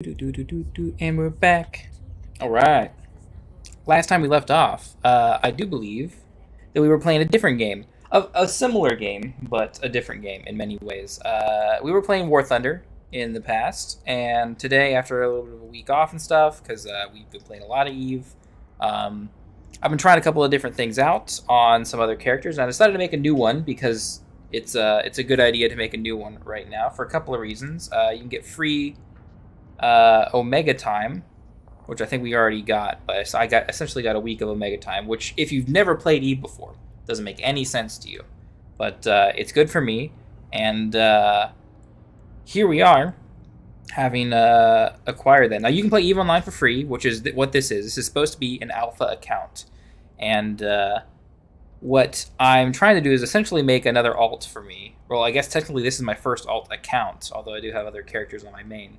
And we're back. All right. Last time we left off, I do believe that we were playing a different game, a similar game, but a different game in many ways. We were playing War Thunder in the past, and today, after a little bit of a week off and stuff, because we've been playing a lot of Eve, I've been trying a couple of different things out on some other characters, and I decided to make a new one because it's a good idea to make a new one right now for a couple of reasons. You can get free Omega time, which I think we already got, but I essentially got a week of Omega time, which if you've never played Eve before, doesn't make any sense to you. But it's good for me, and here we are, having acquired that. Now you can play Eve Online for free, which is what this is. This is supposed to be an alpha account, and what I'm trying to do is essentially make another alt for me. Well, I guess technically this is my first alt account, although I do have other characters on my main.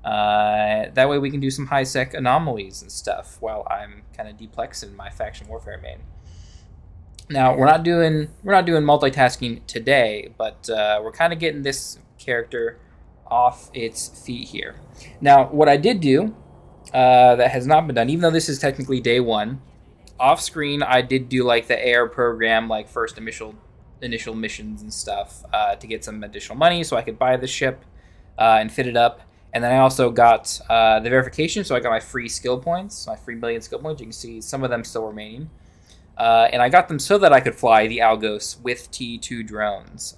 That way we can do some Highsec anomalies and stuff while I'm kind of deplexing my faction warfare main. Now we're not doing multitasking today, but we're kind of getting this character off its feet here. Now what I did do that has not been done, even though this is technically day one, off screen I did do like the air program, like first initial missions and stuff to get some additional money so I could buy the ship and fit it up. And then I also got the verification, so I got my free skill points, my free million skill points. You can see some of them still remaining. And I got them so that I could fly the Algos with T2 drones.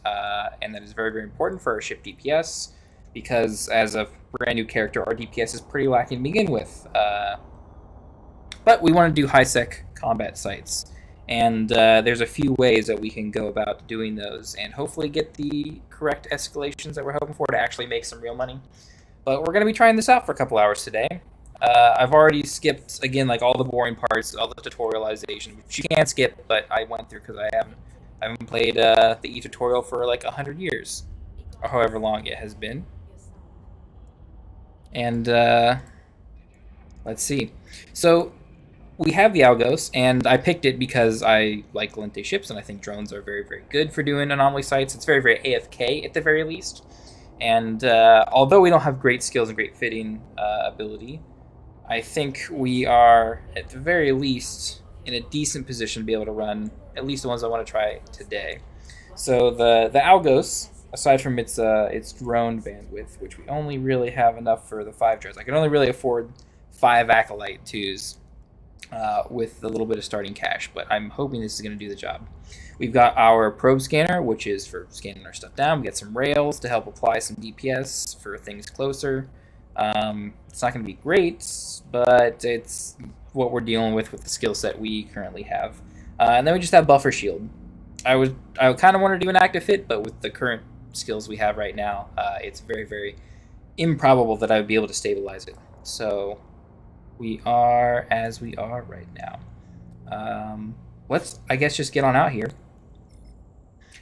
And that is very, very important for our ship DPS, because as a brand new character, our DPS is pretty lacking to begin with. But we want to do high-sec combat sites. And there's a few ways that we can go about doing those, and hopefully get the correct escalations that we're hoping for to actually make some real money. But we're going to be trying this out for a couple hours today. I've already skipped, again, like all the boring parts, all the tutorialization, which you can't skip, but I went through because I haven't played the e-tutorial for like 100 years, or however long it has been. And let's see. So we have the Algos, and I picked it because I like Lente ships, and I think drones are very, very good for doing anomaly sites. It's very, very AFK at the very least. And although we don't have great skills and great fitting ability, I think we are, at the very least, in a decent position to be able to run at least the ones I want to try today. So the Algos, aside from its drone bandwidth, which we only really have enough for the 5 drones, I can only really afford 5 Acolyte 2s with a little bit of starting cash, but I'm hoping this is going to do the job. We've got our probe scanner, which is for scanning our stuff down. We got some rails to help apply some DPS for things closer. It's not going to be great, but it's what we're dealing with the skill set we currently have. And then we just have buffer shield. I kind of want to do an active hit, but with the current skills we have right now, it's very, very improbable that I would be able to stabilize it. So we are as we are right now. Let's, I guess, just get on out here.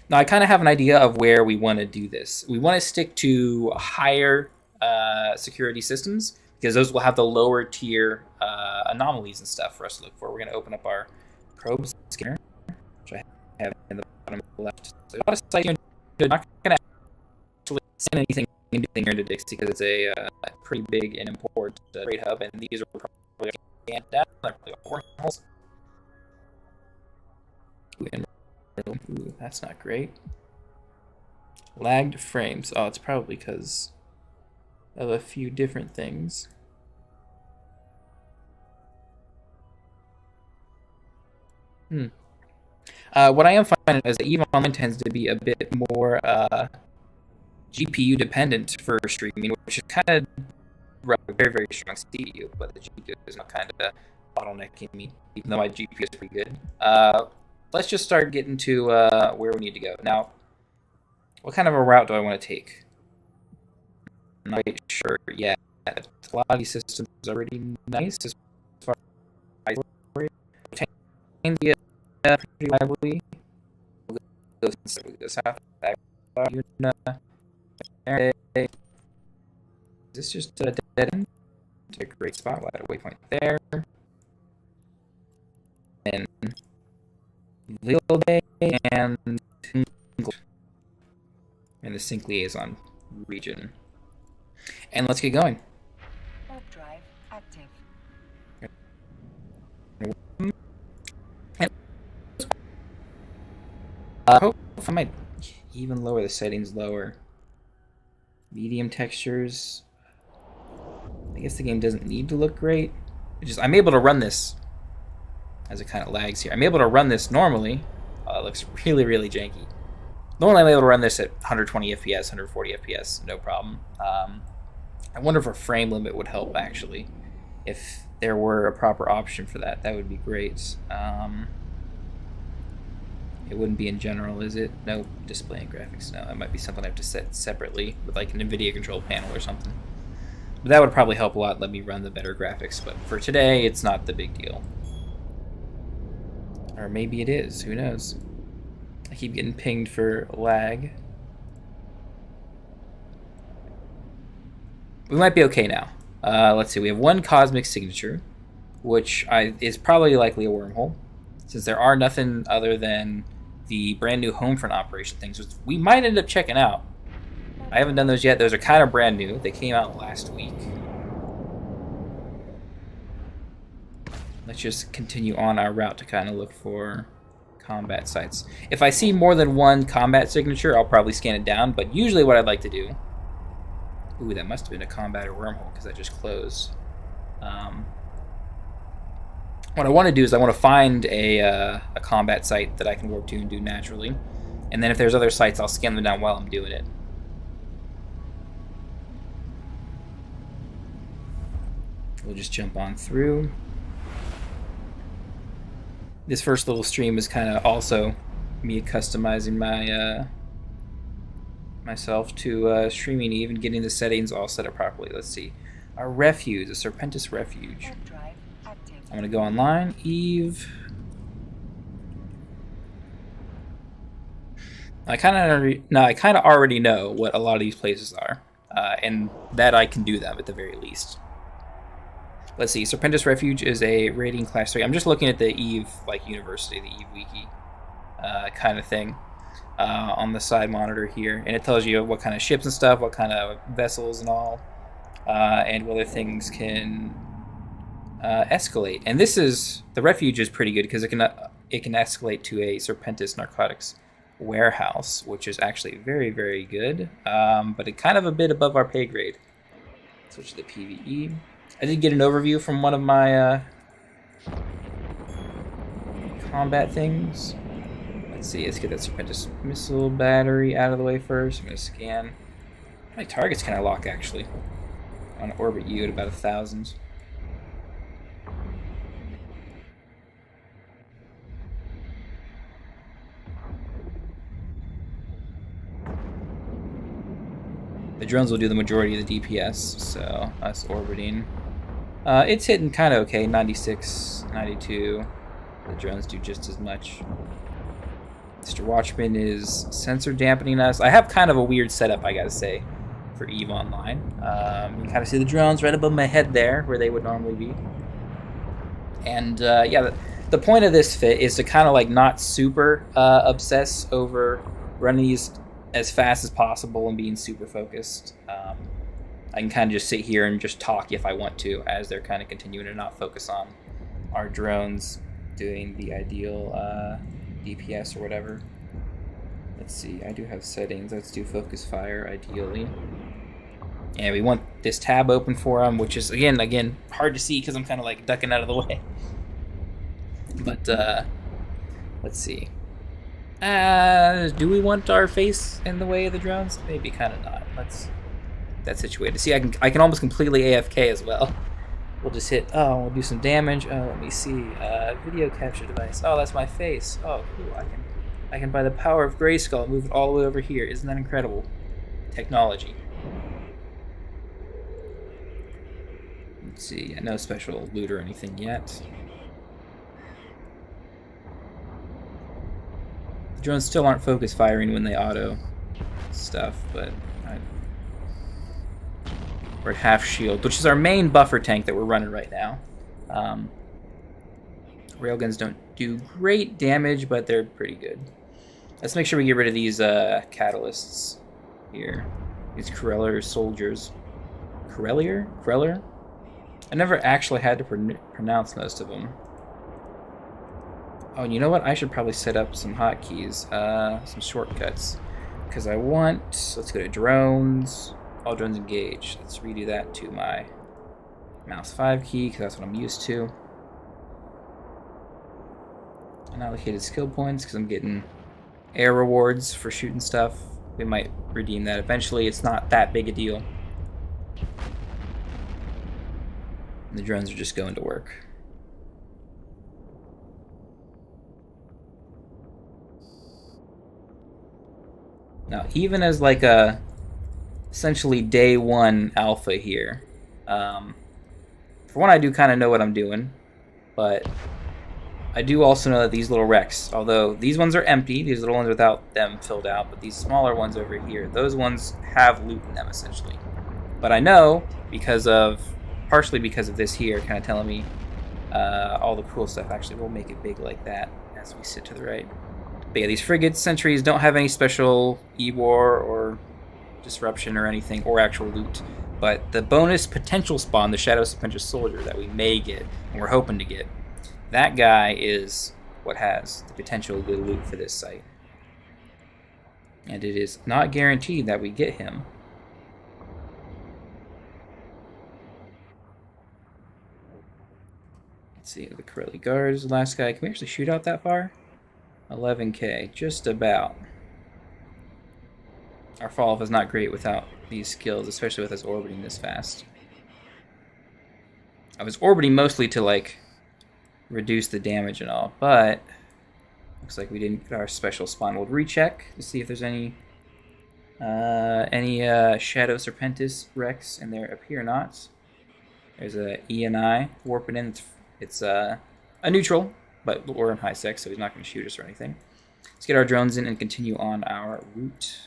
Now, I kind of have an idea of where we want to do this. We want to stick to higher security systems, because those will have the lower tier anomalies and stuff for us to look for. We're going to open up our probe scanner, which I have in the bottom left. So a lot of sites, you're not going to actually send anything here into Dixie, because it's a pretty big and important trade hub, and these are probably down. They're probably wormholes. Ooh, that's not great. Lagged frames. Oh, it's probably because of a few different things. What I am finding is that EVE Online tends to be a bit more GPU dependent for streaming, which is kind of very, very strong CPU, but the GPU is not kind of bottlenecking me, even though my GPU is pretty good. Let's just start getting to where we need to go. Now, what kind of a route do I want to take? I'm not quite sure yet. A lot of these systems are pretty nice as far as pretty lively. We'll go south. Is this just a dead end? It's a great spot. We'll add a waypoint there. And Little Bay and the Sync Liaison region. And let's get going. I hope I might even lower the settings lower. Medium textures. I guess the game doesn't need to look great. I'm able to run this, as it kind of lags here. I'm able to run this normally. It looks really, really janky. Normally I'm able to run this at 120 FPS, 140 FPS, no problem. I wonder if a frame limit would help, actually. If there were a proper option for that, that would be great. It wouldn't be in general, is it? No, display and graphics. No, that might be something I have to set separately with like an NVIDIA control panel or something. But that would probably help a lot, let me run the better graphics. But for today, it's not the big deal. Or maybe it is, who knows? I keep getting pinged for lag. We might be okay now. Let's see, we have one cosmic signature, which is probably likely a wormhole, since there are nothing other than the brand new Homefront operation things, which we might end up checking out. I haven't done those yet. Those are kind of brand new. They came out last week. Let's just continue on our route to kind of look for combat sites. If I see more than one combat signature, I'll probably scan it down, but usually what I'd like to do... Ooh, that must have been a combat or wormhole, because that just closed. What I want to do is I want to find a combat site that I can warp to and do naturally. And then if there's other sites, I'll scan them down while I'm doing it. We'll just jump on through. This first little stream is kind of also me customizing my myself to streaming Eve and getting the settings all set up properly. Let's see. Our refuge, a Serpentis refuge. I'm gonna go online, Eve. I kind of already know what a lot of these places are, and that I can do them at the very least. Let's see, Serpentis Refuge is a rating class 3. I'm just looking at the Eve university, the Eve wiki kind of thing on the side monitor here, and it tells you what kind of ships and stuff, what kind of vessels and all, and whether things can escalate. And the refuge is pretty good because it can escalate to a Serpentis narcotics warehouse, which is actually very, very good, but it kind of a bit above our pay grade. Switch to the PvE. I did get an overview from one of my combat things. Let's see, let's get that Serpentis missile battery out of the way first. I'm going to scan. How many targets can I lock, actually? I want to orbit you at about 1,000. The drones will do the majority of the DPS, so us orbiting. It's hitting kind of okay, 96, 92. The drones do just as much. Mr. Watchman is sensor dampening us. I have kind of a weird setup, I gotta say, for EVE Online. You can kind of see the drones right above my head there, where they would normally be. And yeah, the point of this fit is to kind of like not super obsess over running these as fast as possible and being super focused. I can kind of just sit here and just talk if I want to, as they're kind of continuing to not focus on our drones doing the ideal DPS or whatever. Let's see, I do have settings. Let's do focus fire ideally. And we want this tab open for them, which is again hard to see because I'm kind of like ducking out of the way. But let's see. Do we want our face in the way of the drones? Maybe kind of not. Let's that situated. See, I can almost completely AFK as well. We'll just hit. Oh, we'll do some damage. Oh, let me see. Video capture device. Oh, that's my face. Oh, cool. I can by the power of Grayskull move it all the way over here. Isn't that incredible? Technology. Let's see. No special loot or anything yet. Drones still aren't focus firing when they auto stuff, but we're at half shield, which is our main buffer tank that we're running right now. Railguns don't do great damage, but they're pretty good. Let's make sure we get rid of these catalysts here. These Corellier soldiers. Corellier? Corellier? I never actually had to pronounce most of them. Oh, and you know what? I should probably set up some hotkeys, some shortcuts. Because I want... Let's go to drones. All drones engaged. Let's redo that to my mouse 5 key, because that's what I'm used to. Unallocated skill points, because I'm getting air rewards for shooting stuff. We might redeem that eventually. It's not that big a deal. And the drones are just going to work. Now, even as like a essentially day one alpha here, for one, I do kind of know what I'm doing, but I do also know that these little wrecks, although these ones are empty, these little ones without them filled out, but these smaller ones over here, those ones have loot in them essentially. But I know partially because of this here, kind of telling me all the cool stuff. Actually, we'll make it big like that as we sit to the right. But yeah, these frigates, sentries don't have any special E-war or disruption or anything, or actual loot. But the bonus potential spawn, the Shadow Serpentis Soldier that we may get, and we're hoping to get, that guy is what has the potential good loot for this site. And it is not guaranteed that we get him. Let's see, the Corelli Guards, the last guy. Can we actually shoot out that far? 11k, just about. Our fall-off is not great without these skills, especially with us orbiting this fast. I was orbiting mostly to, like, reduce the damage and all, but looks like we didn't get our special spawn. We'll recheck to see if there's any Shadow Serpentis wrecks, and there appear not. There's a E&I warping in. It's a neutral, but we're in Highsec, so he's not going to shoot us or anything. Let's get our drones in and continue on our route.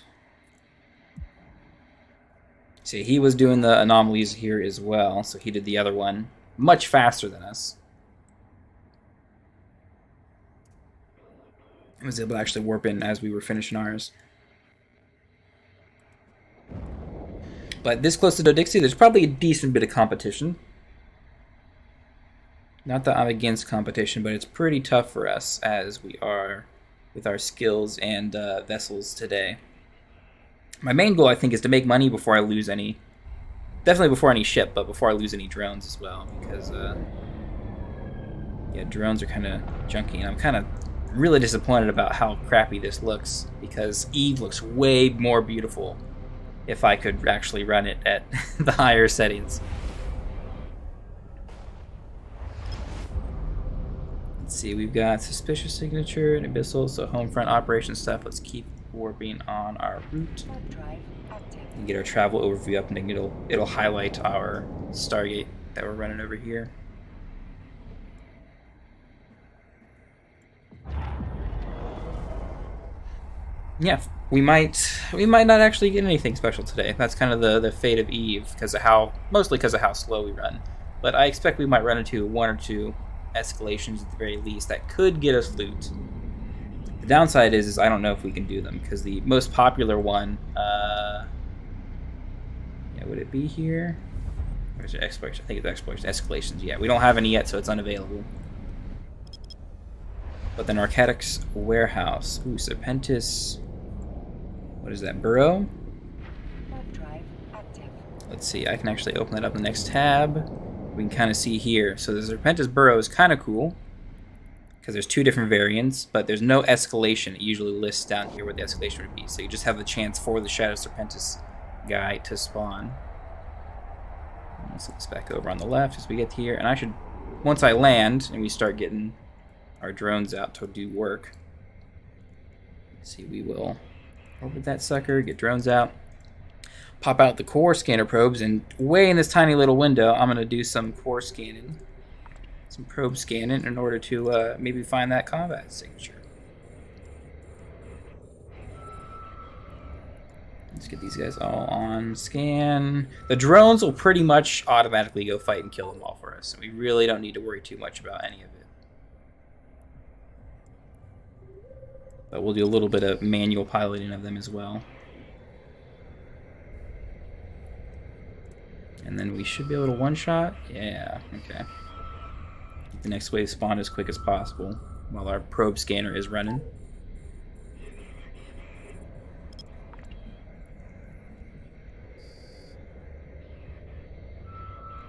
See, he was doing the anomalies here as well, so he did the other one much faster than us. I was able to actually warp in as we were finishing ours. But this close to Dodixie, there's probably a decent bit of competition. Not that I'm against competition, but it's pretty tough for us as we are with our skills and vessels today. My main goal, I think, is to make money before I lose any... Definitely before any ship, but before I lose any drones as well. Because, yeah, drones are kind of junky. And I'm kind of really disappointed about how crappy this looks. Because Eve looks way more beautiful if I could actually run it at the higher settings. Let's see, we've got suspicious signature and abyssal, so home front operation stuff. Let's keep warping on our route. And get our travel overview up, and then it'll highlight our Stargate that we're running over here. Yeah, we might not actually get anything special today. That's kind of the fate of Eve, mostly because of how slow we run. But I expect we might run into one or two escalations at the very least that could get us loot. The downside is I don't know if we can do them, because the most popular one, yeah, would it be here? Or is it exploration? I think it's exploration. Escalations, yeah. We don't have any yet, so it's unavailable. But the Narcotics Warehouse. Ooh, Serpentis. What is that, burrow? Let's see, I can actually open that up in the next tab. We can kind of see here. So the Serpentis burrow is kind of cool, because there's two different variants, but there's no escalation. It usually lists down here where the escalation would be. So you just have the chance for the Shadow Serpentis guy to spawn. Let's look back over on the left as we get here. And I should, once I land and we start getting our drones out to do work. Let's see, we will orbit that sucker, get drones out, pop out the core scanner probes, and way in this tiny little window, I'm going to do some core scanning, some probe scanning in order to maybe find that combat signature. Let's get these guys all on scan. The drones will pretty much automatically go fight and kill them all for us, so we really don't need to worry too much about any of it. But we'll do a little bit of manual piloting of them as well. And then we should be able to one-shot. Yeah, okay. Get the next wave spawned as quick as possible. while our probe scanner is running.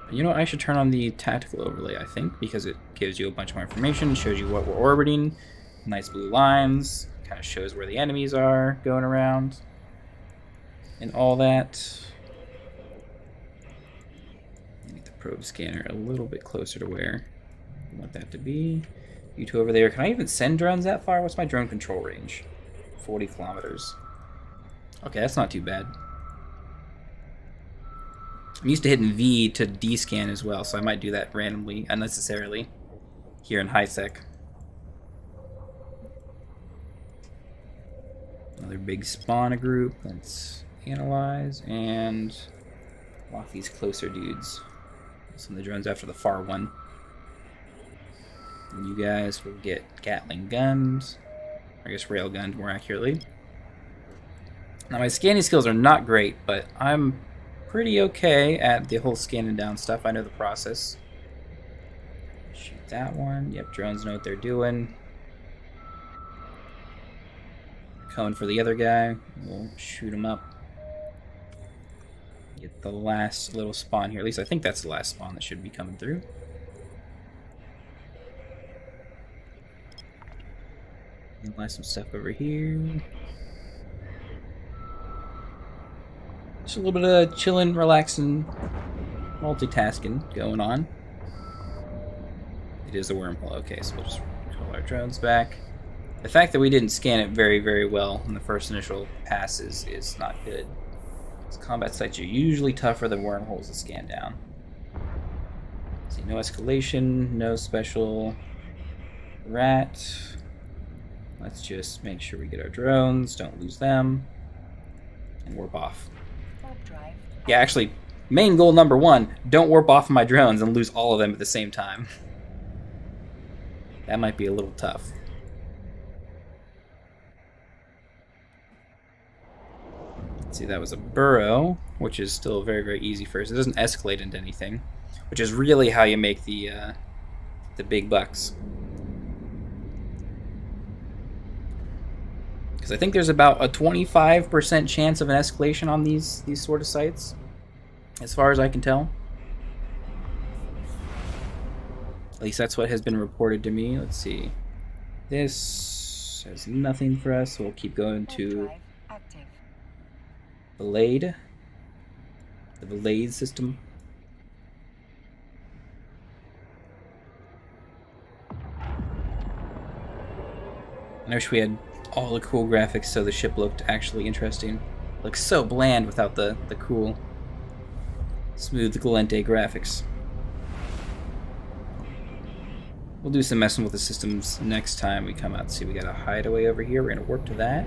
You know what? I should turn on the tactical overlay, I think, because it gives you a bunch more information, shows you what we're orbiting, nice blue lines, kind of shows where the enemies are going around, and all that. Make the probe scanner a little bit closer to where I want that to be. You two over there. Can I even send drones that far? What's my drone control range? 40 kilometers. Okay, that's not too bad. I'm used to hitting V to descan as well, so I might do that randomly, unnecessarily, here in Highsec. Another big spawner group. Let's analyze and lock these closer dudes. Send the drones after the far one. And you guys will get Gatling guns. I guess rail guns, more accurately. Now, my scanning skills are not great, but I'm pretty okay at the whole scanning down stuff. I know the process. Shoot that one. Yep, drones know what they're doing. Coming for the other guy. We'll shoot him up. Get the last little spawn here. At least I think that's the last spawn that should be coming through. Analyze some stuff over here. Just a little bit of chilling, relaxing, multitasking going on. It is a wormhole. Okay, so we'll just call our drones back. The fact that we didn't scan it very, very well in the first initial passes is not good. These combat sites are usually tougher than wormholes to scan down. See, no escalation, no special rat. Let's just make sure we get our drones, don't lose them, and warp off. Yeah, actually, main goal number 1, don't warp off my drones and lose all of them at the same time. That might be a little tough. Let's see, that was a burrow, which is still very, very easy first. It doesn't escalate into anything, which is really how you make the big bucks. Because I think there's about a 25% chance of an escalation on these sort of sites, as far as I can tell. At least that's what has been reported to me. Let's see. This has nothing for us, so we'll keep going to Blade. The Blade system. I wish we had all the cool graphics so the ship looked actually interesting. It looks so bland without the cool, smooth Galente graphics. We'll do some messing with the systems next time we come out. See, we got a hideaway over here. We're going to warp to that.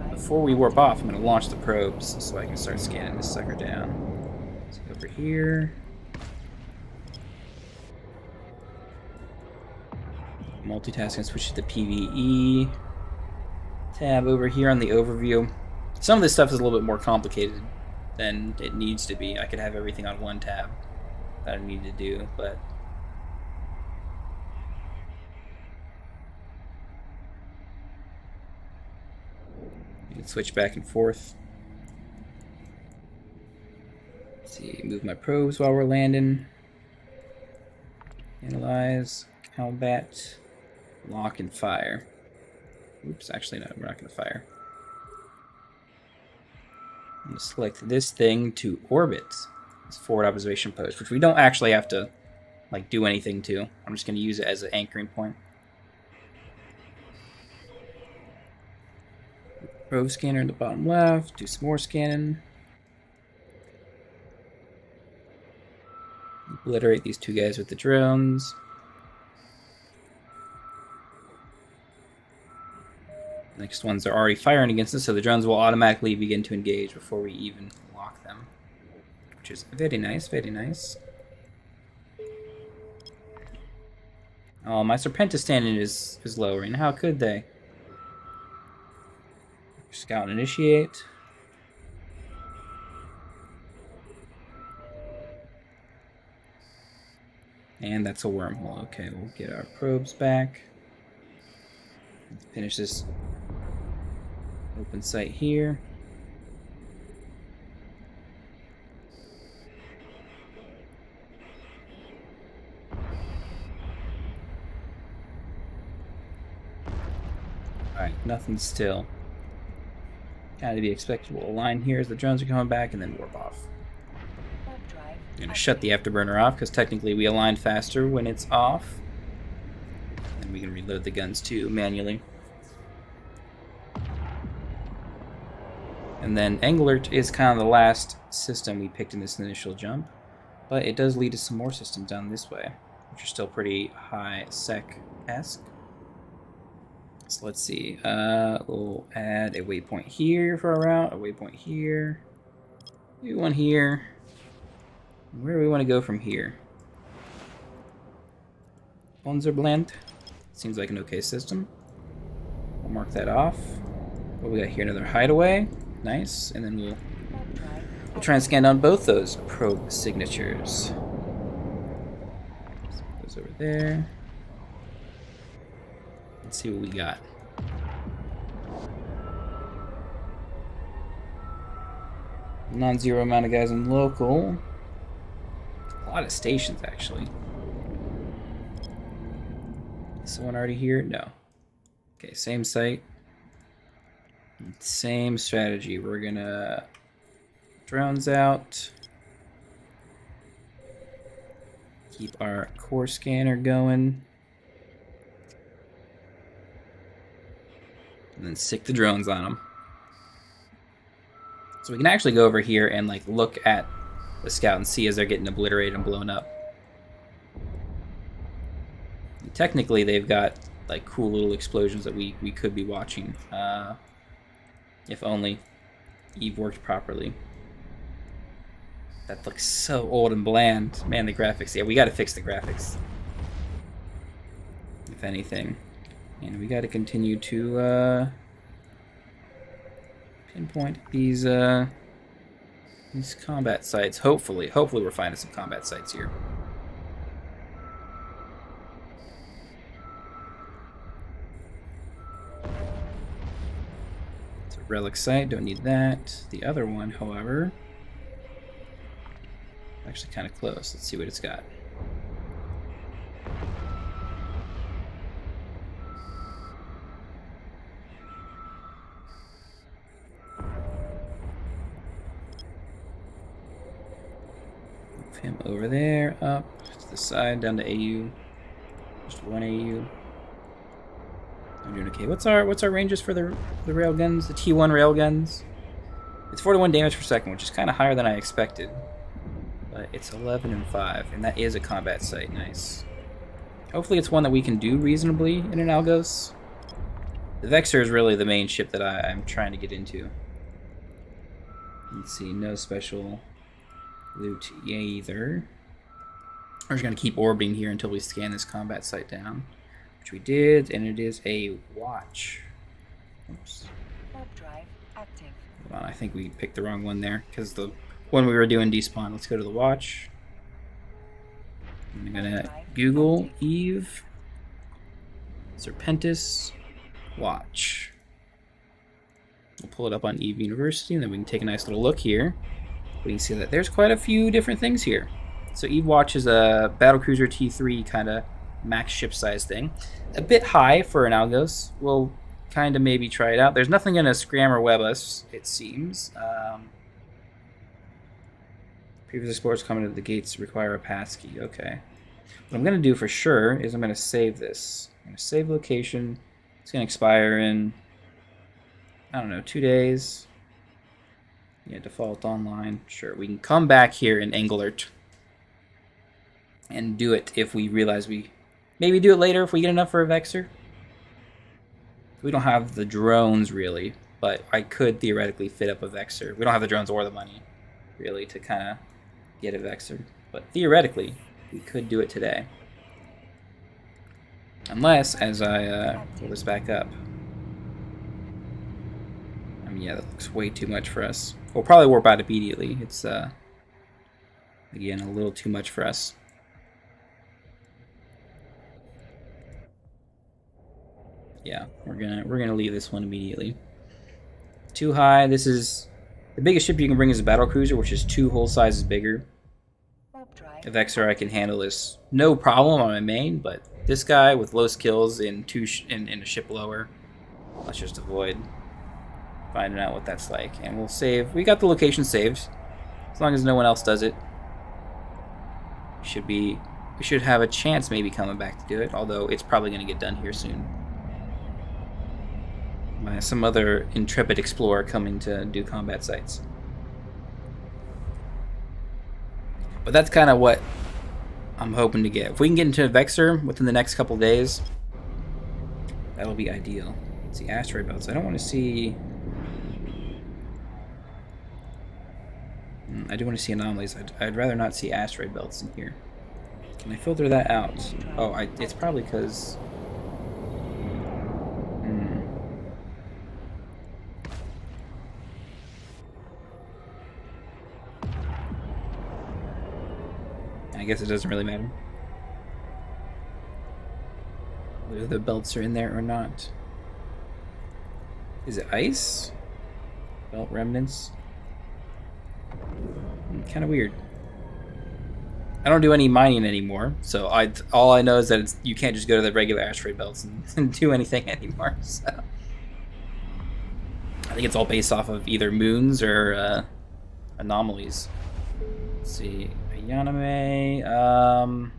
Before we warp off, I'm going to launch the probes so I can start scanning this sucker down. So over here. Multitasking, switch to the PvE tab over here on the overview. Some of this stuff is a little bit more complicated than it needs to be. I could have everything on one tab that I need to do, but you can switch back and forth. Let's see, move my probes while we're landing. Analyze, combat, lock, and fire. Oops, actually no, we're not going to fire. I'm going to select this thing to orbit. This forward observation post, which we don't actually have to like do anything to. I'm just going to use it as an anchoring point. Probe scanner in the bottom left. Do some more scanning. Obliterate these two guys with the drones. Next ones are already firing against us, so the drones will automatically begin to engage before we even lock them. Which is very nice, very nice. Oh, my Serpentis standing is lowering. How could they? Scout and initiate. And that's a wormhole. Okay, we'll get our probes back. Let's finish this open site here. Alright, nothing still. Kind of be expected. We'll align here as the drones are coming back and then warp off. I'm going to shut the afterburner off because technically we aligned faster when it's off. And we can reload the guns too manually. And then Anglert is kind of the last system we picked in this initial jump. But it does lead to some more systems down this way, which are still pretty Highsec-esque. So let's see. We'll add a waypoint here for our route, a waypoint here, maybe one here. Where do we want to go from here? Blend. Seems like an okay system. We'll mark that off. What we got here? Another hideaway. Nice. And then we'll try and scan down both those probe signatures. So those over there. Let's see what we got. Non-zero amount of guys in local. A lot of stations, actually. Is someone already here? No. Okay, same site. Same strategy. We're gonna drones out. Keep our core scanner going. And then stick the drones on them. So we can actually go over here and like look at the scout and see as they're getting obliterated and blown up. And technically they've got like cool little explosions that we could be watching. If only Eve worked properly. That looks so old and bland. Man, the graphics. Yeah, we gotta fix the graphics. If anything. And we gotta continue to pinpoint these combat sites. Hopefully we're finding some combat sites here. It's a relic site, don't need that. The other one, however, actually kind of close. Let's see what it's got. Him over there, up to the side, down to AU. Just one AU. I'm doing okay. What's our ranges for the rail guns? The T1 rail guns? It's 41 damage per second, which is kind of higher than I expected. But it's 11 and 5, and that is a combat site. Nice. Hopefully it's one that we can do reasonably in an Algos. The Vexor is really the main ship that I'm trying to get into. Let's see, no special loot either. We're just going to keep orbiting here until we scan this combat site down, which we did, and it is a watch. Oops. Warp drive active. Hold on, I think we picked the wrong one there, because the one we were doing despawn. Let's go to the watch. I'm going to Google Eve Serpentis watch. We'll pull it up on Eve University, and then we can take a nice little look here. We can see that there's quite a few different things here. So Eve Watch is a battlecruiser T3 kind of max ship size thing. A bit high for an Algos. We'll kind of maybe try it out. There's nothing going to scram or web us, it seems. Previous explorers coming to the gates require a passkey. Okay. What I'm going to do for sure is I'm going to save this. I'm going to save location. It's going to expire in, I don't know, 2 days. Yeah, default online. Sure, we can come back here in Anglert and do it if we realize we... Maybe do it later if we get enough for a Vexor. We don't have the drones, really, but I could theoretically fit up a Vexor. We don't have the drones or the money, really, to kind of get a Vexor. But theoretically, we could do it today. Unless, as I pull this back up... Yeah, that looks way too much for us. We'll probably warp out immediately. It's, again, a little too much for us. Yeah, we're gonna leave this one immediately. Too high. This is the biggest ship you can bring is a battle cruiser, which is 2 whole sizes bigger. A Vexor I can handle this no problem on my main, but this guy with low skills in in a ship lower, let's just avoid finding out what that's like. And we'll save. We got the location saved, as long as no one else does it. We should have a chance maybe coming back to do it, although it's probably going to get done here soon. By some other intrepid explorer coming to do combat sites. But that's kind of what I'm hoping to get. If we can get into a Vexor within the next couple days, that'll be ideal. Let's see, asteroid belts. I don't want to see... I do want to see anomalies. I'd rather not see asteroid belts in here. Can I filter that out? Oh, it's probably because... I guess it doesn't really matter whether the belts are in there or not. Is it ice? Belt remnants? Kind of weird. I don't do any mining anymore, so all I know is that you can't just go to the regular asteroid belts and do anything anymore. So I think it's all based off of either moons or anomalies. Let's see. Yaname. I'm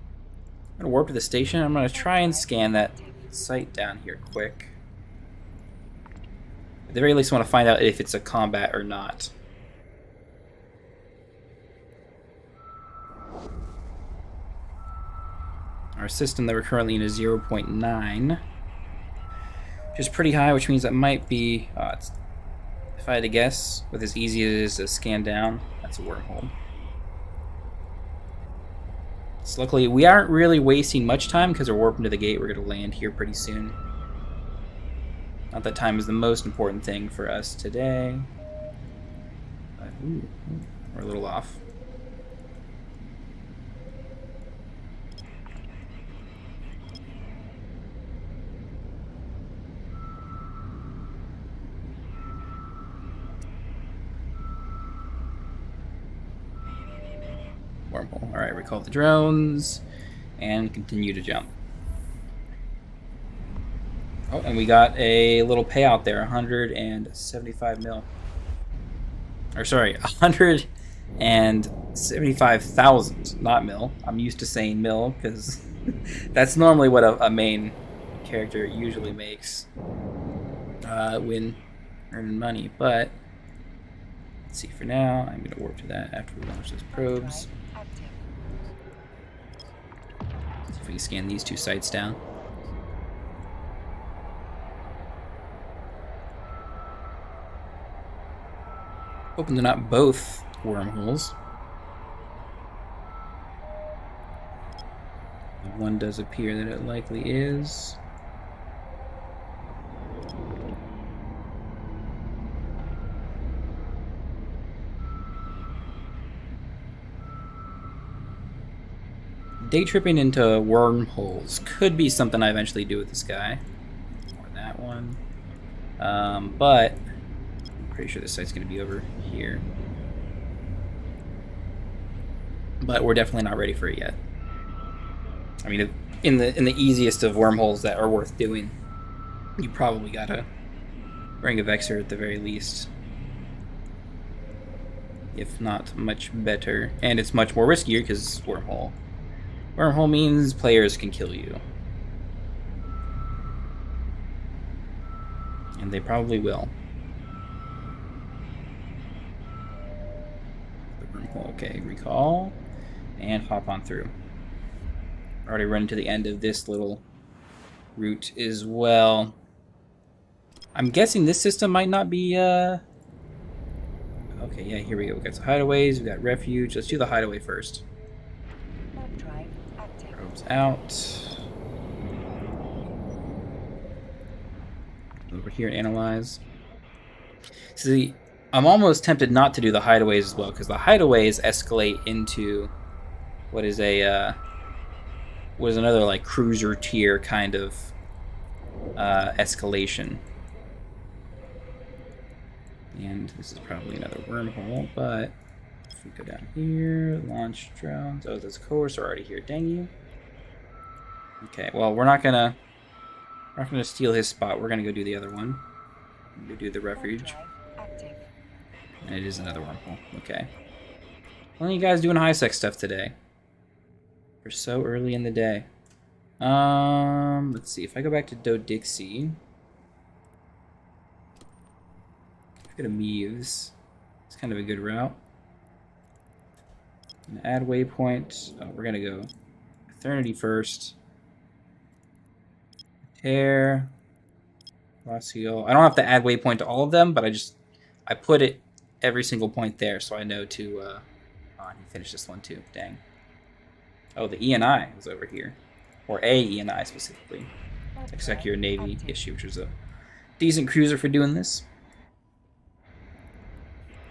gonna warp to the station. I'm gonna try and scan that site down here quick. At the very least, I want to find out if it's a combat or not. Our system that we're currently in is 0.9, which is pretty high, which means that might be, if I had to guess, with as easy as it is to scan down, that's a wormhole. So luckily, we aren't really wasting much time because we're warping to the gate. We're going to land here pretty soon. Not that time is the most important thing for us today. But, we're a little off. Wormhole. Alright, recall the drones and continue to jump. Oh, and we got a little payout there, 175 mil. Or sorry, 175,000, not mil. I'm used to saying mil because that's normally what a main character usually makes when earning money. But let's see, for now, I'm going to warp to that after we launch those probes. See if we can scan these 2 sites down. Hoping they're not both wormholes. One does appear that it likely is. Day tripping into wormholes could be something I eventually do with this guy. Or that one. But I'm pretty sure this site's going to be over here. But we're definitely not ready for it yet. I mean, in the easiest of wormholes that are worth doing, you probably gotta bring a Vexor at the very least. If not much better. And it's much more riskier because it's wormhole. Wormhole means players can kill you. And they probably will. Okay, recall. And hop on through. Already run to the end of this little route as well. I'm guessing this system might not be, Okay, yeah, here we go. We got some hideaways, we got refuge. Let's do the hideaway first. Probes out. Over here and analyze. See, I'm almost tempted not to do the hideaways as well, because the hideaways escalate into what is another like cruiser tier kind of escalation. And this is probably another wormhole, but if we go down here, launch drones. Oh, those cores are already here. Dang you. Okay, well, we're not gonna steal his spot. We're gonna go do the other one. Go do the refuge. And it is another wormhole. Okay. Well, you guys doing Highsec stuff today? We're so early in the day. Let's see. If I go back to Do-Dixie, go to Meaves. It's kind of a good route. Add waypoint. Oh, we're gonna go Eternity first. Tear. Glacial. I don't have to add waypoint to all of them, but I put it every single point there, so I know to. Oh, I need to finish this one too. Dang. Oh, the ENI is over here, or a ENI specifically. Except your Navy issue, which is a decent cruiser for doing this.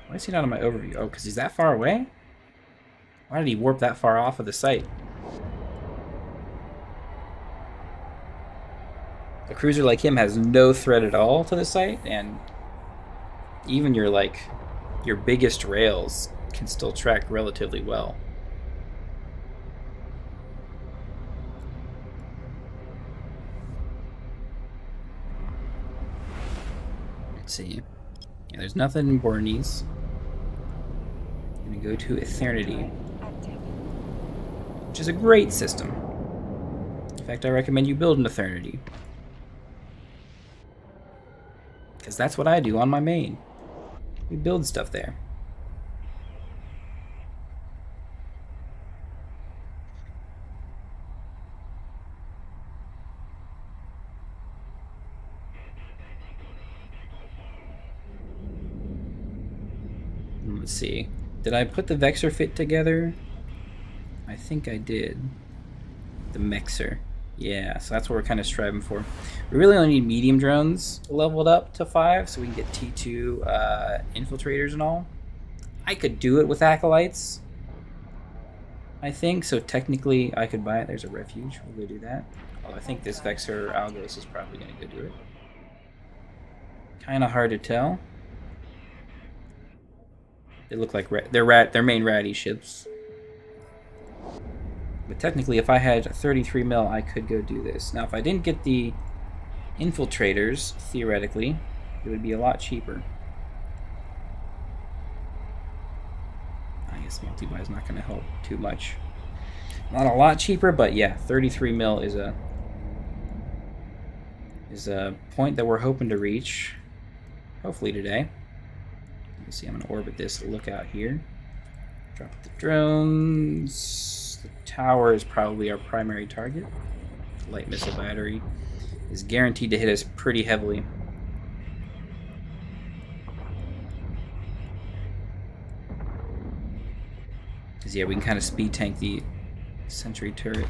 Why is he not on my overview? Oh, because he's that far away? Why did he warp that far off of the site? A cruiser like him has no threat at all to the site, and even your biggest rails can still track relatively well. Let's see. Yeah, there's nothing in Bornese. I'm gonna go to Eternity, which is a great system. In fact, I recommend you build an Eternity, because that's what I do on my main. We build stuff there. Let's see. Did I put the Vexor fit together? I think I did. The Mexer. Yeah, so that's what we're kind of striving for. We really only need medium drones leveled up to 5 so we can get T2 infiltrators and all. I could do it with acolytes, I think, so technically I could buy it. There's a refuge. We'll go do that. Although I think this Vexor Algos is probably going to go do it. Kind of hard to tell. They look like they're main ratty ships. But technically, if I had 33 mil, I could go do this. Now, if I didn't get the infiltrators, theoretically, it would be a lot cheaper. I guess multi-buy is not going to help too much. Not a lot cheaper, but yeah, 33 mil is a point that we're hoping to reach, hopefully today. Let me see, I'm going to orbit this lookout here. Drop the drones. The tower is probably our primary target. The light missile battery is guaranteed to hit us pretty heavily. Because, yeah, we can kind of speed tank the sentry turret.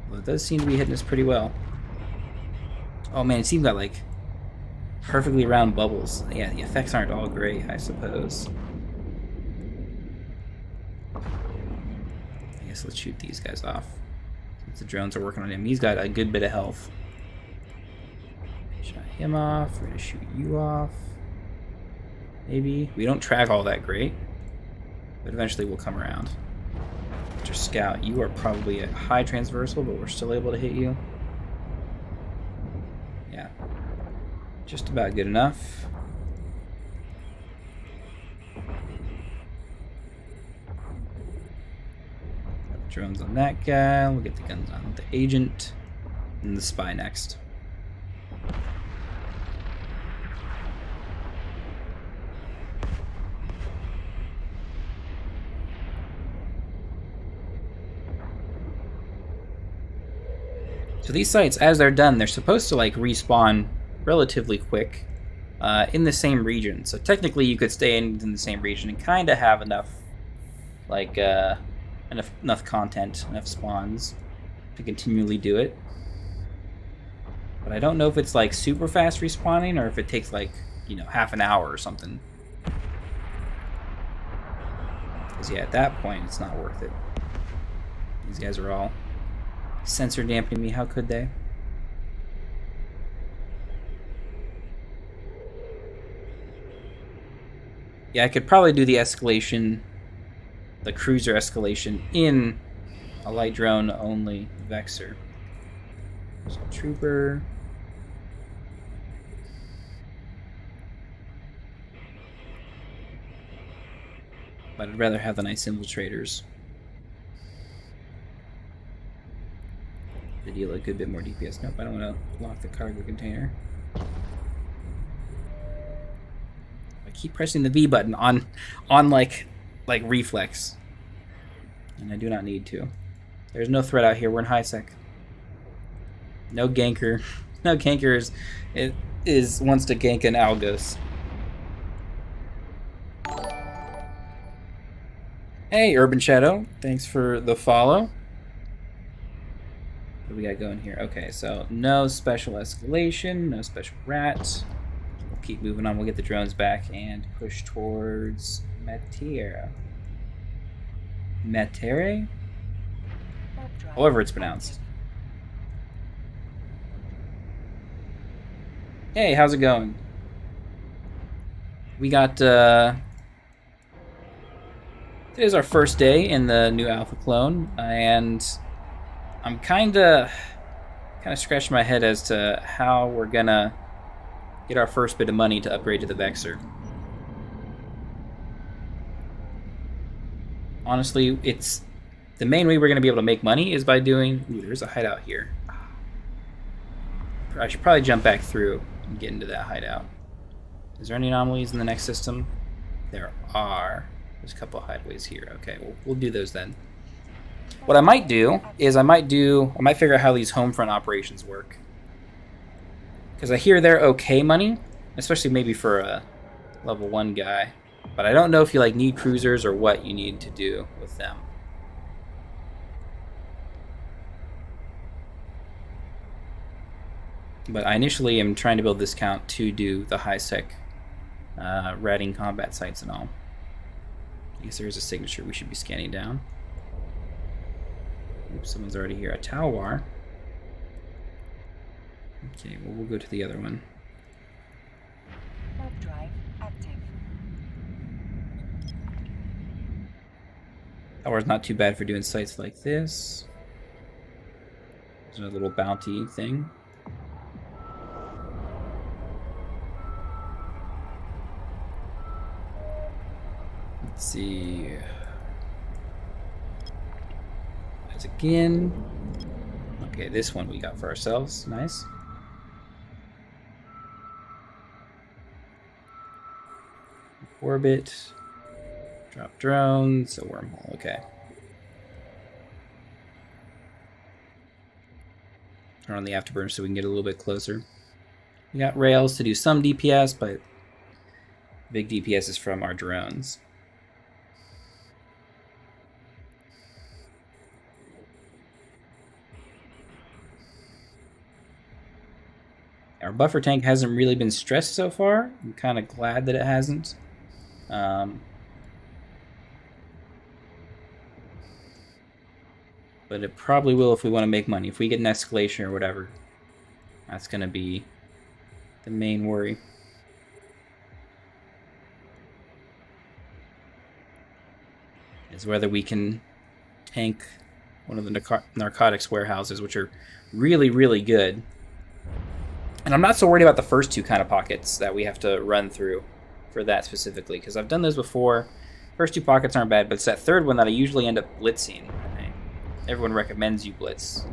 Well, it does seem to be hitting us pretty well. Oh, man, it seems got, like, perfectly round bubbles. Yeah, the effects aren't all great, I suppose. I guess let's shoot these guys off. Since the drones are working on him. He's got a good bit of health. Shot him off. We're going to shoot you off. Maybe. We don't track all that great. But eventually we'll come around. Mr. Scout, you are probably at high transversal, but we're still able to hit you. Yeah. Just about good enough. Got the drones on that guy. We'll get the guns on the agent. And the spy next. So these sites, as they're done, they're supposed to like respawn relatively quick in the same region. So technically you could stay in the same region and kind of have enough like enough content, enough spawns to continually do it. But I don't know if it's like super fast respawning or if it takes like, you know, half an hour or something. Because yeah, at that point it's not worth it. These guys are all sensor dampening me. How could they? Yeah, I could probably do the escalation, the cruiser escalation, in a light drone only Vexor. So trooper. But I'd rather have the nice infiltrators. They deal a good bit more DPS. Nope, I don't want to lock the cargo container. I keep pressing the V button on like reflex. And I do not need to. There's no threat out here. We're in Highsec. No ganker. No ganker wants to gank an Algos. Hey, Urban Shadow. Thanks for the follow. What do we got going here? Okay, so no special escalation, no special rat. We'll keep moving on. We'll get the drones back and push towards Materia. Materia? However it's pronounced. Hey, how's it going? We got, today's our first day in the new Alpha clone, and I'm kinda scratching my head as to how we're gonna get our first bit of money to upgrade to the Vexor. Honestly, it's the main way we're gonna be able to make money is by doing... Ooh, there's a hideout here. I should probably jump back through and get into that hideout. Is there any anomalies in the next system? There are. There's a couple of hideaways here. Okay, we'll do those then. What I might do is I might figure out how these home front operations work. Because I hear they're okay money, especially maybe for a level 1 guy. But I don't know if you like need cruisers or what you need to do with them. But I initially am trying to build this count to do the Highsec ratting combat sites and all. I guess there is a signature we should be scanning down. Oops, someone's already here. A Talwar. Okay, well, we'll go to the other one. Warp drive active. Talwar's not too bad for doing sites like this. There's another little bounty thing. Let's see. That's again. Okay, this one we got for ourselves. Nice. Orbit. Drop drones. A wormhole. Okay. Turn on the afterburner so we can get a little bit closer. We got rails to do some DPS, but big DPS is from our drones. Our buffer tank hasn't really been stressed so far. I'm kind of glad that it hasn't. But it probably will if we want to make money. If we get an escalation or whatever, that's going to be the main worry. Is whether we can tank one of the narcotics warehouses, which are really, really good. And I'm not so worried about the first two kind of pockets that we have to run through for that specifically, because I've done those before. First two pockets aren't bad, but it's that third one that I usually end up blitzing. Everyone recommends you blitz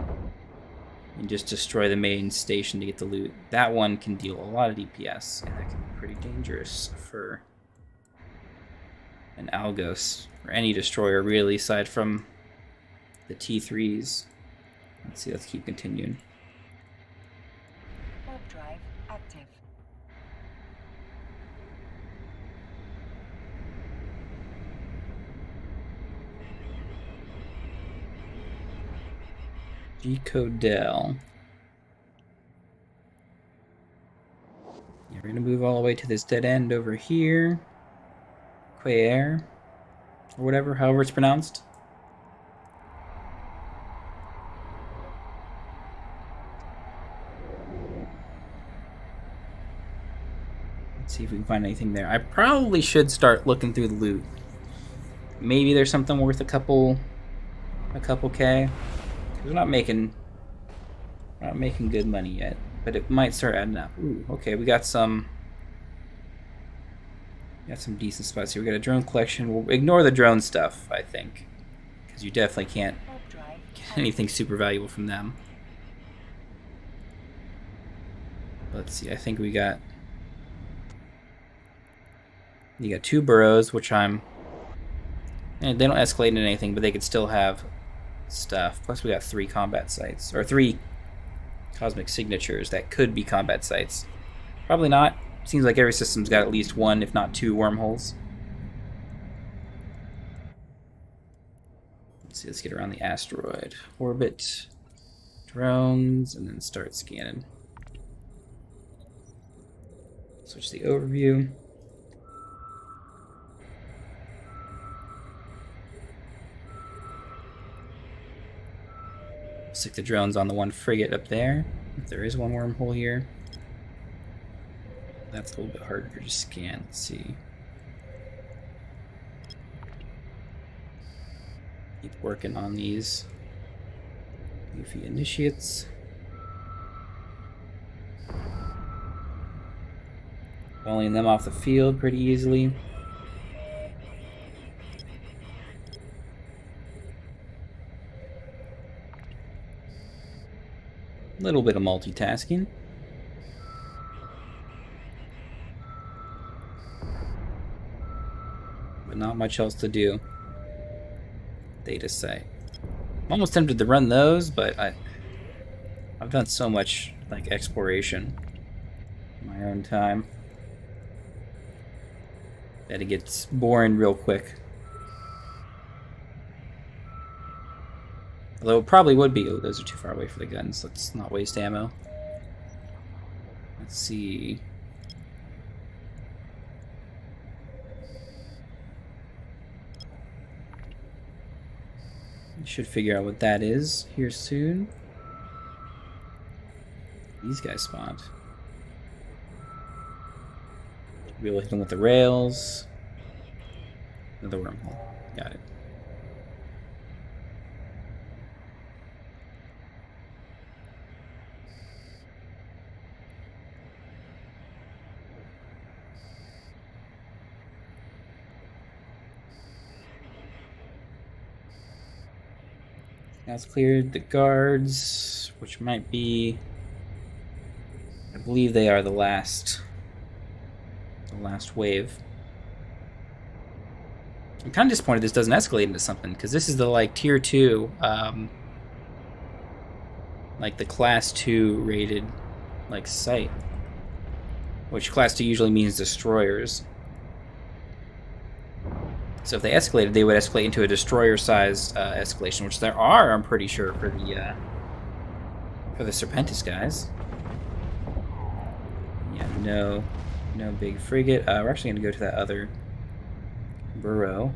and just destroy the main station to get the loot. That one can deal a lot of DPS, and that can be pretty dangerous for an Algos or any destroyer, really, aside from the T3s. Let's see, let's keep continuing. Warp drive active. G-Codel. Yeah, we're going to move all the way to this dead end over here. Quaer. Or whatever, however it's pronounced. Let's See if we can find anything there. I probably should start looking through the loot. Maybe there's something worth a couple K. We're not making good money yet, but it might start adding up. Ooh, okay, we got some decent spots here. We got a drone collection. We'll ignore the drone stuff, I think, because you definitely can't get anything super valuable from them. Let's see. I think you got 2 burrows, which they don't escalate into anything, but they could still have stuff. Plus, we got 3 combat sites, or 3 cosmic signatures that could be combat sites. Probably not. Seems like every system's got at least 1, if not 2 wormholes. Let's see. Let's get around the asteroid orbit, drones, and then start scanning. Switch the overview. Stick the drones on the 1 frigate up there. If there is 1 wormhole here. That's a little bit harder to scan. Let's see. Keep working on these goofy initiates. Volleying them off the field pretty easily. A little bit of multitasking. But not much else to do. Data site. I'm almost tempted to run those, but I've done so much like exploration in my own time that it gets boring real quick. Although it probably would be. Oh, those are too far away for the guns. Let's not waste ammo. Let's see. You should figure out what that is here soon. These guys spawned. Be able to hit them with the rails. Another wormhole. Got it. That's cleared. The guards, which might be, I believe they are the last wave. I'm kind of disappointed this doesn't escalate into something, because this is the like tier 2, like the class 2 rated like site, which class 2 usually means destroyers. So if they escalated, they would escalate into a destroyer-sized escalation, which there are, I'm pretty sure, for the Serpentis guys. Yeah, no big frigate. We're actually going to go to that other burrow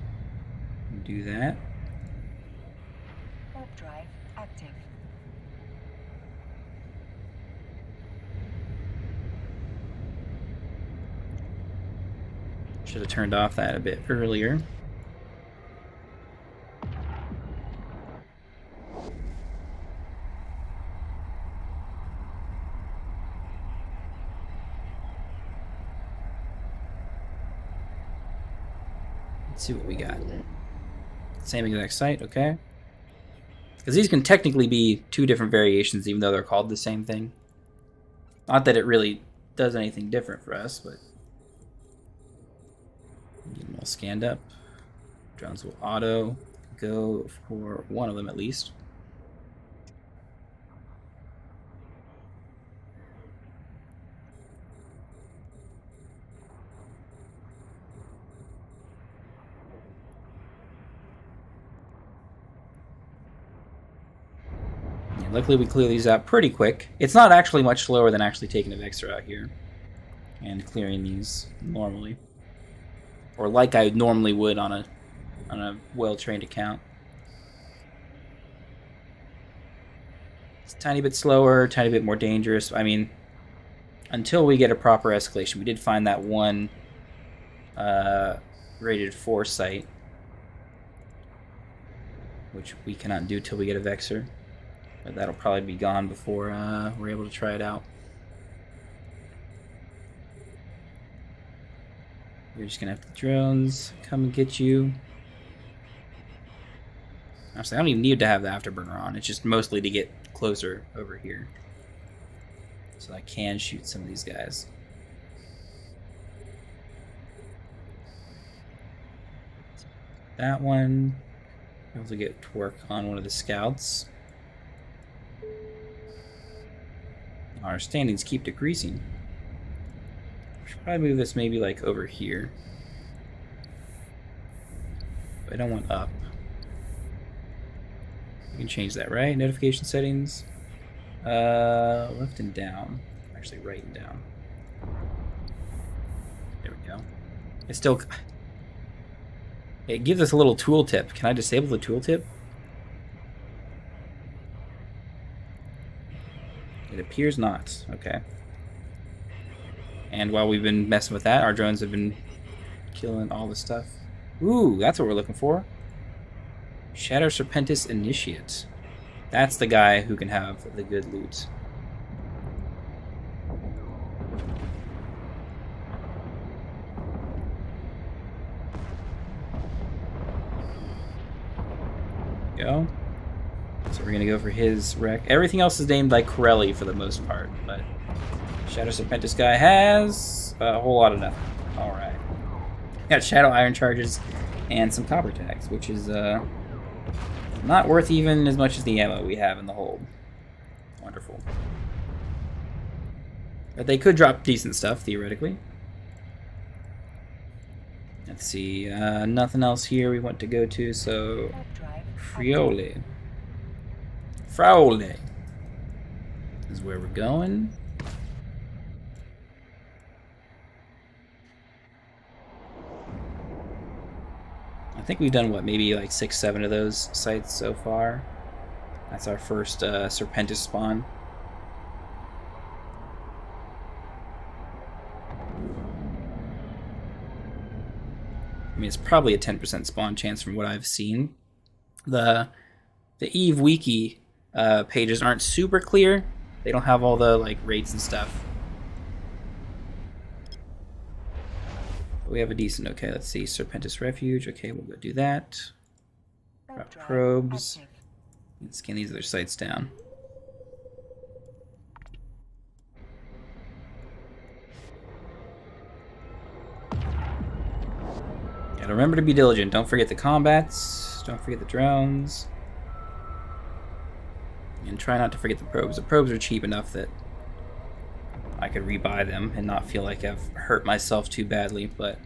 and do that. Warp drive active. Should have turned off that a bit earlier. Let's see what we got. Same exact site, okay. Because these can technically be 2 different variations, even though they're called the same thing. Not that it really does anything different for us, but get them all scanned up. Drones will auto go for 1 of them at least. Luckily we clear these out pretty quick. It's not actually much slower than actually taking a Vexor out here and clearing these normally, or like I normally would on a well-trained account. It's a tiny bit slower, tiny bit more dangerous. I mean, until we get a proper escalation. We did find that one rated 4 site, which we cannot do till we get a Vexor. But that'll probably be gone before we're able to try it out. We're just gonna have the drones come and get you. Actually, I don't even need to have the afterburner on. It's just mostly to get closer over here, so I can shoot some of these guys. That one, be able to get to work on one of the scouts. Our standings keep decreasing. We should probably move this maybe like over here. But I don't want up. We can change that, right? Notification settings. Left and down. Actually, right and down. There we go. It still... It gives us a little tooltip. Can I disable the tooltip? It appears not. Okay. And while we've been messing with that, our drones have been killing all the stuff. Ooh, that's what we're looking for. Shadow Serpentis Initiate. That's the guy who can have the good loot. Go. So we're gonna go for his wreck. Everything else is named like Corelli for the most part, but Shadow Serpentis guy has a whole lot of nothing. All right. Got Shadow Iron charges and some copper tags, which is not worth even as much as the ammo we have in the hold. Wonderful. But they could drop decent stuff, theoretically. Let's see, nothing else here we want to go to, so... Friole. Fraule is where we're going. I think we've done, what, maybe like 6-7 of those sites so far. That's our first Serpentis spawn. I mean, it's probably a 10% spawn chance from what I've seen. The Eve Wiki pages aren't super clear. They don't have all the like rates and stuff. But we have a decent. Okay, let's see. Serpentis Refuge. Okay, we'll go do that. Drop probes. And scan these other sites down. Gotta remember to be diligent. Don't forget the combats. Don't forget the drones. And try not to forget the probes. The probes are cheap enough that I could rebuy them and not feel like I've hurt myself too badly, but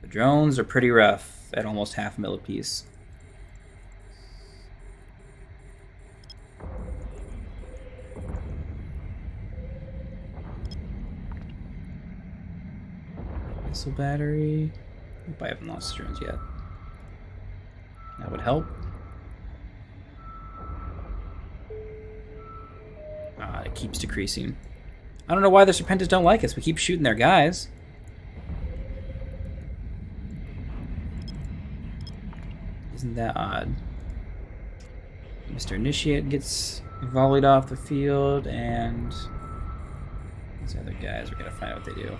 the drones are pretty rough at almost $500,000 a piece. Missile battery. Hope I haven't lost drones yet. That would help. It keeps decreasing. I don't know why the Serpentis don't like us. We keep shooting their guys. Isn't that odd? Mr. Initiate gets volleyed off the field, and these other guys, we're gonna find out what they do.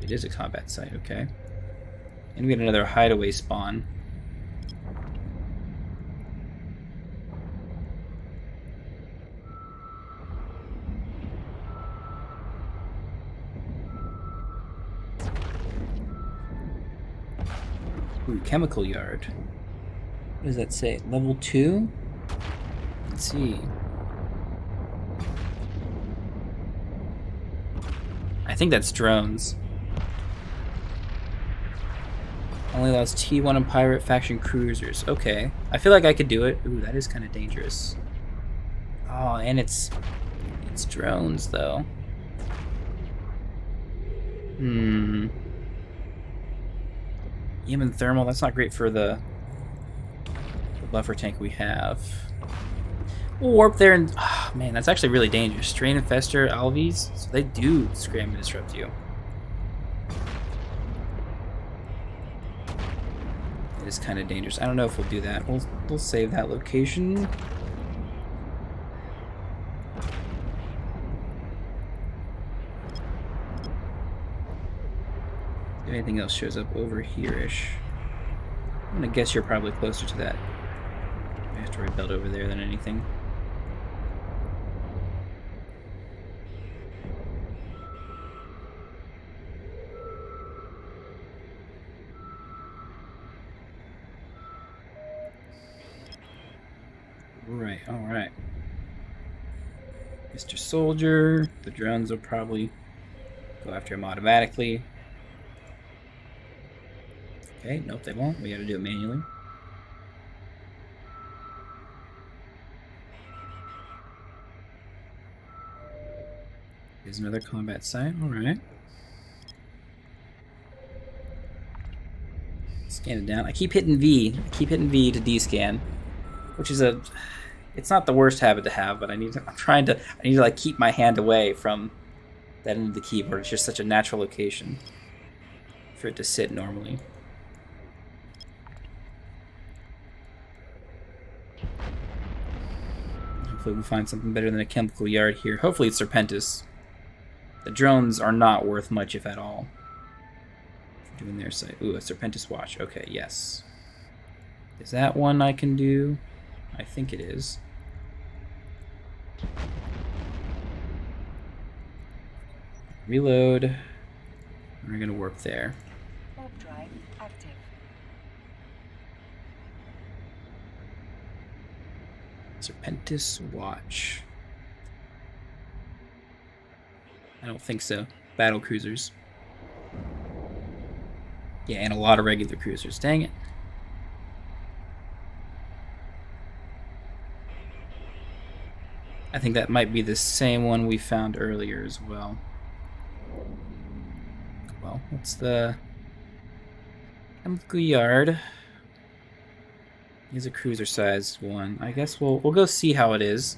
It is a combat site, okay. And we get another hideaway spawn. Ooh, chemical yard. What does that say? Level 2? Let's see. I think that's drones. Only allows T1 and pirate faction cruisers. Okay. I feel like I could do it. Ooh, that is kind of dangerous. Oh, and it's drones though. Even thermal, that's not great for the buffer tank we have. We'll warp there and... Oh, man, that's actually really dangerous. Strain Infester, Alves, so they do scram and disrupt you. It is kind of dangerous. I don't know if we'll do that. We'll save that location. If anything else shows up over here-ish. I'm gonna guess you're probably closer to that asteroid belt over there than anything. Right, alright. Mr. Soldier, the drones will probably go after him automatically. Okay, nope, they won't. We gotta do it manually. Here's another combat site, alright. Scan it down. I keep hitting V. I keep hitting V to descan, which is a... It's not the worst habit to have, but I need to like keep my hand away from that end of the keyboard. It's just such a natural location for it to sit normally. Hopefully we'll find something better than a chemical yard here. Hopefully it's Serpentis. The drones are not worth much, if at all. Doing their site. Ooh, a Serpentis watch. Okay, yes. Is that one I can do? I think it is. Reload. We're gonna warp there. Warp drive active. Serpentis watch. I don't think so. Battle cruisers. Yeah, and a lot of regular cruisers. Dang it. I think that might be the same one we found earlier as well. Well, what's the chemical yard? Here's a cruiser-sized one. I guess we'll go see how it is.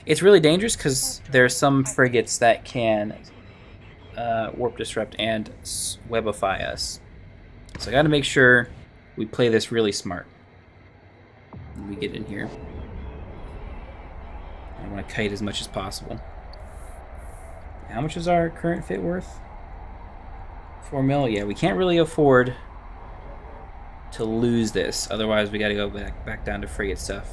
It's really dangerous because there are some frigates that can warp disrupt and webify us. So I got to make sure we play this really smart when we get in here. I want to kite as much as possible. How much is our current fit worth? 4 mil? Yeah, we can't really afford to lose this. Otherwise, we got to go back down to frigate stuff.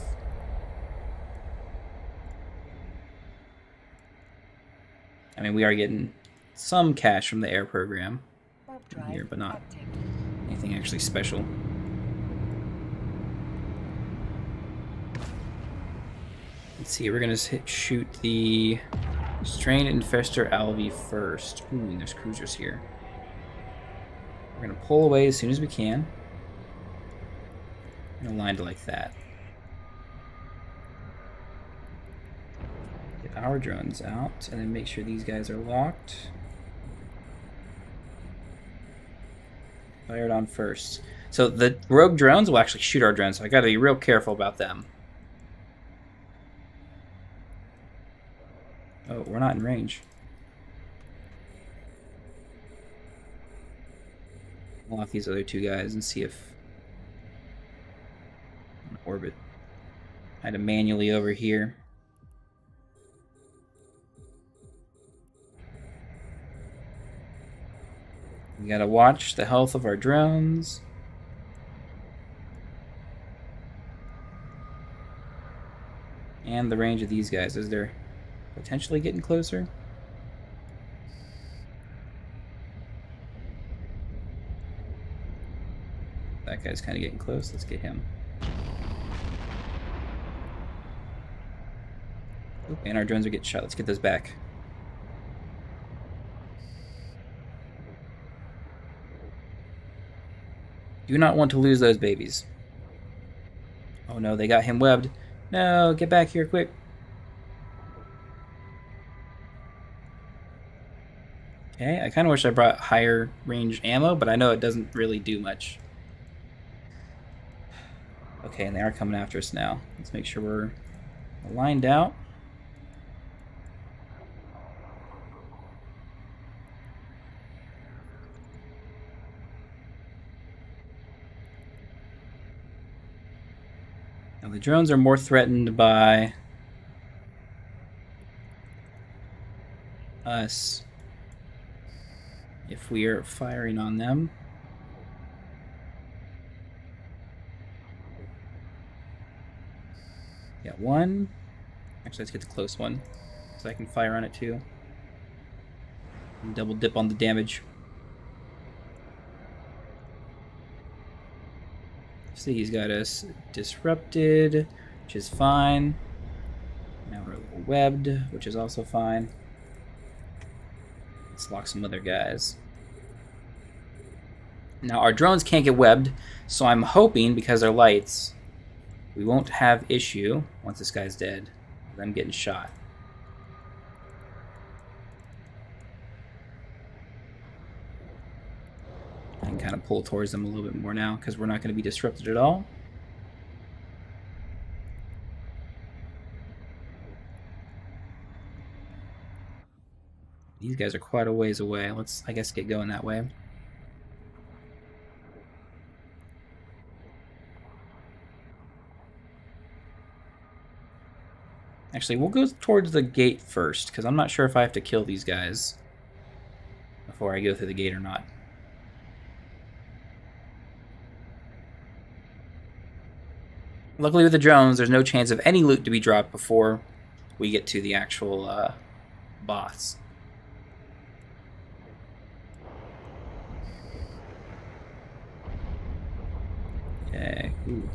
I mean, we are getting some cash from the air program here, but not anything actually special. Let's see, we're gonna shoot the Strain Infester Alvi first. Ooh, and there's cruisers here. We're gonna pull away as soon as we can. And align it like that. Get our drones out, and then make sure these guys are locked. Fired on first. So the rogue drones will actually shoot our drones, so I gotta be real careful about them. Oh, we're not in range. I'll lock these other two guys and see if... Orbit. I had to manually over here. We gotta watch the health of our drones. And the range of these guys as they're potentially getting closer. That guy's kind of getting close. Let's get him. And our drones are getting shot. Let's get those back. Do not want to lose those babies. Oh no, they got him webbed. No, get back here quick. Okay, I kind of wish I brought higher range ammo, but I know it doesn't really do much. Okay, and they are coming after us now. Let's make sure we're Lined out. Now the drones are more threatened by us if we are firing on them. Got one. Actually, let's get the close one so I can fire on it too. And double dip on the damage. See, he's got us disrupted, which is fine. Now we're a little webbed, which is also fine. Let's lock some other guys. Now our drones can't get webbed, so I'm hoping, because they're lights, we won't have issue once this guy's dead with them getting shot. I can kind of pull towards them a little bit more now because we're not going to be disrupted at all. These guys are quite a ways away. Let's, I guess, get going that way. Actually, we'll go towards the gate first, because I'm not sure if I have to kill these guys before I go through the gate or not. Luckily with the drones, there's no chance of any loot to be dropped before we get to the actual boss. Okay. Ooh.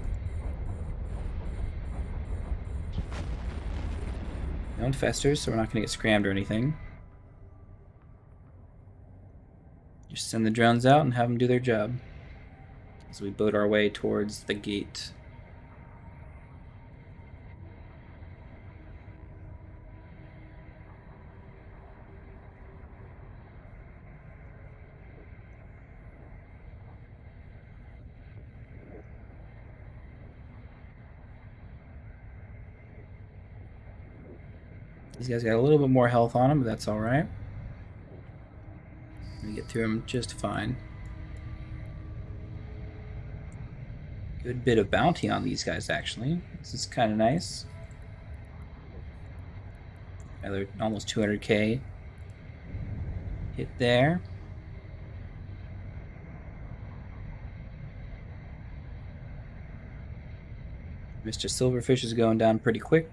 No infestors, so we're not going to get scrammed or anything. Just send the drones out and have them do their job as we boat our way towards the gate. These guys got a little bit more health on them, but that's alright. We get through them just fine. Good bit of bounty on these guys, actually. This is kind of nice. Another almost 200k hit there. Mr. Silverfish is going down pretty quick.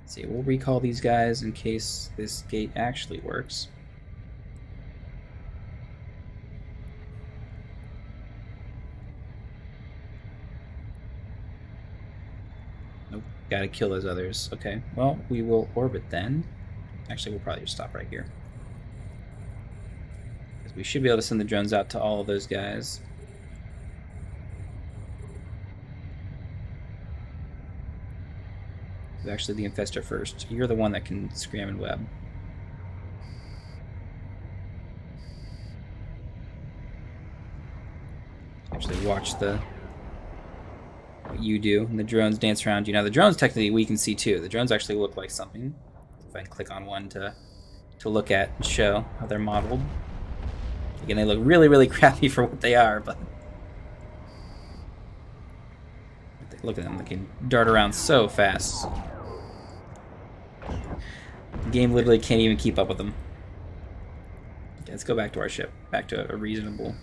See, we'll recall these guys in case this gate actually works. Nope, gotta kill those others. Okay, well, we will orbit then. Actually, we'll probably just stop right here. Because we should be able to send the drones out to all of those guys. Actually, the infestor first. You're the one that can scram and web. Actually, watch what you do, and the drones dance around you. Now, the drones technically we can see too. The drones actually look like something. If I can click on one to look at and show how they're modeled. Again, they look really, really crappy for what they are, but look at them. They can dart around so fast. The game literally can't even keep up with them. Okay, let's go back to our ship. Back to a reasonable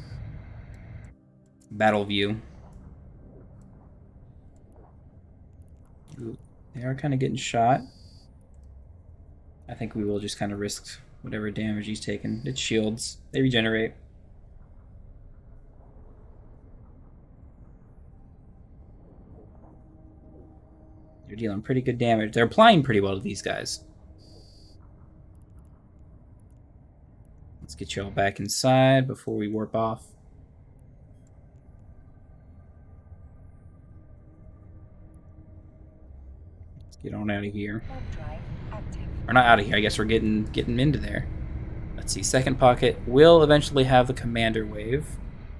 battle view. Ooh, they are kind of getting shot. I think we will just kind of risk whatever damage he's taken. It's shields. They regenerate. They're dealing pretty good damage. They're applying pretty well to these guys. Let's get you all back inside before we warp off. Let's get on out of here. Or not out of here. I guess we're getting into there. Let's see. Second pocket will eventually have the commander wave,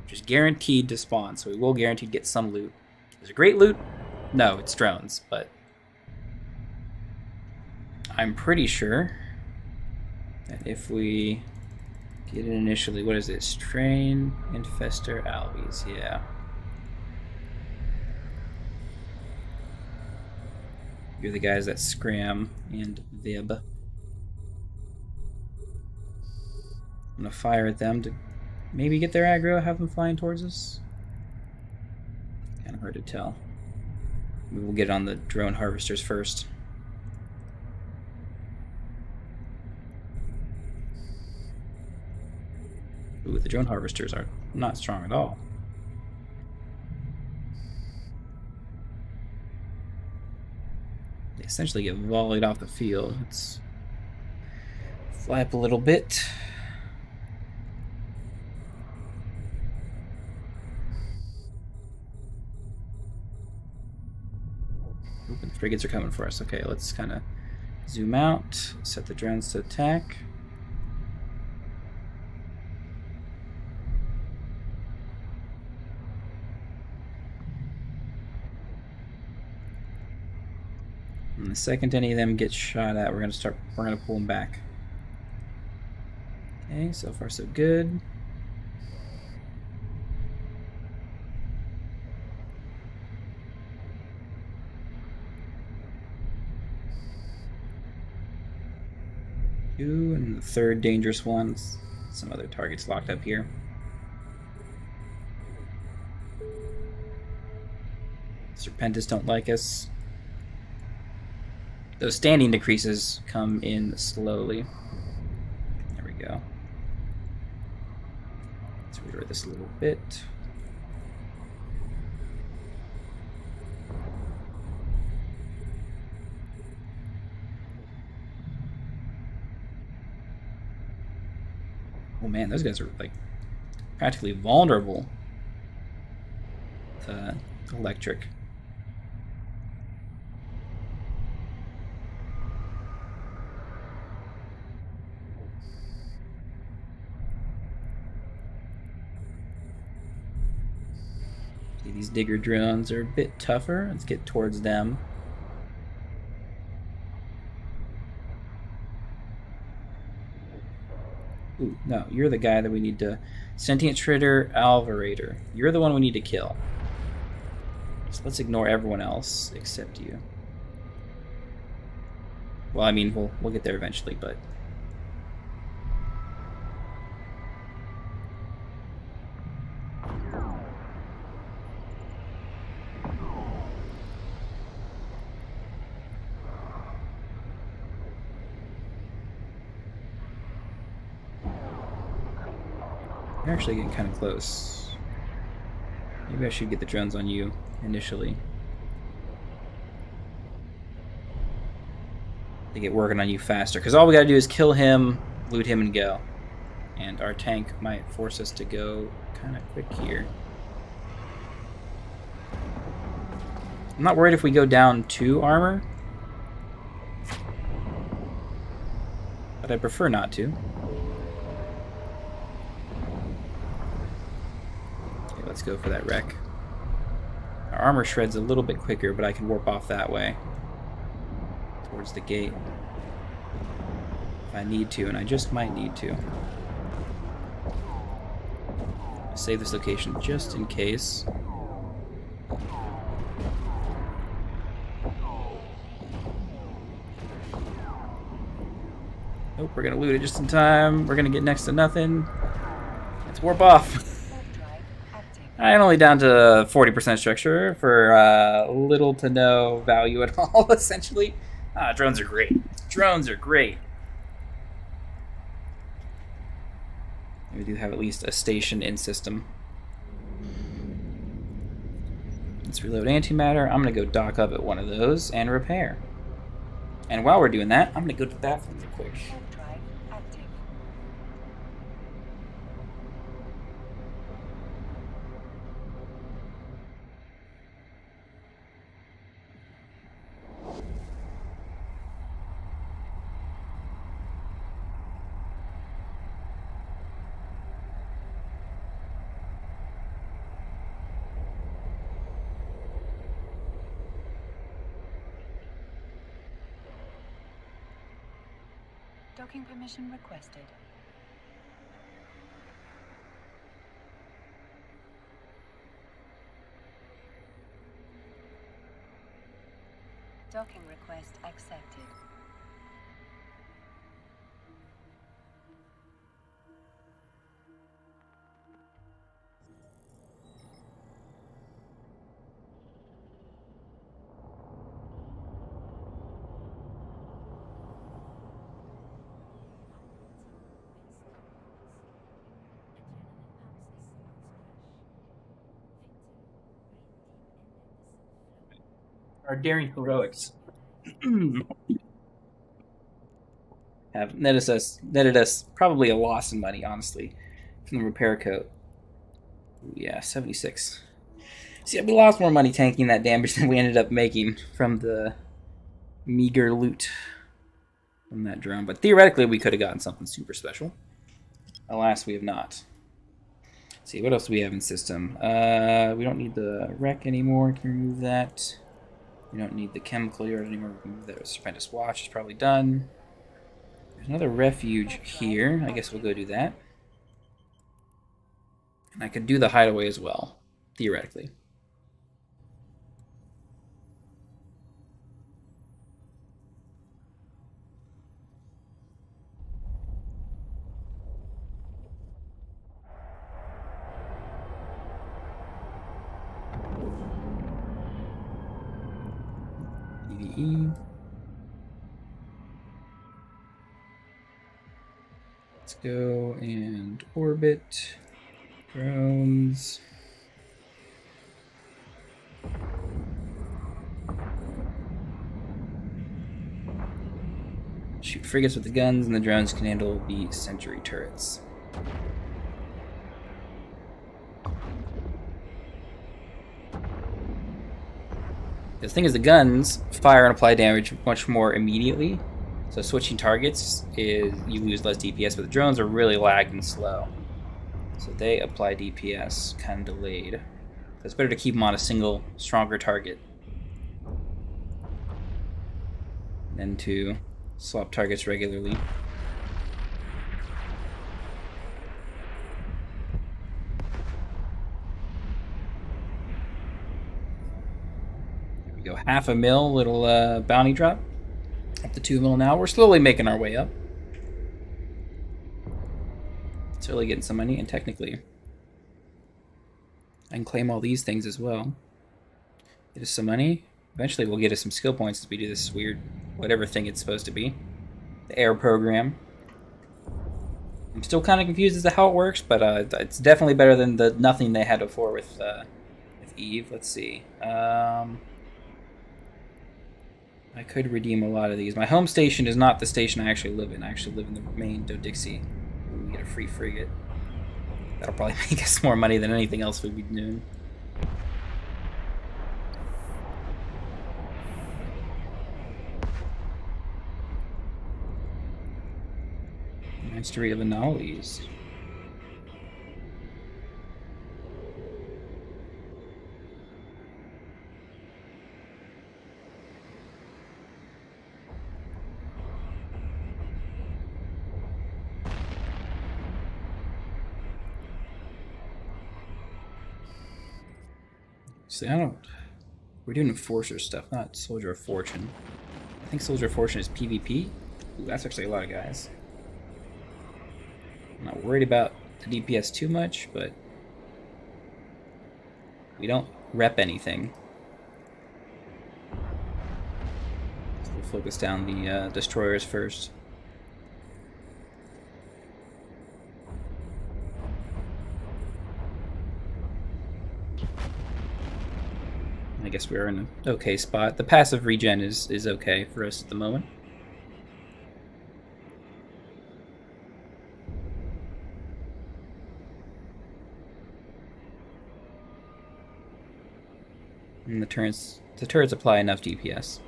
which is guaranteed to spawn, so we will guaranteed get some loot. Is it great loot? No, it's drones, but I'm pretty sure that if we get it initially, what is it? Strain, Infester, Albies, yeah. You're the guys that Scram and Vib. I'm gonna fire at them to maybe get their aggro, have them flying towards us. Kind of hard to tell. Maybe we'll get on the drone harvesters first. Ooh, the drone harvesters are not strong at all. They essentially get volleyed off the field. Let's fly up a little bit. Ooh, the frigates are coming for us. Okay, let's kind of zoom out, set the drones to attack. And the second any of them get shot at, we're gonna pull them back. Okay, so far so good. Two, and the third dangerous one. Some other targets locked up here. Serpentis don't like us. Those standing decreases come in slowly. There we go. Let's reroute this a little bit. Oh man, those guys are like practically vulnerable to electric. See, these digger drones are a bit tougher. Let's get towards them. Ooh, no, you're the guy that we need to... Sentient Trader, Alvarator. You're the one we need to kill. So let's ignore everyone else except you. Well, I mean, we'll get there eventually, but... You're actually getting kind of close. Maybe I should get the drones on you initially. They get working on you faster, because all we gotta do is kill him, loot him, and go. And our tank might force us to go kind of quick here. I'm not worried if we go down 2 armor, but I prefer not to. Let's go for that wreck. Our armor shred's a little bit quicker, but I can warp off that way towards the gate if I need to, and I just might need to. Save this location just in case. Nope, we're gonna loot it just in time. We're gonna get next to nothing. Let's warp off. I'm only down to 40% structure for little to no value at all, essentially. Drones are great. Drones are great. We do have at least a station in system. Let's reload antimatter. I'm going to go dock up at one of those and repair. And while we're doing that, I'm going to go to the bathroom real quick. Docking permission requested. Docking request accepted. Our daring heroics have netted us probably a loss in money, honestly, from the repair coat. Ooh, yeah, 76. See, we lost more money tanking that damage than we ended up making from the meager loot from that drone. But theoretically, we could have gotten something super special. Alas, we have not. Let's see, what else do we have in system? We don't need the wreck anymore. Can we remove that? We don't need the chemical yard anymore. We can move that. Stupendous watch is probably done. There's another refuge here. I guess we'll go do that. And I could do the hideaway as well, theoretically. PvE. Let's go and orbit. Drones. Shoot frigates with the guns, and the drones can handle the sentry turrets. The thing is, the guns fire and apply damage much more immediately. So switching targets is you lose less DPS, but the drones are really lagged and slow. So they apply DPS kind of delayed. So it's better to keep them on a single, stronger target than to swap targets regularly. There we go, $500,000 little bounty drop. Up to 2 mil now. We're slowly making our way up. It's really getting some money, and technically I can claim all these things as well. Get us some money. Eventually we'll get us some skill points as we do this weird whatever thing it's supposed to be. The air program. I'm still kind of confused as to how it works, but it's definitely better than the nothing they had before with Eve. Let's see. I could redeem a lot of these. My home station is not the station I actually live in. I actually live in the main Dodixie. We get a free frigate. That'll probably make us more money than anything else we'd be doing. Mastery of anomalies. See, we're doing Enforcer stuff, not Soldier of Fortune. I think Soldier of Fortune is PvP. Ooh, that's actually a lot of guys. I'm not worried about the DPS too much, but we don't rep anything. So we'll focus down the destroyers first. I guess we're in an okay spot. The passive regen is okay for us at the moment. And the turrets apply enough DPS.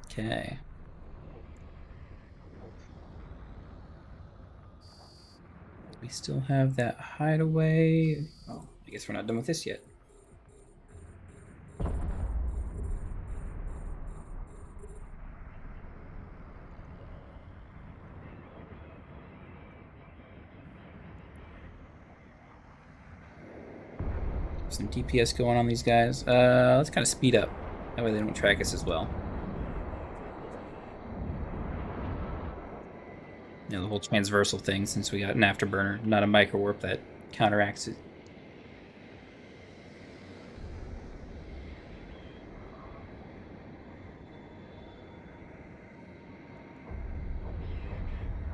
Okay. We still have that hideaway. Oh, I guess we're not done with this yet. Some DPS going on these guys. Let's kind of speed up. That way they don't track us as well. You know, the whole transversal thing, since we got an afterburner, not a micro warp, that counteracts it.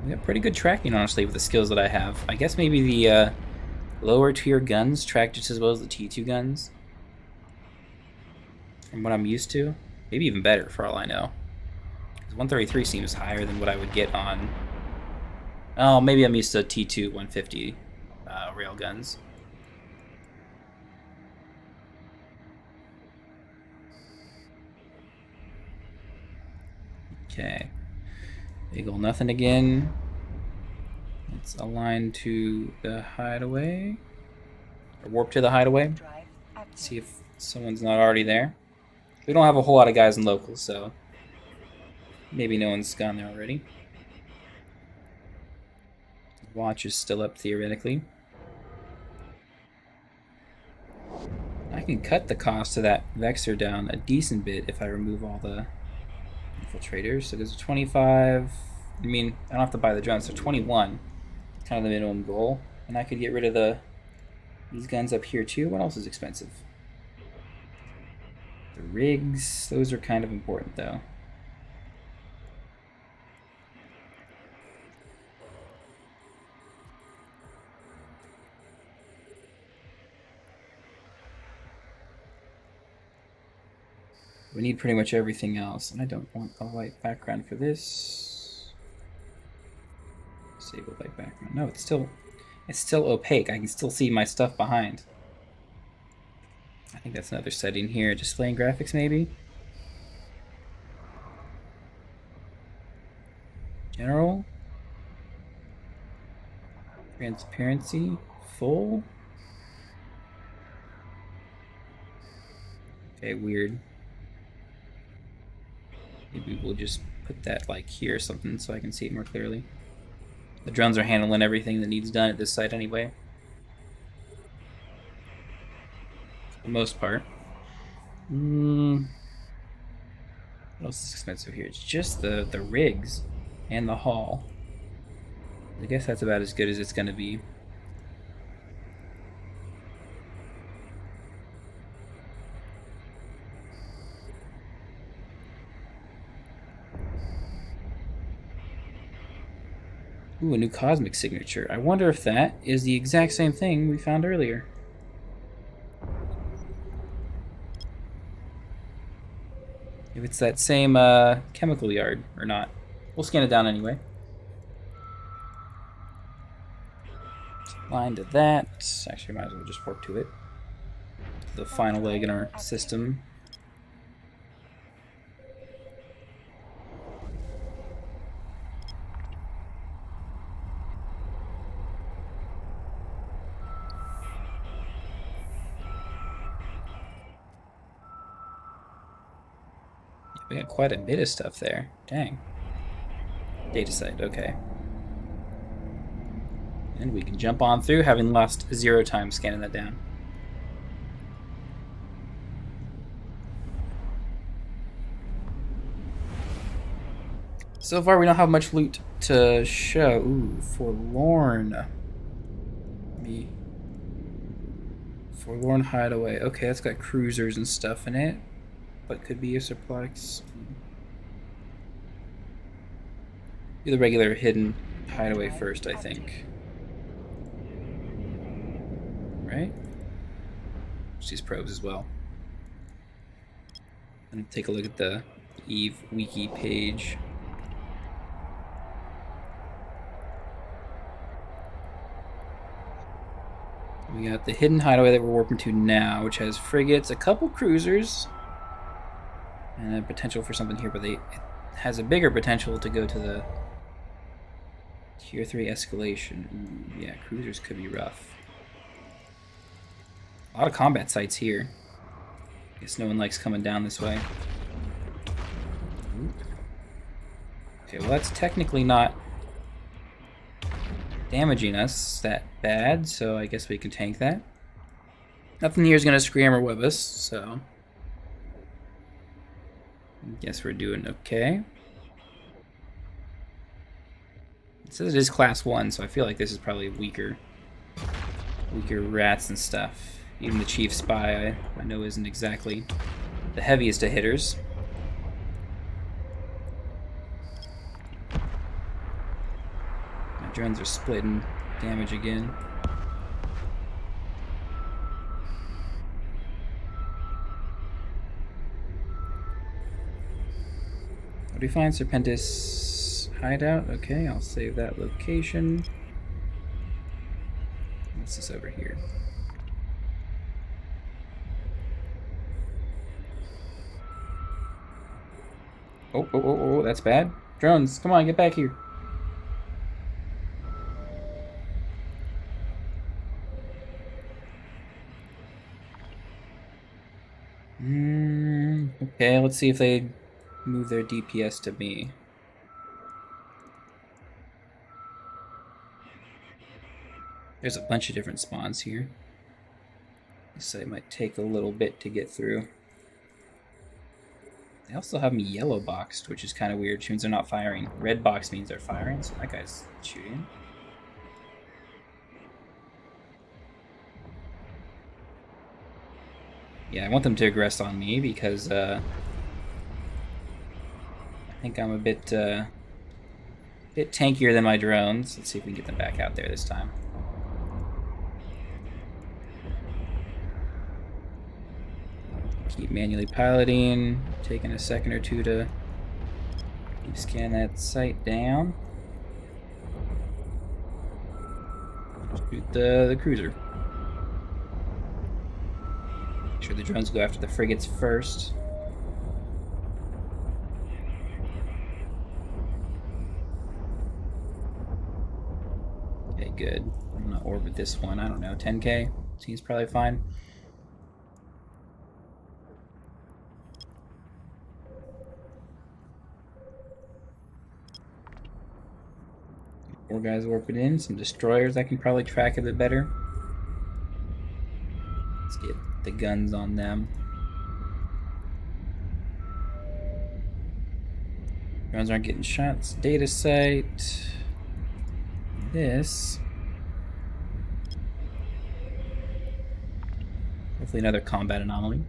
We got pretty good tracking, honestly, with the skills that I have. I guess maybe the lower tier guns track just as well as the T2 guns. From what I'm used to. Maybe even better, for all I know. 'Cause 133 seems higher than what I would get on... Oh, maybe I'm used to T2 150 railguns. Okay. Big ol' nothing again. Let's align to the hideaway. Or warp to the hideaway. See if someone's not already there. We don't have a whole lot of guys in locals, so maybe no one's gone there already. Watch is still up theoretically. I can cut the cost of that Vexor down a decent bit if I remove all the infiltrators. So there's 25. I mean, I don't have to buy the drones, so 21. Kind of the minimum goal. And I could get rid of these guns up here too. What else is expensive? The rigs, those are kind of important though. We need pretty much everything else, and I don't want a white background for this. Disable white background. No, it's still opaque. I can still see my stuff behind. I think that's another setting here. Displaying graphics, maybe? General? Transparency? Full? Okay, weird. Maybe we'll just put that like here or something so I can see it more clearly. The drones are handling everything that needs done at this site anyway. For the most part. What else is expensive here? It's just the rigs and the hull. I guess that's about as good as it's going to be. Ooh, a new cosmic signature. I wonder if that is the exact same thing we found earlier. If it's that same chemical yard or not. We'll scan it down anyway. Line to that. Actually, might as well just warp to it. The final leg in our system. We got quite a bit of stuff there. Dang. Data site, okay. And we can jump on through, having lost 0 time scanning that down. So far, we don't have much loot to show. Ooh, forlorn. Forlorn hideaway. Okay, that's got cruisers and stuff in it. But could be a surplus. Do the regular hidden hideaway first, I think. Right? Just these probes as well. And take a look at the EVE wiki page. We got the hidden hideaway that we're warping to now, which has frigates, a couple cruisers, and a potential for something here, but it has a bigger potential to go to the Tier 3 escalation. Ooh, yeah, cruisers could be rough. A lot of combat sites here. Guess no one likes coming down this way. Ooh. Okay, well that's technically not damaging us that bad, so I guess we can tank that. Nothing here is going to scram or web us, so I guess we're doing okay. It says it is class 1, so I feel like this is probably weaker rats and stuff. Even the chief spy I know isn't exactly the heaviest of hitters. My drones are splitting damage again. What do we find? Serpentis hideout. Okay, I'll save that location. What's this over here? Oh, that's bad. Drones, come on, get back here. Okay, let's see if they move their DPS to me. There's a bunch of different spawns here. So it might take a little bit to get through. They also have me yellow boxed, which is kind of weird, which means they're not firing. Red box means they're firing, so that guy's shooting. Yeah, I want them to aggress on me because I think I'm a bit tankier than my drones. Let's see if we can get them back out there this time. Keep manually piloting, taking a second or two to keep scanning that site down. Shoot the cruiser. Make sure the drones go after the frigates first. Okay, good. I'm gonna orbit this one. I don't know, 10K? Seems probably fine. More guys warping in, some destroyers I can probably track a bit better. Let's get the guns on them. Drones aren't getting shots. Data site. This. Hopefully another combat anomaly.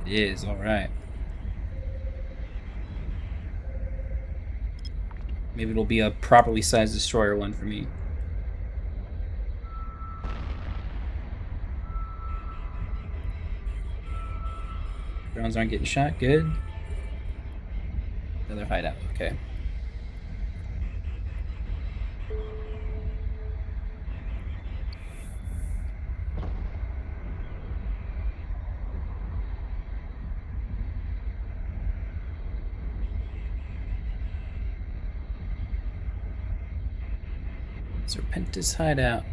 It is, alright. Maybe it'll be a properly sized destroyer one for me. Drones aren't getting shot, good. Another hideout, okay. Serpentis hideout.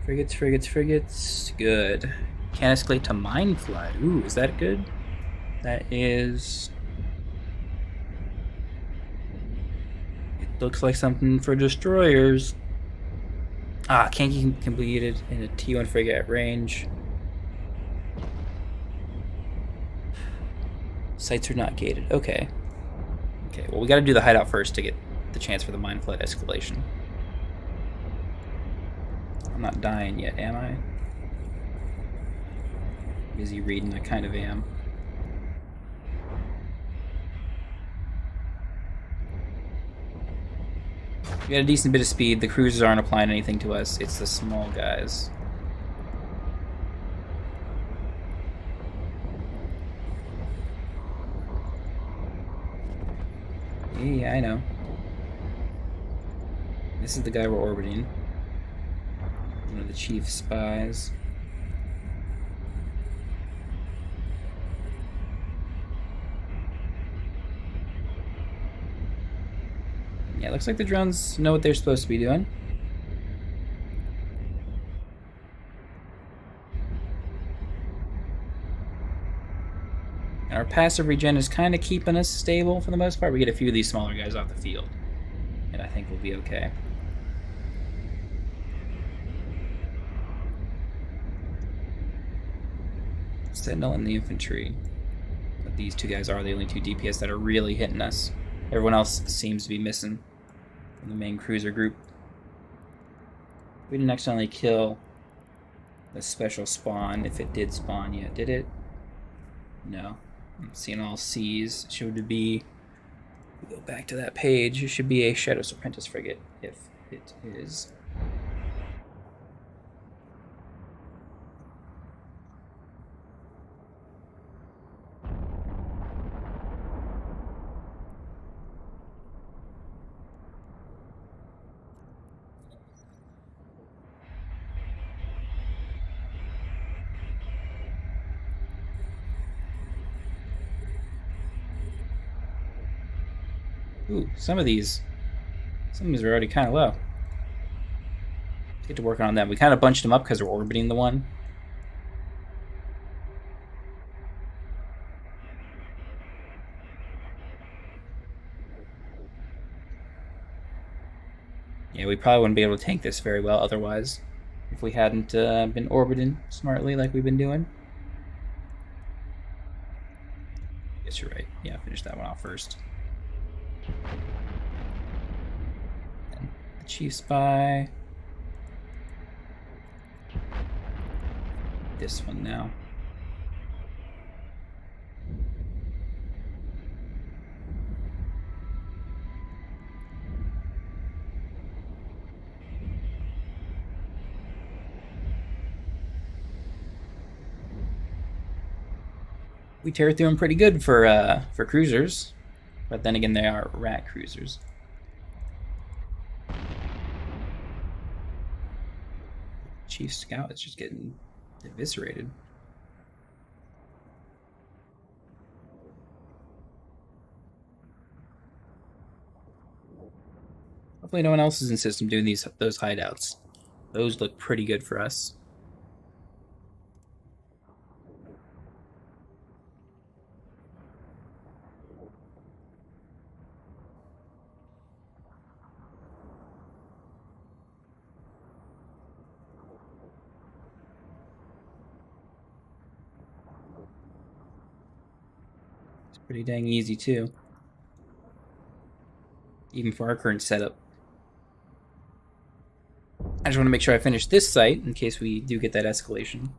Frigates. Good. Can escalate to mine flood. Ooh, is that good? That is. It looks like something for destroyers. Ah, can't get completed in a T1 frigate at range. Sites are not gated. Okay. Okay, well, we gotta do the hideout first to get the chance for the mine flood escalation. I'm not dying yet, am I? Busy reading, I kind of am. We got a decent bit of speed. The cruisers aren't applying anything to us. It's the small guys. Yeah, I know. This is the guy we're orbiting. One of the chief spies. Yeah, looks like the drones know what they're supposed to be doing. our passive regen is kind of keeping us stable for the most part. We get a few of these smaller guys off the field, and I think we'll be okay. Sentinel and the infantry. But these two guys are the only two DPS that are really hitting us. Everyone else seems to be missing from the main cruiser group. We didn't accidentally kill the special spawn, if it did spawn yet. Did it? No. I'm seeing all C's. It should be... We go back to that page. It should be a Shadow Serpentis frigate, if it is. Ooh, some of these are already kind of low. Let's get to working on them. We kind of bunched them up because we're orbiting the one. Yeah, we probably wouldn't be able to tank this very well otherwise, if we hadn't been orbiting smartly like we've been doing. I guess you're right. Yeah, finish that one off first. And the Chief Spy. This one now. We tear through them pretty good for cruisers, but then again, they are rat cruisers. Chief Scout is just getting eviscerated. Hopefully, no one else is in system doing those hideouts. Those look pretty good for us. Pretty dang easy too, even for our current setup. I just want to make sure I finish this site in case we do get that escalation.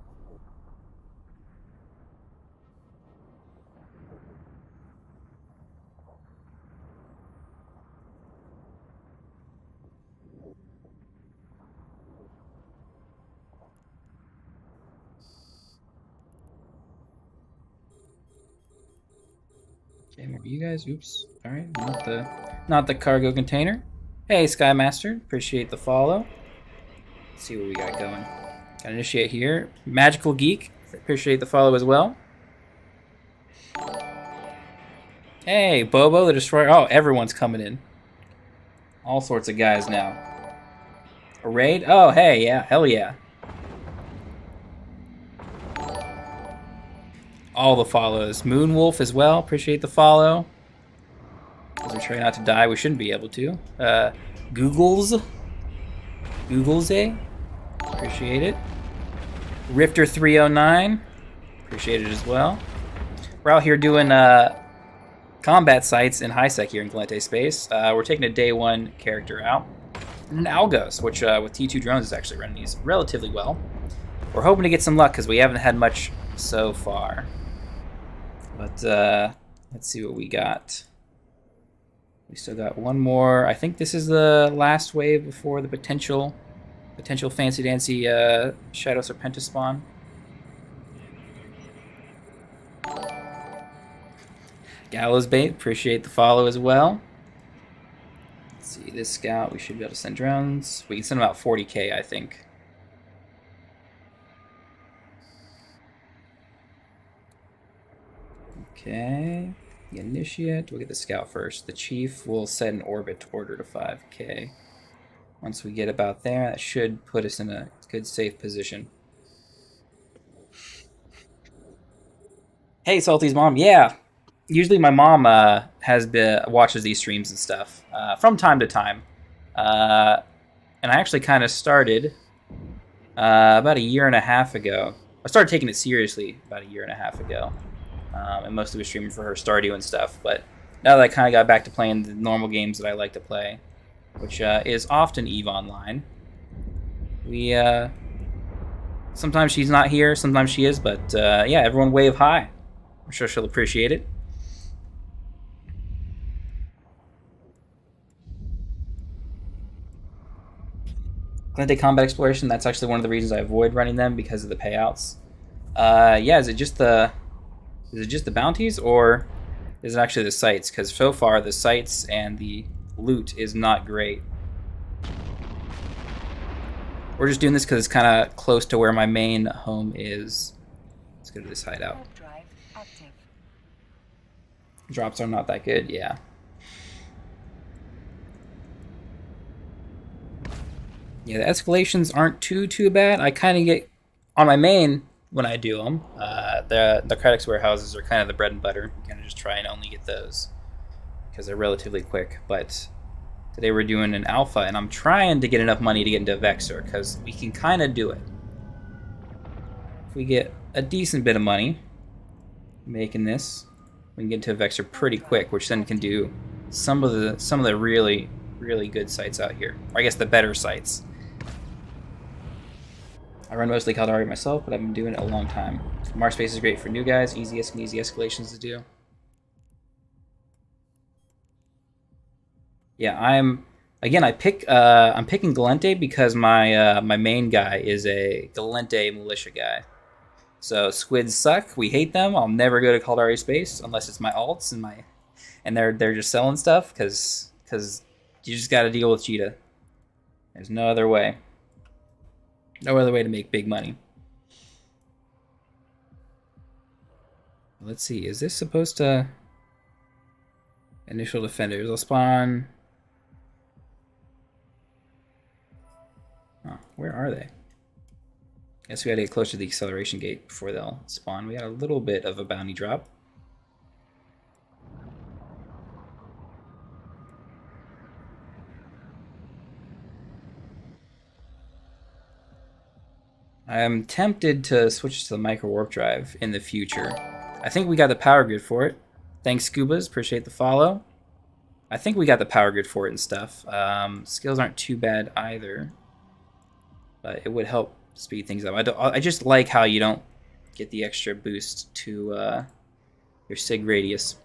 Okay, maybe you guys. Oops. All right, not the cargo container. Hey, Skymaster, appreciate the follow. Let's see what we got going. Got initiate here. Magical Geek, appreciate the follow as well. Hey, Bobo the Destroyer. Oh, everyone's coming in. All sorts of guys now. A raid? Oh, hey, yeah, hell yeah. All the follows. Moonwolf as well. Appreciate the follow. As we try not to die, we shouldn't be able to. Googles. Googlesy. Appreciate it. Rifter 309. Appreciate it as well. We're out here doing combat sites in Highsec here in Galente Space. We're taking a day one character out. And an Algos, which with T2 drones is actually running these relatively well. We're hoping to get some luck because we haven't had much so far. But let's see what we got. We still got one more. I think this is the last wave before the potential fancy dancy Shadow Serpentis spawn. Gallows Bait, appreciate the follow as well. Let's see, this scout, we should be able to send drones. We can send about 40k, I think. Okay, the initiate, we'll get the scout first. The chief will set an orbit order to 5k. Once we get about there, that should put us in a good safe position. Hey, Salty's mom. Yeah, usually my mom watches these streams and stuff from time to time, uh, and I actually kind of started about a year and a half ago. I started taking it seriously about a year and a half ago, and mostly was streaming for her Stardew and stuff. But now that I kind of got back to playing the normal games that I like to play, which is often Eve Online, we sometimes she's not here, sometimes she is, but yeah, everyone wave hi. I'm sure she'll appreciate it. Clinic Combat Exploration, that's actually one of the reasons I avoid running them because of the payouts. Yeah, is it just the bounties, or is it actually the sites? Because so far the sites and the loot is not great. We're just doing this because it's kind of close to where my main home is. Let's go to this hideout. Drive active. Drops are not that good, yeah. Yeah, the escalations aren't too bad. I kind of get on my main when I do them. The Craddock's warehouses are kind of the bread and butter. You kind of just try and only get those because they're relatively quick. But today we're doing an alpha, and I'm trying to get enough money to get into Vexor because we can kind of do it. If we get a decent bit of money making this, we can get into Vexor pretty quick, which then can do some of the really good sites out here. Or I guess the better sites. I run mostly Caldari myself, but I've been doing it a long time. Mars Space is great for new guys, easy escalations to do. Yeah, I'm picking Galente because my main guy is a Galente militia guy. So squids suck. We hate them. I'll never go to Caldari Space unless it's my alts and they're just selling stuff because you just got to deal with Cheetah. There's no other way. No other way to make big money. Let's see. Is this supposed to... Initial defenders. I'll spawn... Oh, where are they? Guess we gotta get closer to the acceleration gate before they'll spawn. We got a little bit of a bounty drop. I'm tempted to switch to the micro warp drive in the future. I think we got the power grid for it. Thanks, Scubas. Appreciate the follow. I think we got the power grid for it and stuff. Skills aren't too bad either, but it would help speed things up. I just like how you don't get the extra boost to your sig radius.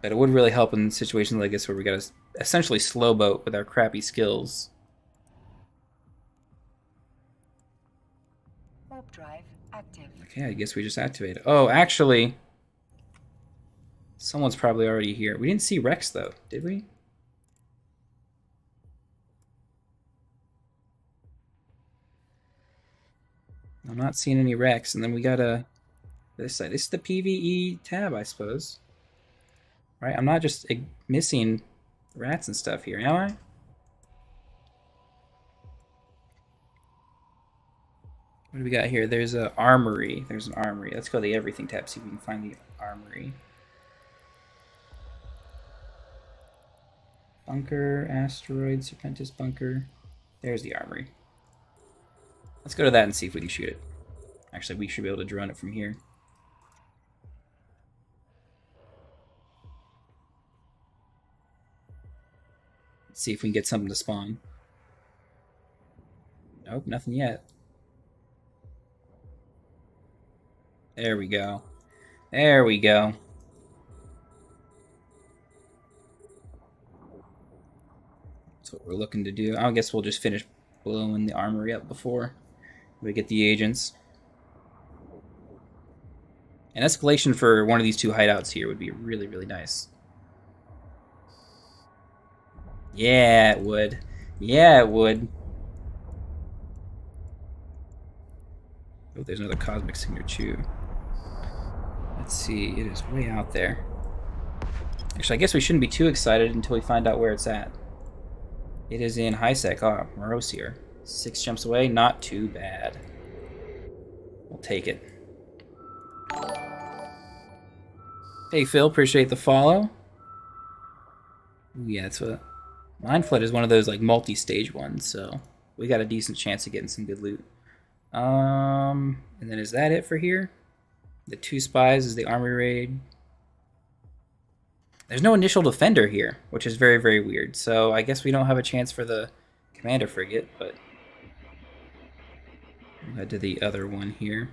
But it would really help in situations like this where we got to essentially slow boat with our crappy skills. Warp drive active. Okay, I guess we just activated. Oh, actually, someone's probably already here. We didn't see Rex though, did we? I'm not seeing any Rex, and then we got this side. This is the PvE tab, I suppose. Right? I'm not just missing rats and stuff here, am I? What do we got here? There's an armory. There's an armory. Let's go to the everything tab, see if we can find the armory. Bunker, asteroid, Serpentis bunker. There's the armory. Let's go to that and see if we can shoot it. Actually, we should be able to drone it from here. Let's see if we can get something to spawn. Nope, nothing yet. There we go. There we go. That's what we're looking to do. I guess we'll just finish blowing the armory up before we get the agents. An escalation for one of these two hideouts here would be really, really nice. Yeah, it would. Yeah, it would. Oh, there's another cosmic signature. Let's see, it is way out there. Actually, I guess we shouldn't be too excited until we find out where it's at. It is in Highsec. Oh, Morose here. 6 jumps away, not too bad. We'll take it. Hey Phil, appreciate the follow. Ooh, yeah, it's a Mind Flood is one of those like multi-stage ones, so we got a decent chance of getting some good loot. And then is that it for here? The 2 spies is the army raid. There's no initial defender here, which is very, very weird. So I guess we don't have a chance for the commander frigate, but we'll head to the other one here.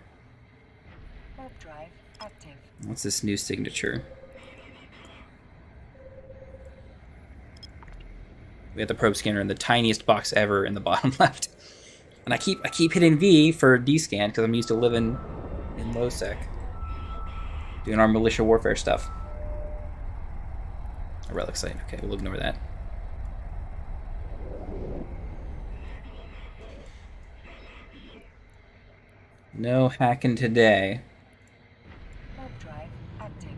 Warp drive active. What's this new signature? We have the probe scanner in the tiniest box ever in the bottom left. And I keep hitting V for D-scan because I'm used to living in low sec. Doing our militia warfare stuff. A relic site. Okay, we'll ignore that. No hacking today. Warp drive active.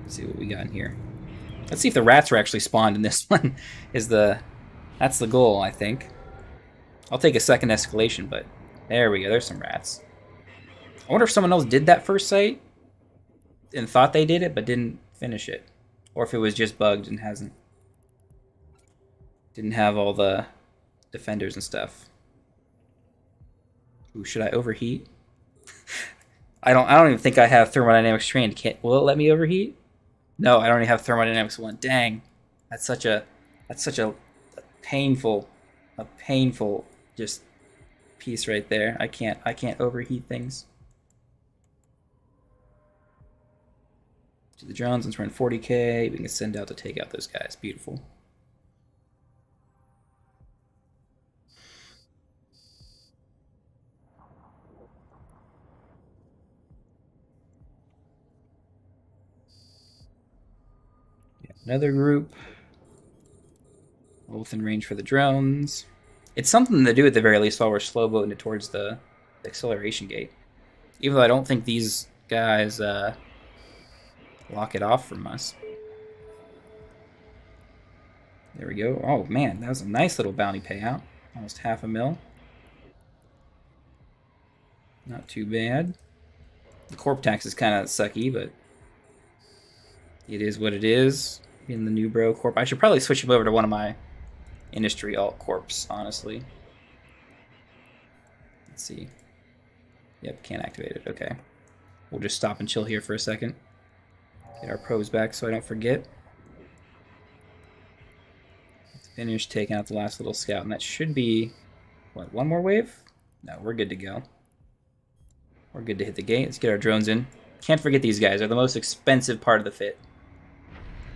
Let's see what we got in here. Let's see if the rats are actually spawned in this one. That's the goal, I think. I'll take a second escalation, but there we go. There's some rats. I wonder if someone else did that first site and thought they did it, but didn't finish it. Or if it was just bugged and didn't have all the defenders and stuff. Ooh, should I overheat? I don't even think I have thermodynamics trained. Will it let me overheat? No, I don't even have thermodynamics 1. Dang. That's such a painful just piece right there. I can't overheat things. To the drones, let's run 40k. We can send out to take out those guys. Beautiful. Yeah, another group. Within range for the drones. It's something to do at the very least while we're slow boating it towards the acceleration gate. Even though I don't think these guys lock it off from us. There we go. Oh man, that was a nice little bounty payout. Almost $500,000. Not too bad. The corp tax is kind of sucky, but it is what it is. In the new bro corp, I should probably switch him over to one of my industry alt corps, honestly. Let's see. Yep, can't activate it. Okay. We'll just stop and chill here for a second. Get our probes back so I don't forget. Let's finish taking out the last little scout, and that should be, what, one more wave? No, we're good to go. We're good to hit the gate. Let's get our drones in. Can't forget these guys. They're the most expensive part of the fit.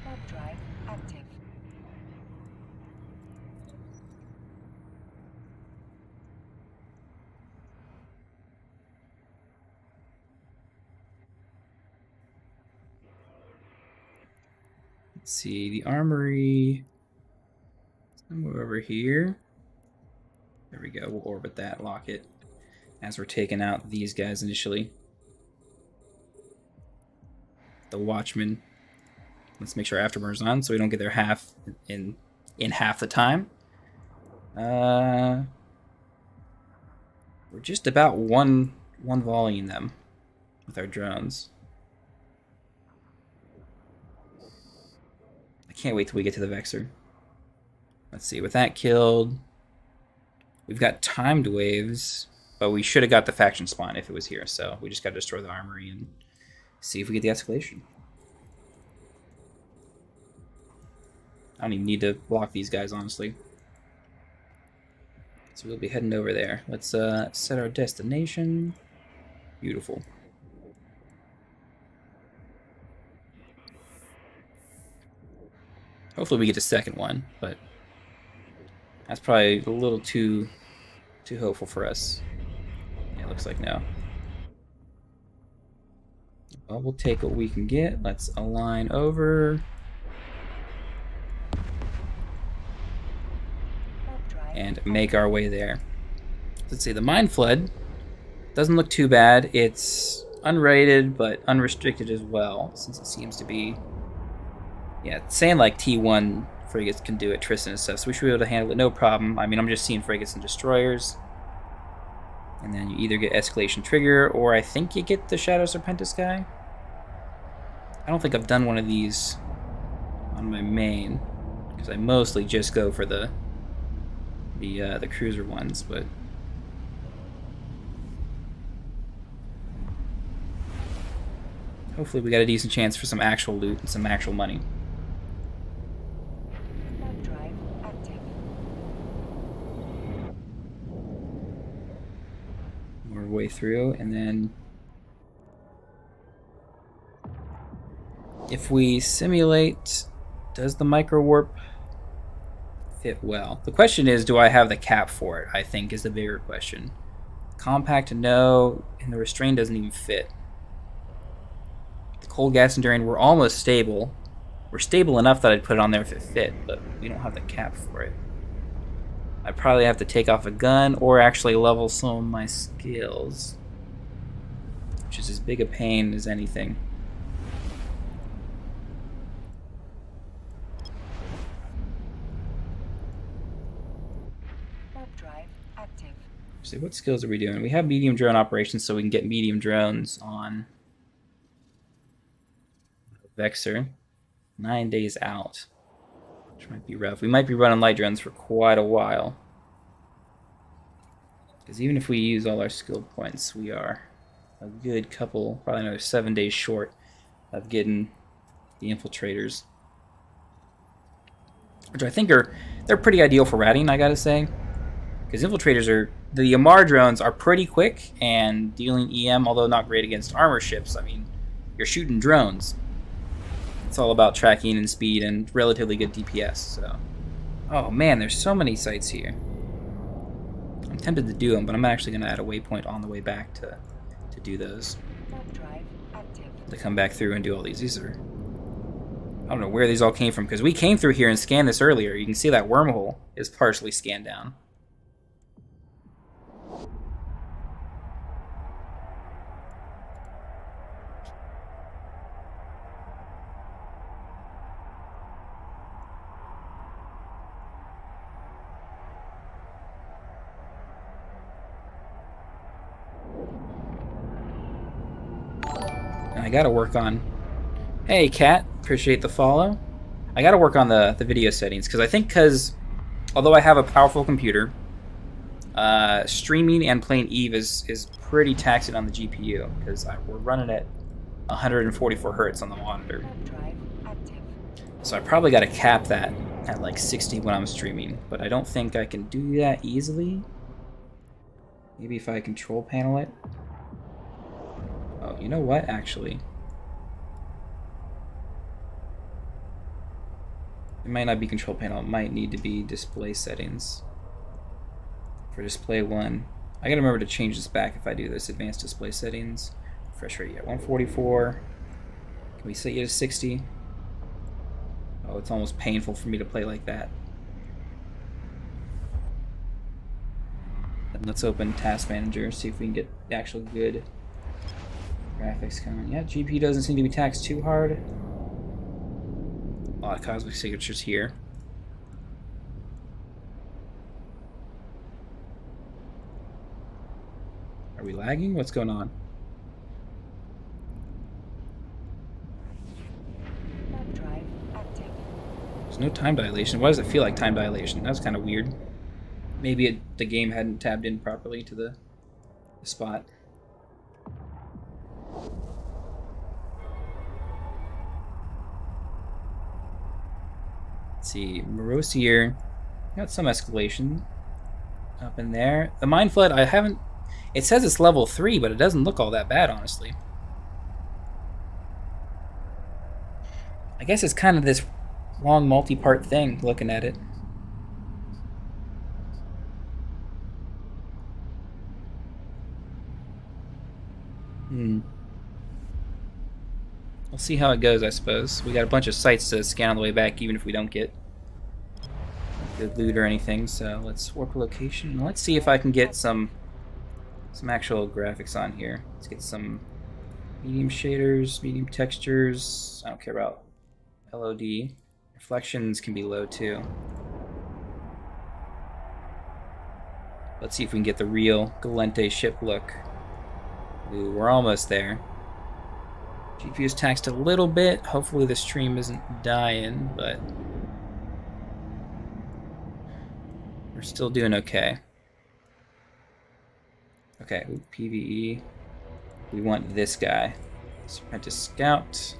Warp drive active. Let's see, the armory. Somewhere over here. There we go. We'll orbit that, lock it. As we're taking out these guys initially. The Watchmen. Let's make sure our afterburner's on so we don't get there half in half the time. We're just about one volleying them with our drones. I can't wait till we get to the Vexor. Let's see, with that killed, we've got timed waves, but we should have got the faction spawn if it was here, so we just got to destroy the armory and see if we get the escalation. I don't even need to block these guys, honestly. So we'll be heading over there. Let's set our destination. Beautiful. Hopefully we get the second one, but that's probably a little too hopeful for us. Yeah, it looks like no. Well, we'll take what we can get. Let's align over. And make our way there. Let's see, the Mind Flood doesn't look too bad. It's unrated, but unrestricted as well, since it seems to be, yeah, it's saying like T1 frigates can do it, Tristan and stuff, so we should be able to handle it no problem. I mean, I'm just seeing frigates and destroyers. And then you either get escalation trigger, or I think you get the Shadow Serpentis guy. I don't think I've done one of these on my main, because I mostly just go for the cruiser ones, but hopefully we got a decent chance for some actual loot and some actual money. Warp drive active. More way through, and then if we simulate, does the micro warp fit well? The question is, do I have the cap for it? I think is the bigger question. Compact, no, and the restrain doesn't even fit. The cold gas enduring, we're almost stable. We're stable enough that I'd put it on there if it fit, but we don't have the cap for it. I probably have to take off a gun or actually level some of my skills, which is as big a pain as anything. Warp drive active. So what skills are we doing? We have medium drone operations, so we can get medium drones on Vexor. 9 days out, which might be rough. We might be running light drones for quite a while, because even if we use all our skill points, we are a good couple, probably another 7 days short of getting the infiltrators, which I think they're pretty ideal for ratting, I gotta say, because infiltrators are, the Yamar drones are pretty quick and dealing EM, although not great against armor ships. I mean, you're shooting drones. It's all about tracking and speed and relatively good DPS. So, oh man, there's so many sites here. I'm tempted to do them, but I'm actually going to add a waypoint on the way back to do those. Warp drive active. To come back through and do all these. These are, I don't know where these all came from, because we came through here and scanned this earlier. You can see that wormhole is partially scanned down. I gotta work on... Hey, Kat. Appreciate the follow. I gotta work on the video settings, because although I have a powerful computer, streaming and playing EVE is pretty taxing on the GPU, because we're running at 144 hertz on the monitor. Warp drive active. So I probably gotta cap that at like 60 when I'm streaming, but I don't think I can do that easily. Maybe if I control panel it. Oh, you know what, actually? It might not be control panel, it might need to be display settings. For display 1. I gotta remember to change this back if I do this. Advanced display settings. Refresh rate at 144. Can we set you to 60? Oh, it's almost painful for me to play like that. Then let's open Task Manager, see if we can get the actual good graphics coming. Yeah, GPU doesn't seem to be taxed too hard. A lot of cosmic signatures here. Are we lagging? What's going on? Warp drive active. There's no time dilation. Why does it feel like time dilation? That's kind of weird. Maybe the game hadn't tabbed in properly to the spot. Let's see, Morosier, got some escalation up in there. The Mind Flood, I haven't, it says it's level 3, but it doesn't look all that bad, honestly. I guess it's kind of this long multi-part thing, looking at it. We'll see how it goes, I suppose. We got a bunch of sites to scan on the way back, even if we don't get good loot or anything. So let's warp location. And let's see if I can get some actual graphics on here. Let's get some medium shaders, medium textures. I don't care about LOD. Reflections can be low too. Let's see if we can get the real Galente ship look. Ooh, we're almost there. GPU's taxed a little bit. Hopefully the stream isn't dying, but we're still doing okay. Okay, ooh, PvE. We want this guy. Apprentice Scout.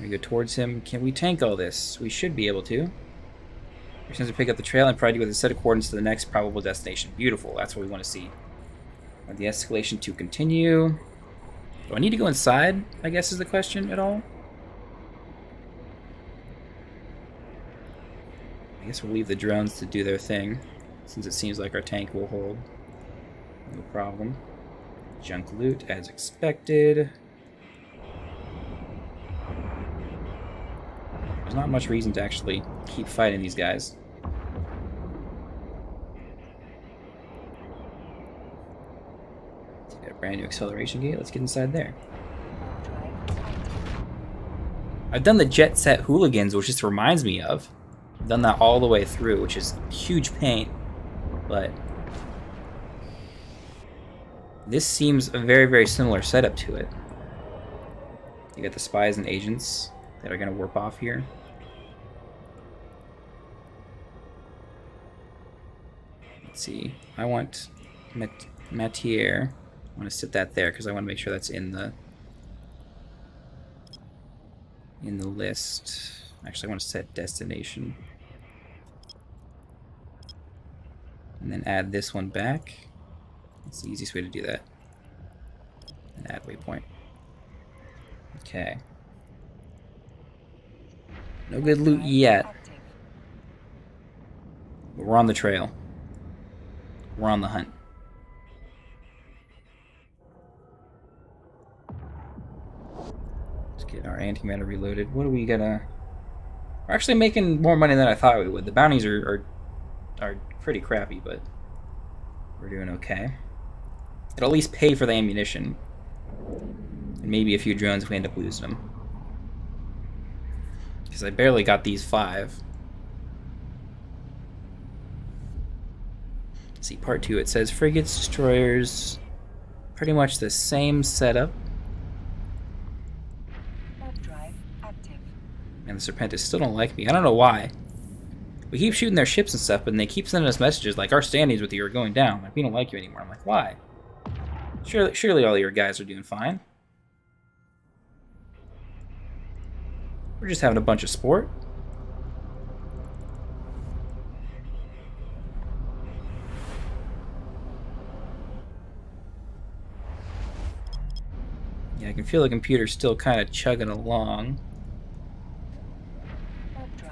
We go towards him. Can we tank all this? We should be able to. We're going to pick up the trail and provide you with a set of coordinates to the next probable destination. Beautiful. That's what we want to see. Want the escalation to continue. Do I need to go inside, I guess is the question at all? I guess we'll leave the drones to do their thing, since it seems like our tank will hold. No problem. Junk loot as expected. There's not much reason to actually keep fighting these guys. So we got a brand new acceleration gate. Let's get inside there. I've done the Jet Set Hooligans, which just reminds me of. I've done that all the way through, which is huge pain, but this seems a very, very similar setup to it. You got the spies and agents that are going to warp off here. Let's see. I want Matiere. I want to sit that there because I want to make sure that's in the list. Actually, I want to set destination. And then add this one back. That's the easiest way to do that. And add waypoint. Okay. No good loot yet. But we're on the trail. We're on the hunt. Let's get our antimatter reloaded. What do we gotta... We're actually making more money than I thought we would. The bounties are pretty crappy, but we're doing okay. It'll at least pay for the ammunition. And maybe a few drones if we end up losing them. Because I barely got these 5. Let's see, part 2. It says frigates, destroyers. Pretty much the same setup. Drive active. And the Serpentis still don't like me. I don't know why. We keep shooting their ships and stuff, but they keep sending us messages like, our standings with you are going down. Like, we don't like you anymore. I'm like, why? Surely all your guys are doing fine. We're just having a bunch of sport. Yeah, I can feel the computer still kind of chugging along.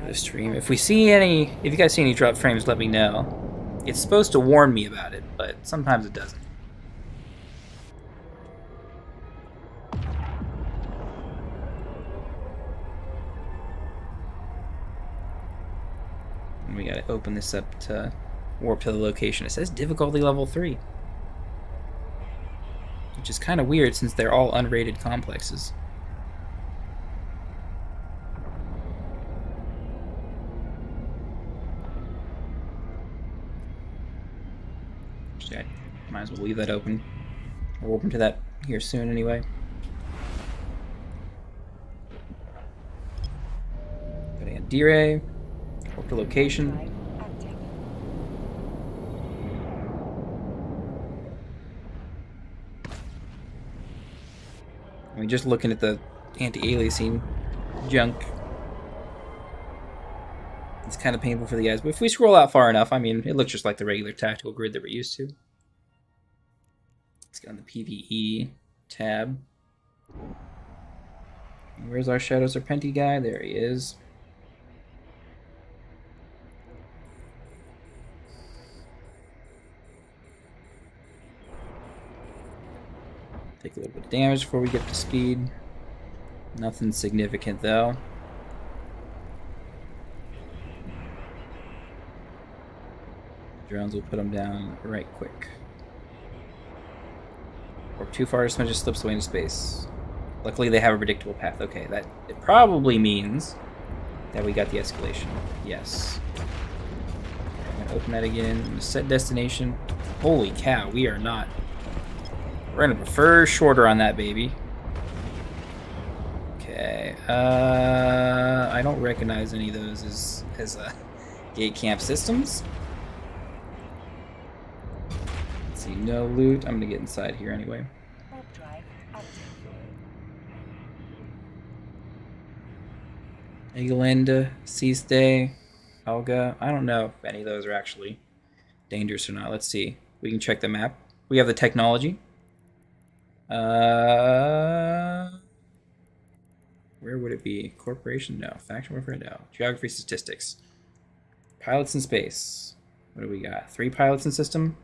The stream. If you guys see any drop frames, let me know. It's supposed to warn me about it, but sometimes it doesn't. And we gotta open this up to warp to the location. It says difficulty level 3. Which is kind of weird since they're all unrated complexes. I might as well leave that open. We'll open to that here soon anyway. Go to Andire. Warp to location. I mean, just looking at the anti-aliasing junk, it's kind of painful for the guys, but if we scroll out far enough, I mean, it looks just like the regular tactical grid that we're used to. Let's get on the PvE tab. Where's our Shadow Serpenti guy? There he is. Take a little bit of damage before we get to speed. Nothing significant though. Drones will put them down right quick. Or too far, someone just slips away into space. Luckily, they have a predictable path. Okay, that it probably means that we got the escalation. Yes. I'm gonna open that again. I'm gonna set destination. Holy cow, we are not. We're gonna prefer shorter on that baby. Okay. I don't recognize any of those as gate camp systems. Let's see, no loot. I'm gonna get inside here anyway. Warp drive active. Egelinda, Seastay, Helga. I don't know if any of those are actually dangerous or not. Let's see. We can check the map. We have the technology. Where would it be? Corporation? No. Faction warfare? No. Geography, statistics. Pilots in space. What do we got? 3 pilots in system?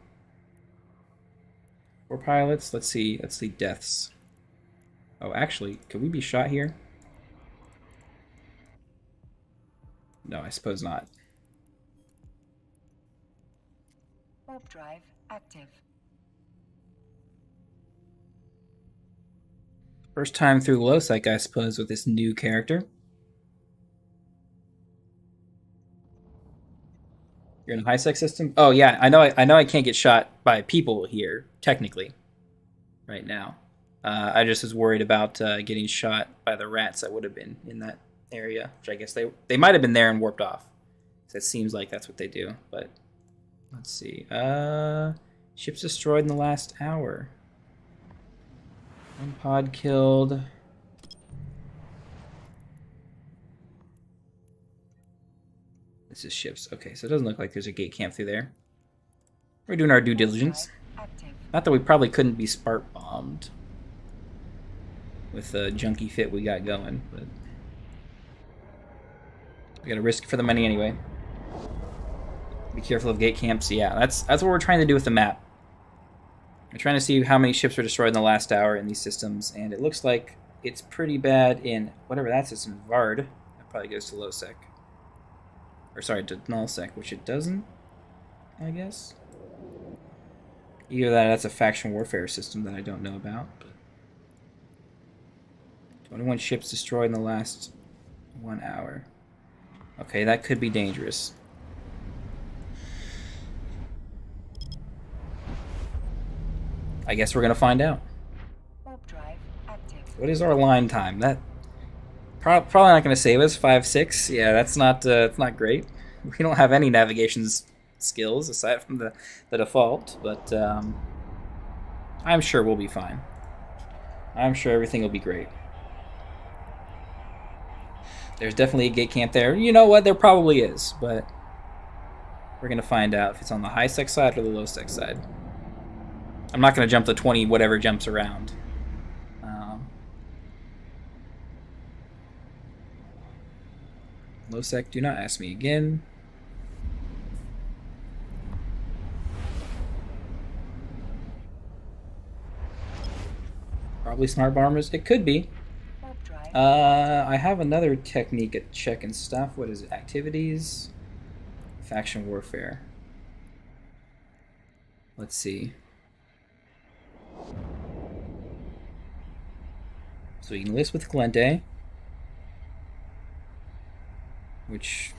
4 pilots? Let's see. Let's see deaths. Oh, actually, could we be shot here? No, I suppose not. Warp drive active. First time through Highsec, I suppose, with this new character. You're in a Highsec system? Oh yeah, I know I can't get shot by people here, technically, right now. I just was worried about getting shot by the rats that would have been in that area, which I guess they might have been there and warped off. So it seems like that's what they do, but let's see. Ships destroyed in the last hour. 1 pod killed. This is ships. Okay, so it doesn't look like there's a gate camp through there. We're doing our due diligence. Not that we probably couldn't be spark bombed with the junky fit we got going, but we gotta risk for the money anyway. Be careful of gate camps. Yeah, that's what we're trying to do with the map. We're trying to see how many ships were destroyed in the last hour in these systems, and it looks like it's pretty bad in whatever that system, Vard. That probably goes to Lowsec. Or sorry, to Nullsec, which it doesn't, I guess. Either that's a faction warfare system that I don't know about. But 21 ships destroyed in the last 1 hour. Okay, that could be dangerous. I guess we're gonna find out. Warp drive active. What is our line time? That probably not gonna save us. 5-6. Yeah, that's not it's not great. We don't have any navigation skills aside from the default, but I'm sure we'll be fine. I'm sure everything will be great. There's definitely a gate camp there. You know what? There probably is, but we're gonna find out if it's on the Highsec side or the Lowsec side. I'm not going to jump the 20 whatever jumps around. Lowsec, do not ask me again. Probably smart bombers. It could be. I have another technique at checking stuff. What is it? Activities. Faction warfare. Let's see. So we can list with Glente, which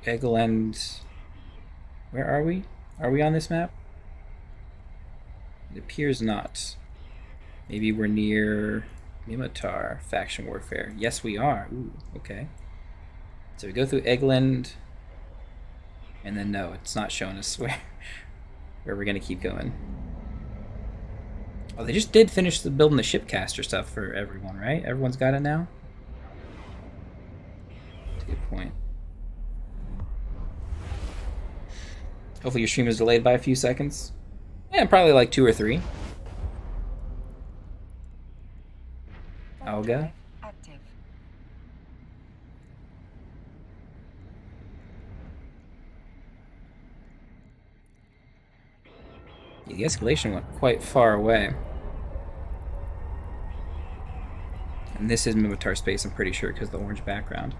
Egeland. Where are we? Are we on this map? It appears not. Maybe we're near Mimitar, faction warfare. Yes, we are. Ooh, okay. So we go through Egeland, and then no, it's not showing us where we're gonna keep going. Oh, they just did finish building the shipcaster stuff for everyone, right? Everyone's got it now? That's a good point. Hopefully your stream is delayed by a few seconds. Yeah, probably like 2 or 3. Alga. Active. Yeah, the escalation went quite far away. And this is Mimitar space, I'm pretty sure, because of the orange background.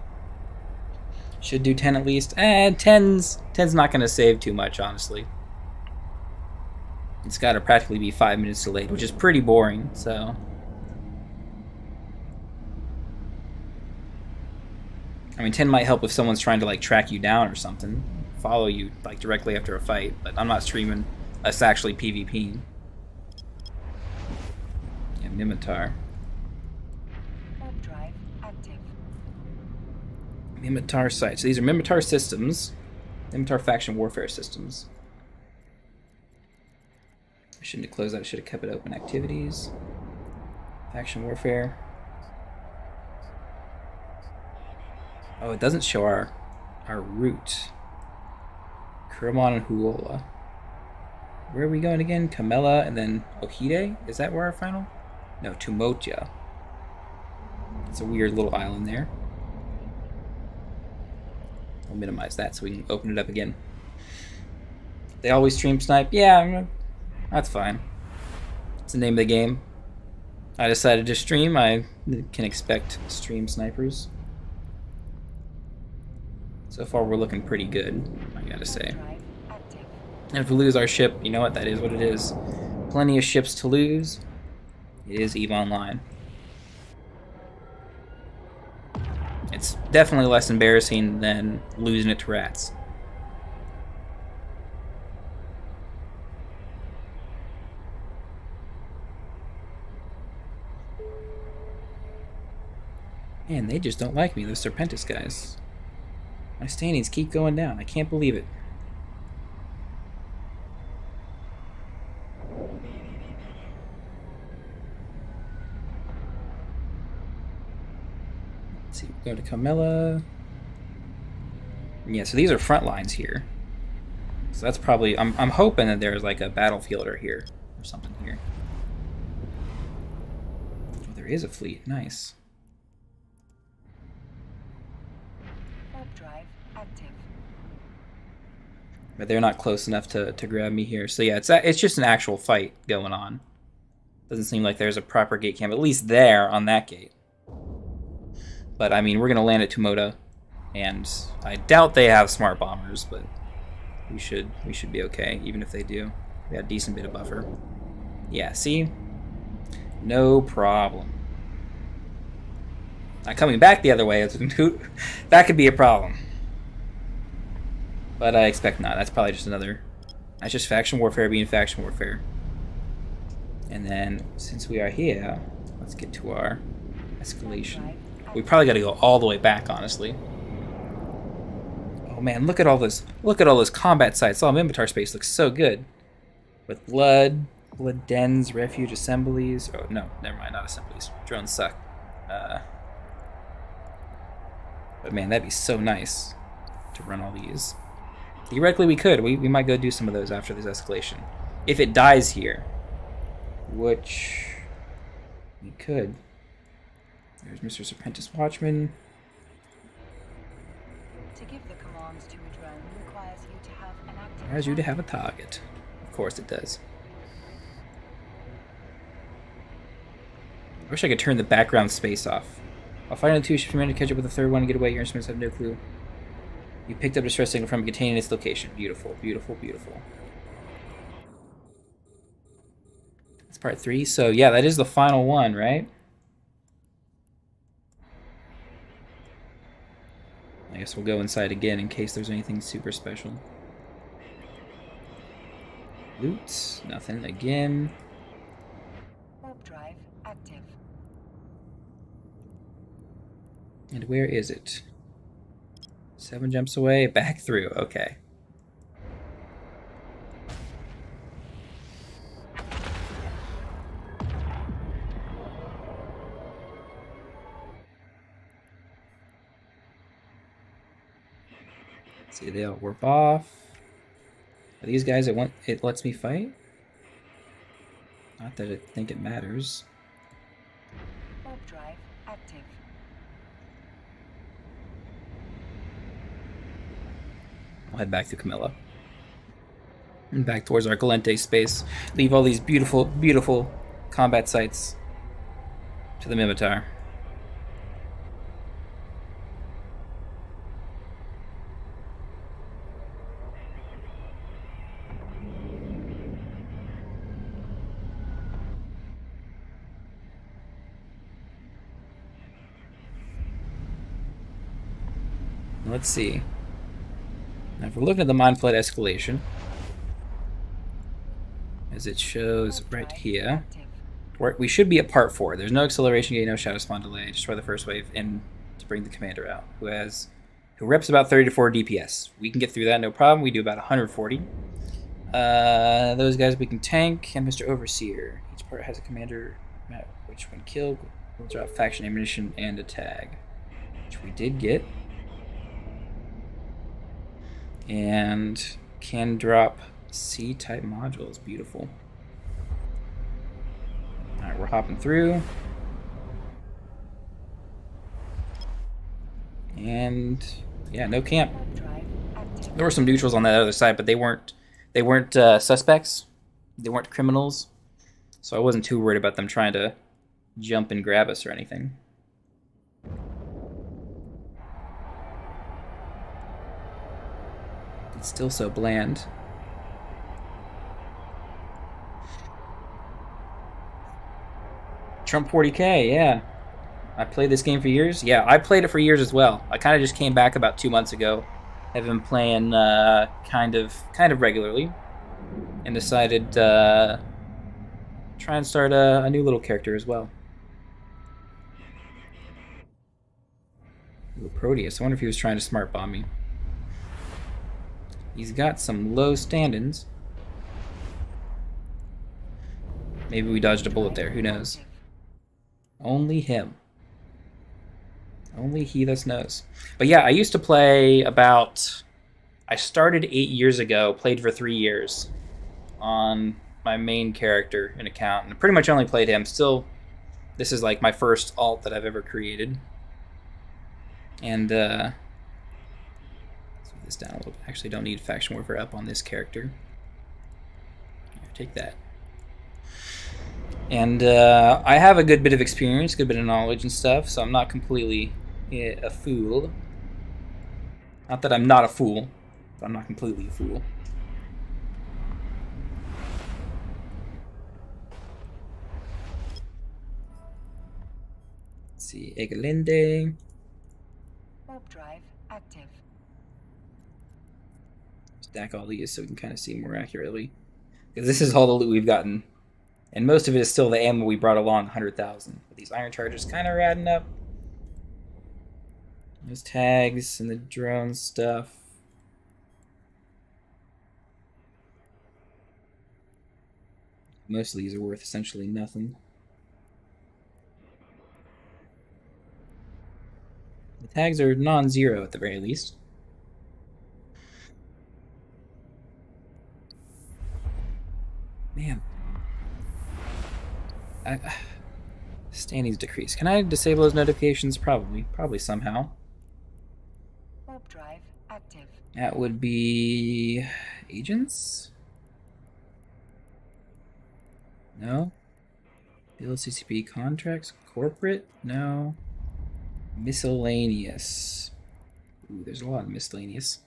Should do 10 at least. 10's not going to save too much, honestly. It's got to practically be 5 minutes delayed, which is pretty boring, so... I mean, 10 might help if someone's trying to like track you down or something, follow you like directly after a fight. But I'm not streaming us actually PvPing. Yeah, Mimitar. Warp drive active. Mimitar sites. So these are Mimitar systems. Mimitar faction warfare systems. I shouldn't have closed that. I should have kept it open. Activities. Faction warfare. Oh, it doesn't show our route. Kurumon and Huola. Where are we going again? Kamela and then Ohide? Is that where our final? No, Tumotia. It's a weird little island there. We'll minimize that so we can open it up again. They always stream snipe? Yeah, that's fine. It's the name of the game. I decided to stream. I can expect stream snipers. So far, we're looking pretty good, I gotta say. And if we lose our ship, you know what? That is what it is. Plenty of ships to lose. It is EVE Online. It's definitely less embarrassing than losing it to rats. Man, they just don't like me, those Serpentis guys. My standings keep going down. I can't believe it. Let's see, go to Kamela. Yeah, so these are front lines here. So that's probably... I'm hoping that there's like a battlefielder here. Or something here. Oh, there is a fleet. Nice. But they're not close enough to grab me here. So yeah, it's just an actual fight going on. Doesn't seem like there's a proper gate camp, at least there on that gate. But I mean, we're gonna land at Tumoda, and I doubt they have smart bombers, but we should be okay, even if they do. We got a decent bit of buffer. Yeah, see? No problem. Now coming back the other way, that could be a problem. But I expect not. That's probably just another... That's just faction warfare being faction warfare. And then, since we are here, let's get to our escalation. We probably got to go all the way back, honestly. Oh man, look at all this. Look at all those combat sites. Oh, Mimitar space looks so good. With blood dens, refuge assemblies. Oh no, never mind, not assemblies. Drones suck. But man, that'd be so nice to run all these. Theoretically, we could. We might go do some of those after this escalation. If it dies here. Which... we could. There's Mr. Serpentis Watchman. To give the commands to a drone requires you to have an active... Requires you to have a target. Of course it does. I wish I could turn the background space off. I'll find the two ships remaining to catch up with the third one and get away. Your instruments have no clue. You picked up a distress signal from containing its location. Beautiful, beautiful, beautiful. That's part 3. So yeah, that is the final one, right? I guess we'll go inside again in case there's anything super special. Loot, nothing again. Warp drive active. And where is it? 7 jumps away, back through. Okay. See, they all warp off. Are these guys it lets me fight? Not that I think it matters. Warp drive active. I'll head back to Camilla. And back towards our Galente space. Leave all these beautiful, beautiful combat sites to the Mimitar. Let's see. Now, if we're looking at the mind flight escalation, as it shows right here, we should be at part 4. There's no acceleration gate, no shadow spawn delay. Destroy the first wave in to bring the commander out, who reps about 30 to 40 DPS. We can get through that, no problem. We do about 140. Those guys we can tank, and Mr. Overseer. Each part has a commander, which when killed will drop faction ammunition and a tag, which we did get. And can drop C-type modules. Beautiful. Alright, we're hopping through. And yeah, no camp. There were some neutrals on that other side, but they weren't suspects. They weren't criminals. So I wasn't too worried about them trying to jump and grab us or anything. It's still so bland. Trump 40K, yeah. I played this game for years. Yeah, I played it for years as well. I kind of just came back about 2 months ago. I've been playing kind of regularly, and decided try and start a new little character as well. Ooh, Proteus. I wonder if he was trying to smart bomb me. He's got some low stand-ins. Maybe we dodged a bullet there. Who knows? Only him. Only he thus knows. But yeah, I used to play about... I started 8 years ago, played for 3 years on my main character and account, and pretty much only played him. Still, this is like my first alt that I've ever created. And, let's move this down a little bit. Actually, don't need faction warfare up on this character. Here, take that. And I have a good bit of experience, good bit of knowledge and stuff, so I'm not completely a fool. Not that I'm not a fool, but I'm not completely a fool. Let's see, Egelinde. Warp drive active. Stack all these so we can kind of see more accurately. Because this is all the loot we've gotten. And most of it is still the ammo we brought along, 100,000. But these iron charges kind of are adding up. There's tags and the drone stuff. Most of these are worth essentially nothing. The tags are non-zero at the very least. Man. Standings decrease. Can I disable those notifications? Probably somehow. Warp drive active. That would be agents? No. Build CCP contracts, corporate? No. Miscellaneous. Ooh, there's a lot of miscellaneous.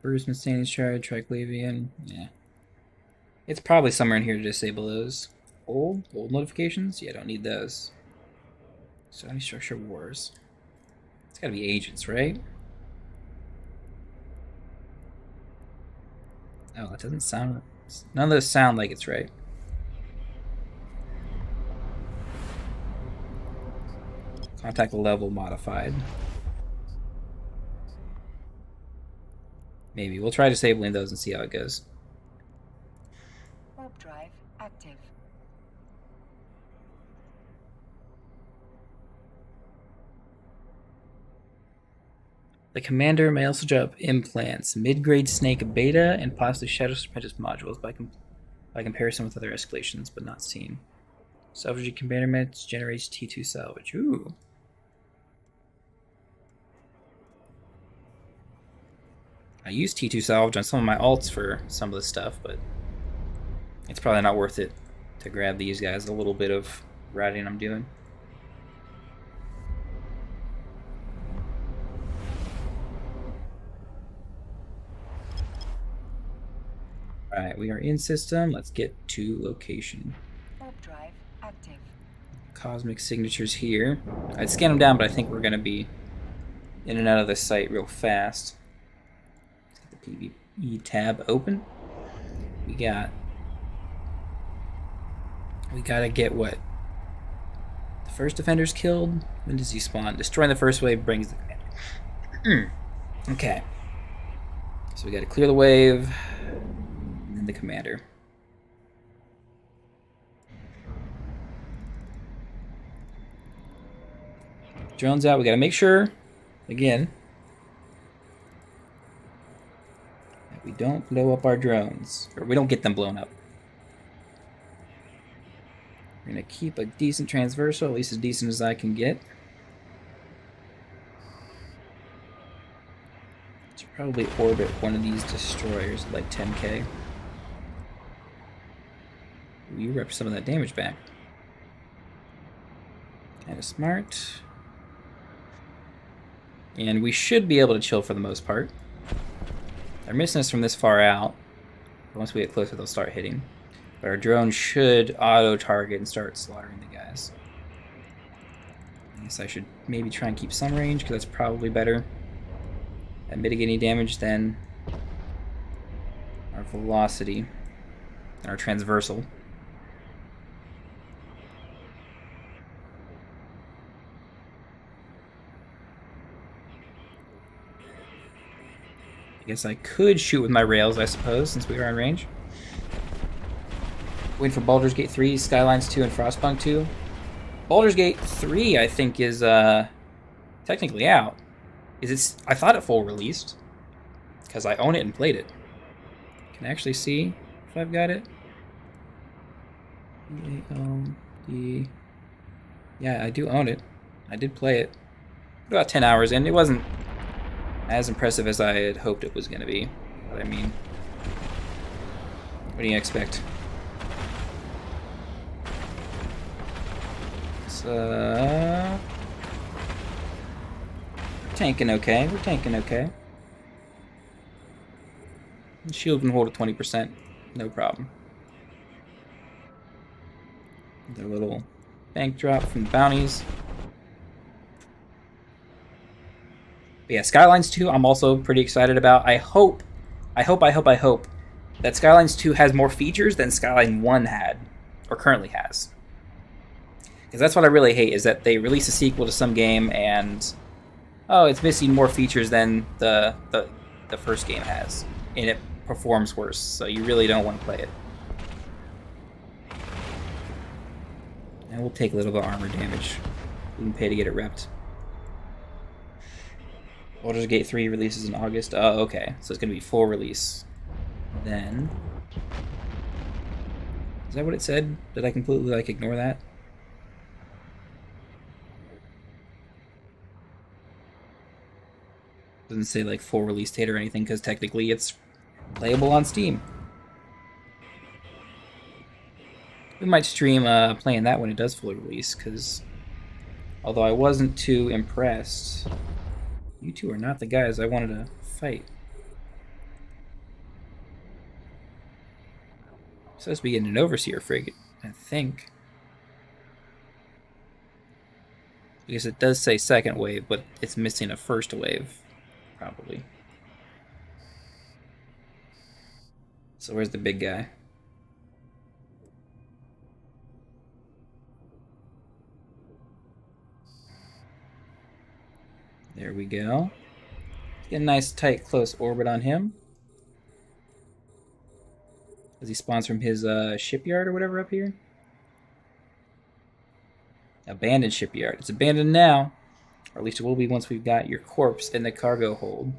Bruce Mustangs charge, Triclavian. Yeah. It's probably somewhere in here to disable those. Old notifications? Yeah, don't need those. Sony Structure Wars. It's gotta be agents, right? Oh, that doesn't sound... None of those sound like it's right. Contact level modified. Maybe. We'll try disabling those and see how it goes. Warp drive active. The commander may also drop implants, mid-grade snake beta, and possibly shadow apprentice modules by comparison with other escalations, but not seen. Salvage commander meds generates T2 salvage. Ooh. I use T2 salvage on some of my alts for some of the stuff, but it's probably not worth it to grab these guys. A little bit of routing I'm doing. Alright, we are in system. Let's get to location. Warp drive active. cosmic signatures here. I'd scan them down, but I think we're going to be in and out of the site real fast. Let's get the PvE tab open. We gotta get what? The first defender's killed? When does he spawn? Destroying the first wave brings the commander. Okay. So we gotta clear the wave, and then the commander. Drones out. We gotta make sure, again, that we don't blow up our drones, or we don't get them blown up. We're gonna keep a decent transversal, at least as decent as I can get. Should probably orbit one of these destroyers at like 10k. You rep some of that damage back. Kinda smart. And we should be able to chill for the most part. They're missing us from this far out. Once we get closer, they'll start hitting. But our drone should auto-target and start slaughtering the guys. I guess I should maybe try and keep some range, because that's probably better at mitigating damage than our velocity and our transversal. I guess I could shoot with my rails, I suppose, since we are in range. Waiting for Baldur's Gate 3, Skylines 2, and Frostpunk 2. Baldur's Gate 3, I think, is technically out. I thought it full released, because I own it and played it. Can I actually see if I've got it? Yeah, I do own it. I did play it. About 10 hours in. It wasn't as impressive as I had hoped it was going to be. But I mean, what do you expect? So, we're tanking okay. We're tanking okay. The shield can hold at 20%. No problem. Their little bank drop from the bounties. But yeah, Skylines 2 I'm also pretty excited about. I hope that Skylines 2 has more features than Skyline 1 had, or currently has. Because that's what I really hate, is that they release a sequel to some game and, oh, it's missing more features than the first game has. And it performs worse, so you really don't want to play it. And we'll take a little bit of armor damage. We can pay to get it repped. Baldur's Gate 3 releases in August. Oh, okay. So it's going to be full release. Then... Is that what it said? Did I completely, ignore that? Doesn't say, full release date or anything, because technically it's playable on Steam. We might stream playing that when it does fully release, because although I wasn't too impressed, you two are not the guys I wanted to fight. It's supposed to be getting an Overseer frigate, I think. Because it does say second wave, but it's missing a first wave, probably. So where's the big guy? There we go. Get a nice, tight, close orbit on him. As he spawns from his shipyard or whatever up here. Abandoned shipyard. It's abandoned now. Or at least it will be once we've got your corpse in the cargo hold.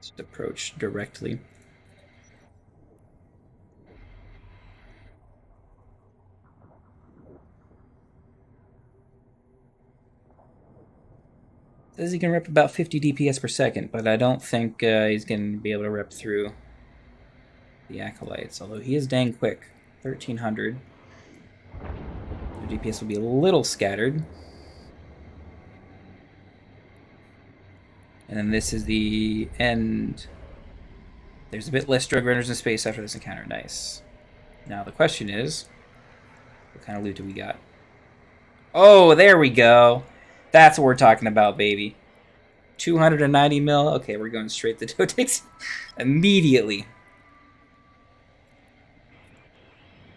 Just approach directly. Says he can rep about 50 DPS per second, but I don't think he's going to be able to rep through the Acolytes, although he is dang quick. 1300. The DPS will be a little scattered. And then this is the end There's a bit less drug runners in space after this encounter. Nice. Now the question is, what kind of loot do we got? Oh, there we go. That's what we're talking about, baby. 290 mil. Okay, we're going straight to Dotex immediately.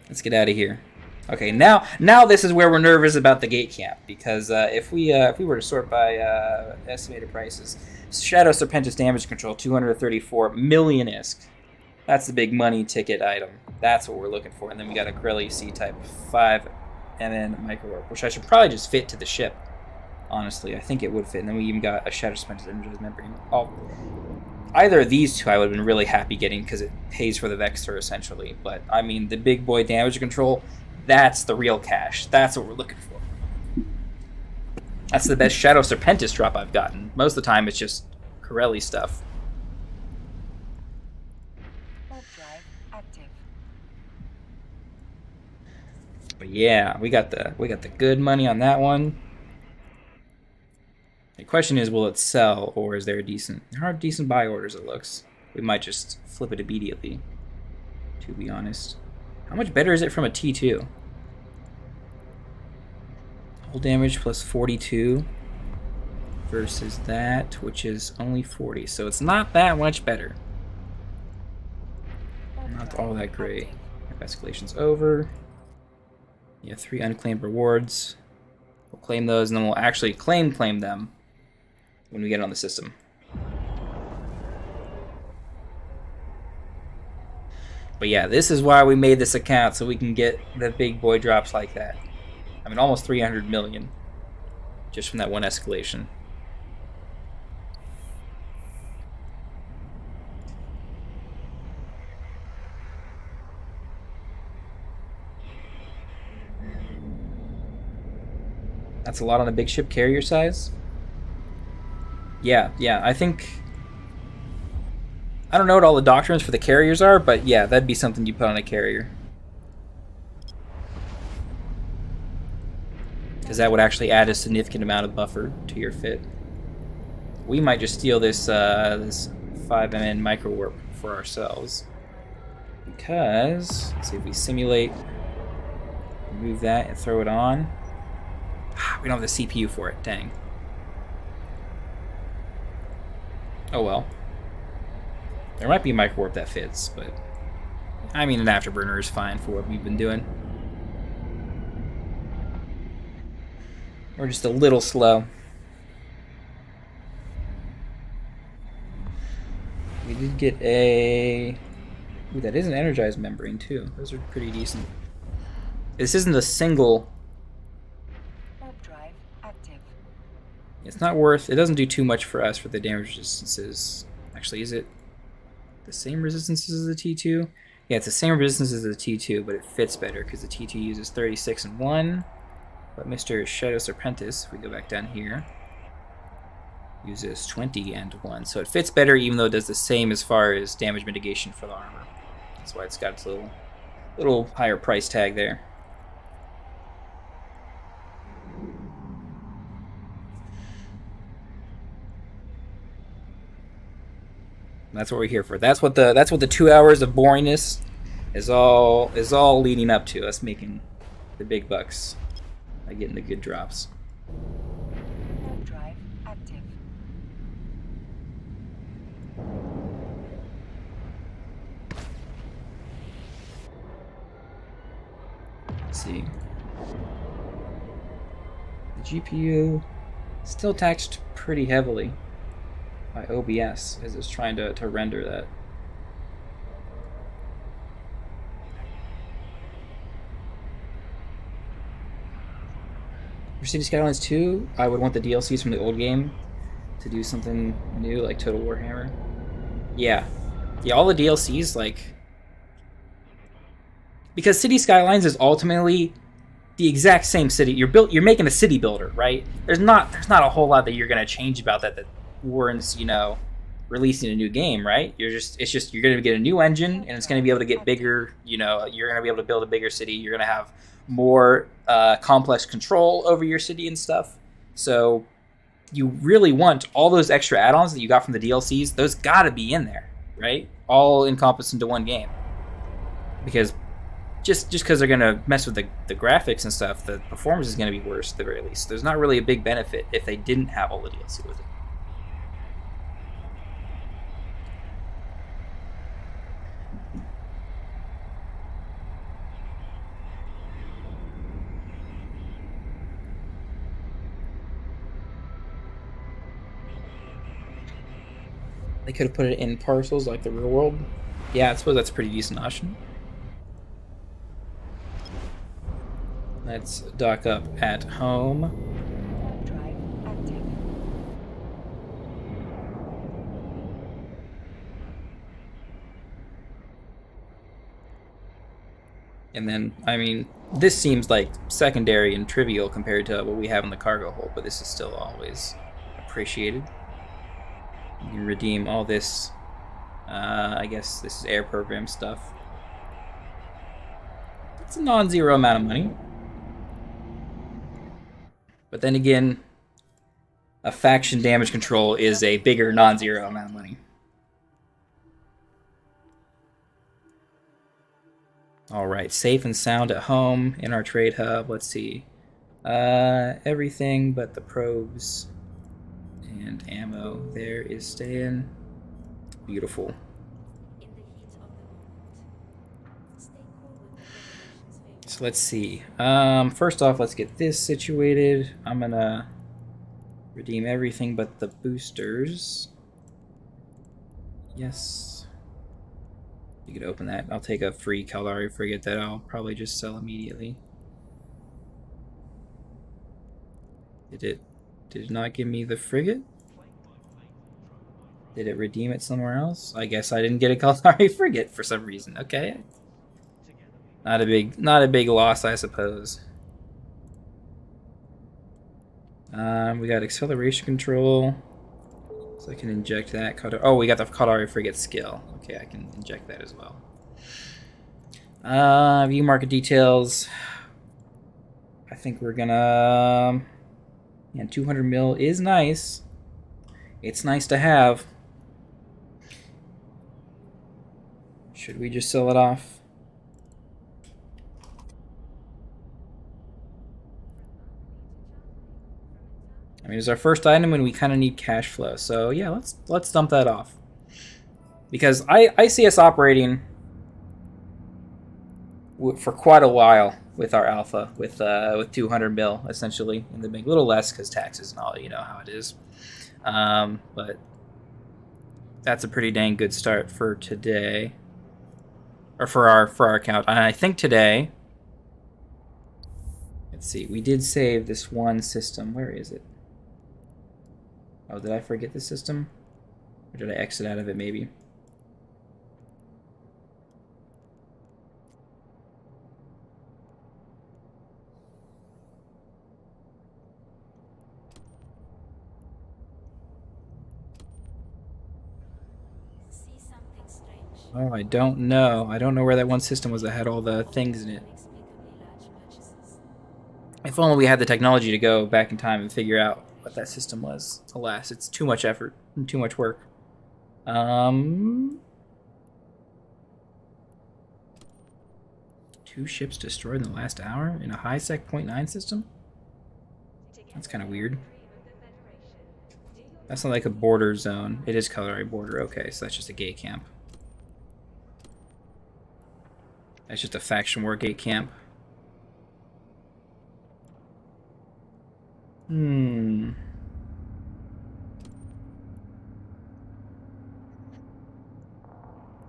Let's get out of here. Okay, now this is where we're nervous about the gate camp, because if we were to sort by estimated prices, Shadow Serpentis damage control 234 million ISK. That's the big money ticket item. That's what we're looking for. And then we got a Corelli C-type 5 MN micro warp, which I should probably just fit to the ship. Honestly, I think it would fit. And then we even got a Shadow Serpentis energized membrane. Either of these two I would have been really happy getting, because it pays for the Vexor essentially. But I mean, the big boy damage control, that's the real cash. That's what we're looking for. That's the best Shadow Serpentis drop I've gotten. Most of the time it's just Corelli stuff. But yeah, we got the good money on that one. The question is, will it sell, or is there are decent buy orders, it looks. We might just flip it immediately, to be honest. How much better is it from a T2? Hull damage plus 42 versus that, which is only 40. So it's not that much better. Not all that great. Escalation's over. Yeah, 3 unclaimed rewards. We'll claim those, and then we'll actually claim them when we get it on the system. But yeah, this is why we made this account, so we can get the big boy drops like that. I mean, almost 300 million just from that one escalation. That's a lot on a big ship carrier size. Yeah, I think... I don't know what all the doctrines for the carriers are, but yeah, that'd be something you put on a carrier. Because that would actually add a significant amount of buffer to your fit. We might just steal this this 5MN micro warp for ourselves. Because, let's see if we simulate, remove that and throw it on. We don't have the CPU for it, dang. Oh well. There might be a micro warp that fits, but I mean, an afterburner is fine for what we've been doing. We're just a little slow. We did get a... Ooh, that is an energized membrane too. Those are pretty decent. This isn't a single... Warp drive active. It's not worth... It doesn't do too much for us for the damage resistances. Actually, is it the same resistances as the T2? Yeah, it's the same resistance as the T2, but it fits better because the T2 uses 36 and 1. But Mr. Shadow Serpentis, if we go back down here, uses 20 and 1. So it fits better even though it does the same as far as damage mitigation for the armor. That's why it's got its little higher price tag there. That's what we're here for. That's what the 2 hours of boringness is all leading up to, us making the big bucks by getting the good drops. Warp drive active. Let's see. The GPU still taxed pretty heavily by OBS as it's trying to render that. For City Skylines 2, I would want the DLCs from the old game to do something new, like Total Warhammer. Yeah, all the DLCs, like... Because City Skylines is ultimately the exact same city. You're making a city builder, right? There's not a whole lot that you're going to change about that warrants, releasing a new game, right? You're going to get a new engine, and it's going to be able to get bigger. You're going to be able to build a bigger city. You're going to have more complex control over your city and stuff. So you really want all those extra add-ons that you got from the DLCs. Those got to be in there, right? all encompassed into one game. Because just because they're gonna mess with the graphics and stuff, the performance is gonna be worse at the very least. There's not really a big benefit if they didn't have all the DLC with it. They could have put it in parcels like the real world. Yeah, I suppose that's a pretty decent option. Let's dock up at home. Drive active. And then, I mean, this seems like secondary and trivial compared to what we have in the cargo hold, but this is still always appreciated. You can redeem all this. I guess this is air program stuff. It's a non-zero amount of money. But then again, a faction damage control is a bigger non-zero amount of money. Alright, safe and sound at home in our trade hub. Let's see. Everything but the probes and ammo there is staying. Beautiful. So let's see. First off, let's get this situated. I'm gonna redeem everything but the boosters. Yes. You could open that. I'll take a free Caldari frigate that I'll probably just sell immediately. Did it not give me the frigate? Did it redeem it somewhere else? I guess I didn't get a Caldari frigate for some reason. Okay. Not a big loss, I suppose. We got acceleration control. So I can inject that. Oh, we got the Caldari frigate skill. Okay, I can inject that as well. View market details. I think we're gonna... And 200 mil is nice. It's nice to have. Should we just sell it off? I mean, it's our first item and we kind of need cash flow. So yeah, let's dump that off. Because I see us operating for quite a while with our alpha, with 200 mil essentially in the bank. A little less because taxes and all, you know how it is. But that's a pretty dang good start for today, or for our account. And I think today, let's see, we did save this one system. Where is it? Oh, did I forget the system? Or did I exit out of it maybe? Oh, I don't know. I don't know where that one system was that had all the things in it. If only we had the technology to go back in time and figure out what that system was. Alas, it's too much effort and too much work. 2 ships destroyed in the last hour in a Highsec .9 system? That's kind of weird. That's not like a border zone. It is Caldari border. Okay, so that's just a gate camp. That's just a faction war gate camp.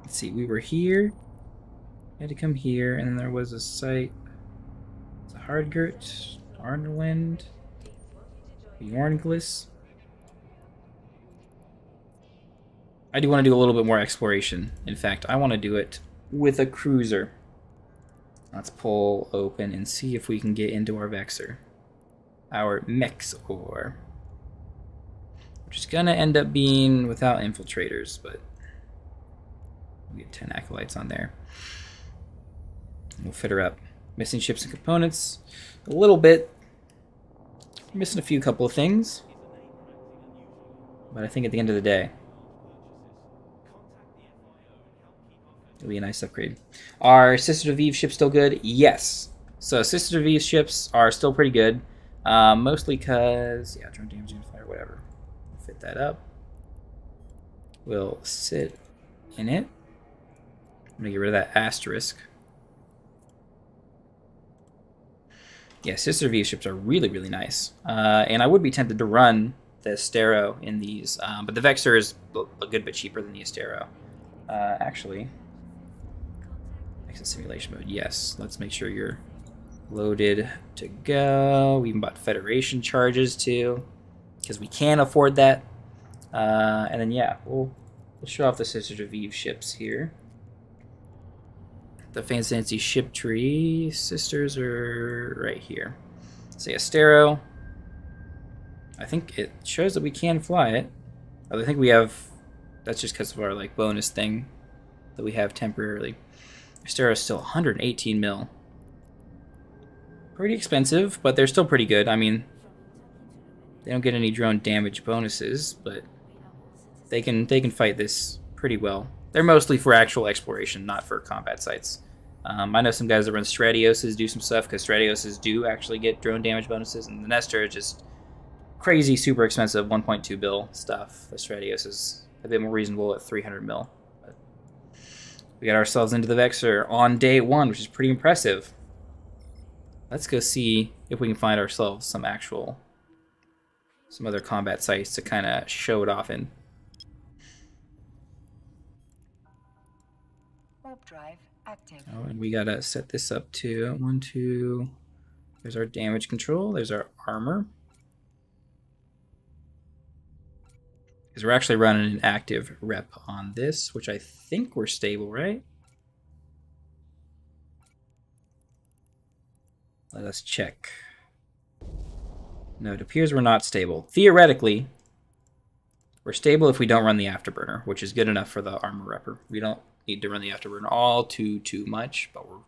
Let's see, we were here. We had to come here, and then there was a site. It's a Hardgert, Arnland, Bjornglis. I do want to do a little bit more exploration. In fact, I want to do it with a cruiser. Let's pull open and see if we can get into our Vexor. Our Mexor. Which is gonna end up being without infiltrators, but we get 10 acolytes on there. We'll fit her up. Missing ships and components. A little bit. Missing a few couple of things. But I think at the end of the day, It'll be a nice upgrade. Are Sister Vive ships still good? Yes. So Sister Vive ships are still pretty good. Mostly because, yeah, drone damage, fire, whatever. We'll fit that up. We'll sit in it. I'm going to get rid of that asterisk. Yeah, Sister Vive ships are really, really nice. And I would be tempted to run the Astero in these, but the Vexor is a good bit cheaper than the Astero. Actually, exit simulation mode. Yes, let's make sure you're loaded to go. We even bought Federation charges too, because we can afford that. And then yeah, we'll show off the Sister Vive ships here. The fancy ship tree sisters are right here. Say Astero. I think it shows that we can fly it. I think we have. That's just because of our like bonus thing that we have temporarily. Astero is still 118 mil. Pretty expensive, but they're still pretty good. I mean, they don't get any drone damage bonuses, but they can fight this pretty well. They're mostly for actual exploration, not for combat sites. I know some guys that run Stratioses do some stuff because Stratioses do actually get drone damage bonuses, and the Nestor is just crazy, super expensive 1.2 bill stuff. The Stratios is a bit more reasonable at 300 mil. But we got ourselves into the Vexor on day 1, which is pretty impressive. Let's go see if we can find ourselves some other combat sites to kind of show it off in. Warp drive active. Oh, and we gotta set this up too. 1, 2. There's our damage control. There's our armor. Because we're actually running an active rep on this, which I think we're stable, right? Let us check. No, it appears we're not stable. Theoretically, we're stable if we don't run the afterburner, which is good enough for the armor repper. We don't need to run the afterburner all too much, but we're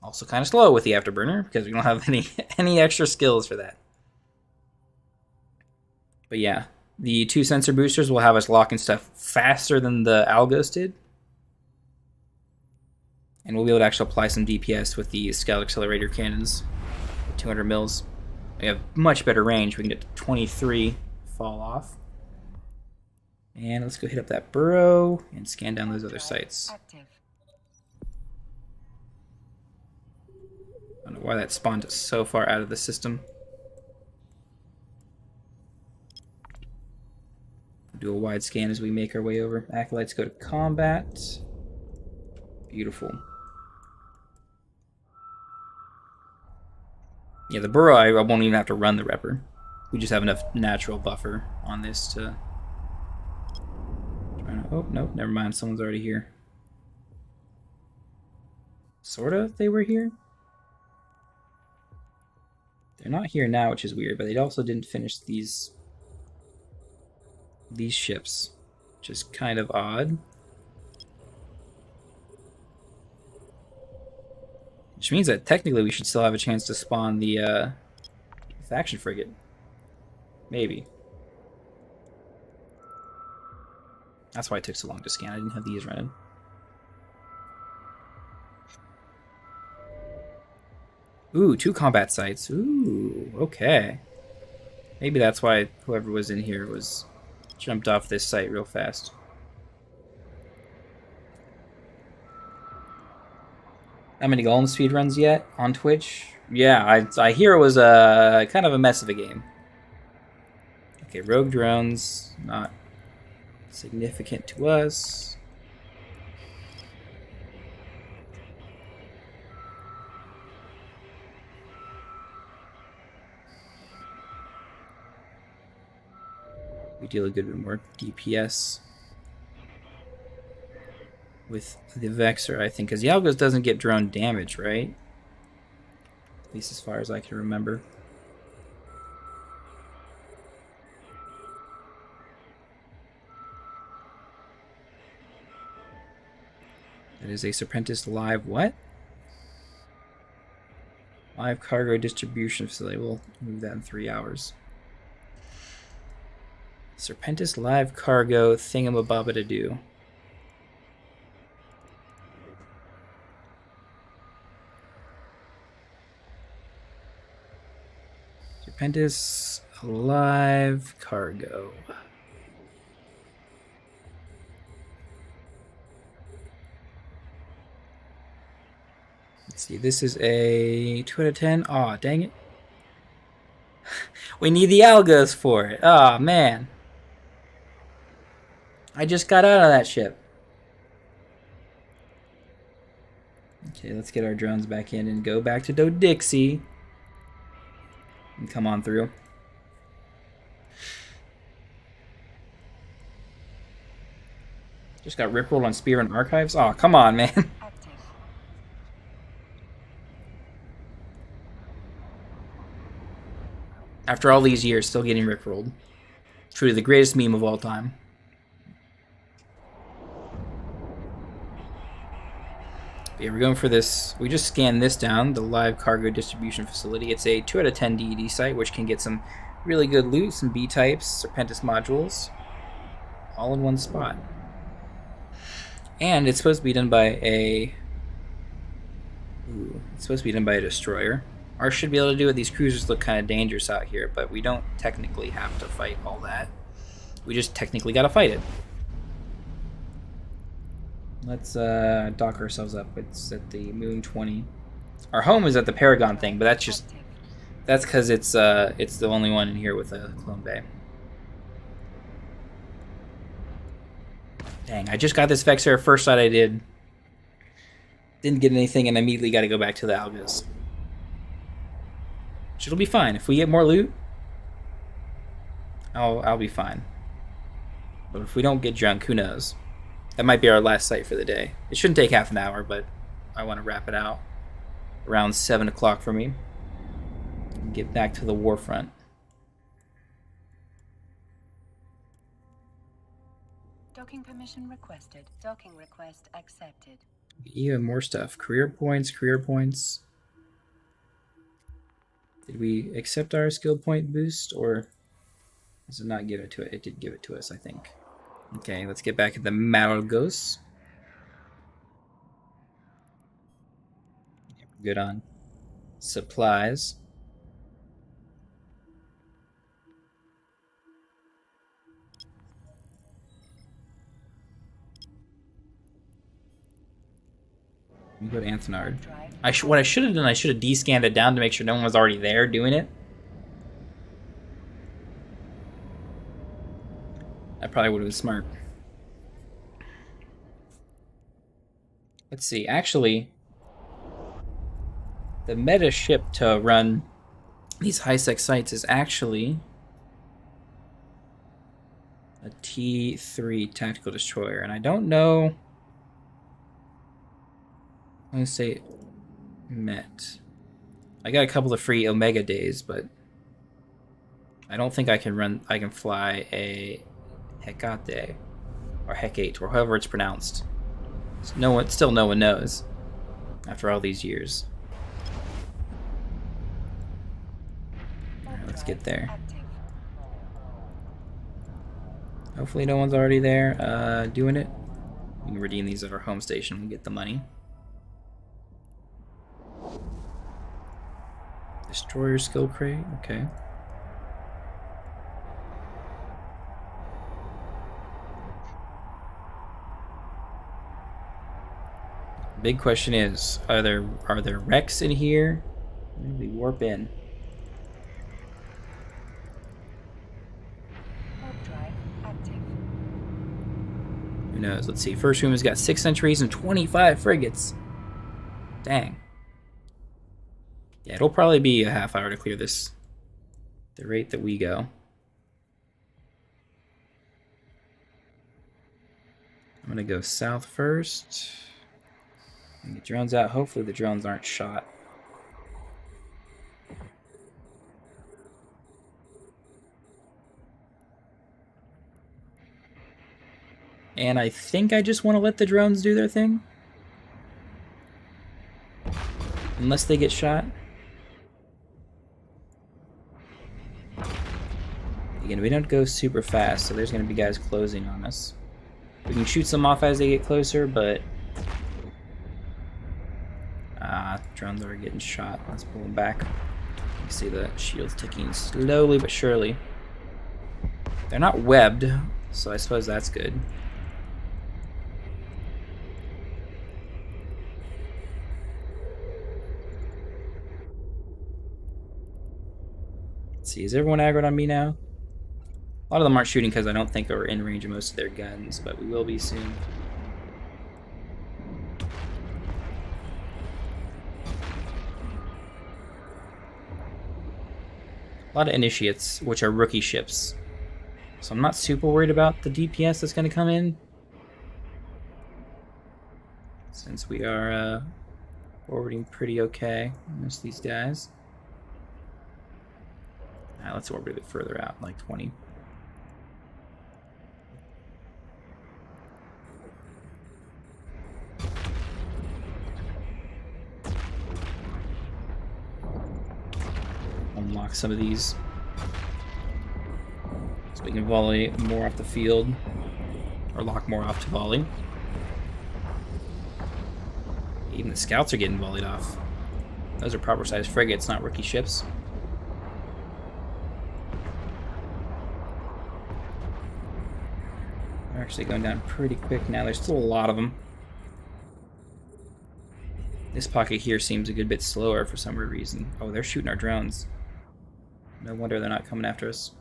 also kind of slow with the afterburner because we don't have any extra skills for that. But yeah, the 2 sensor boosters will have us locking stuff faster than the Algos did. And we'll be able to actually apply some DPS with the Scout Accelerator cannons. 200 mils. We have much better range. We can get to 23 fall off. And let's go hit up that burrow and scan down those other sites. Active. I don't know why that spawned us so far out of the system. Do a wide scan as we make our way over. Acolytes go to combat. Beautiful. Yeah, the burrow, I won't even have to run the repper. We just have enough natural buffer on this to... Oh, no, never mind. Someone's already here. Sorta, they were here? They're not here now, which is weird, but they also didn't finish these ships, which is kind of odd. Which means that technically we should still have a chance to spawn the faction frigate. Maybe. That's why it took so long to scan. I didn't have these running. Ooh, 2 combat sites. Ooh, okay. Maybe that's why whoever was in here was jumped off this site real fast. How many golem speedruns yet on Twitch? Yeah, I hear it was a kind of a mess of a game. Okay, rogue drones, not significant to us. We deal a good bit more DPS with the Vexor, I think, because the Algos doesn't get drone damage, right? At least as far as I can remember. That is a Serpentis live what? Live cargo distribution facility. We'll move that in 3 hours. Serpentis live cargo thingamabobba-to-do. Apprentice alive cargo. Let's see, this is a 2 out of 10. Aw, dang it. We need the algos for it. Aw, man. I just got out of that ship. Okay, let's get our drones back in and go back to Do-Dixie. And come on through. Just got rickrolled on Spear and Archives? Aw, come on, man. After all these years, still getting rickrolled. Truly the greatest meme of all time. Yeah, we're going for this. We just scanned this down, the live cargo distribution facility. It's a 2 out of 10 DED site, which can get some really good loot, some B-types, Serpentis modules, all in one spot. And it's supposed to be done by a... Ooh, it's supposed to be done by a destroyer. Ours should be able to do it. These cruisers look kind of dangerous out here, but we don't technically have to fight all that. We just technically gotta fight it. Let's dock ourselves up. It's at the Moon 20. Our home is at the Paragon thing, but that's because it's the only one in here with a clone bay. Dang, I just got this Vexer. First shot I did. Didn't get anything, and immediately got to go back to the Algas. Which it'll be fine. If we get more loot, I'll be fine. But if we don't get drunk, who knows? That might be our last site for the day. It shouldn't take half an hour, but I want to wrap it out around 7 o'clock for me. And get back to the war front. Docking permission requested. Docking request accepted. Even more stuff. Career points, career points. Did we accept our skill point boost, or does it not give it to it? It did give it to us, I think. Okay, let's get back at the Malgos. Good on supplies. We go to Anthenard. What I should have done, I should have descanned it down to make sure no one was already there doing it. That probably would have been smart. Let's see. Actually, the meta ship to run these Highsec sites is actually a T3 tactical destroyer, and I don't know. I'm gonna say Met. I got a couple of free Omega days, but I don't think I can fly a Hecate or Hecate or however it's pronounced. Still no one knows after all these years. Alright, let's get there. Hopefully no one's already there doing it. We can redeem these at our home station and get the money. Destroyer skill crate, okay. Big question is, are there wrecks in here? Maybe warp in. Who knows? Let's see. First room has got 6 centuries and 25 frigates. Dang. Yeah, it'll probably be a half hour to clear this. The rate that we go. I'm gonna go south first. And get drones out. Hopefully the drones aren't shot. And I think I just want to let the drones do their thing. Unless they get shot. Again, we don't go super fast, so there's going to be guys closing on us. We can shoot some off as they get closer, but... drones are getting shot. Let's pull them back. You see the shields ticking slowly but surely. They're not webbed, so I suppose that's good. Let's see, is everyone aggroed on me now? A lot of them aren't shooting because I don't think they're in range of most of their guns, but we will be soon. A lot of initiates, which are rookie ships. So I'm not super worried about the DPS that's going to come in. Since we are orbiting pretty okay. Most of these guys. Let's orbit a bit further out, like 20. Unlock some of these so we can volley more off the field, or lock more off to volley. Even the scouts are getting volleyed off. Those are proper sized frigates, not rookie ships. They're actually going down pretty quick now. There's still a lot of them. This pocket here seems a good bit slower for some weird reason. Oh, they're shooting our drones. No wonder they're not coming after us.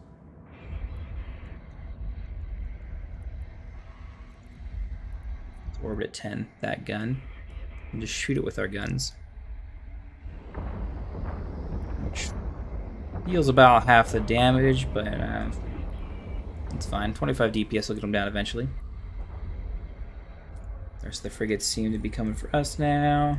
Let's orbit at 10, that gun. And just shoot it with our guns. Which deals about half the damage, but it's fine. 25 DPS will get them down eventually. The rest of the frigates seem to be coming for us now.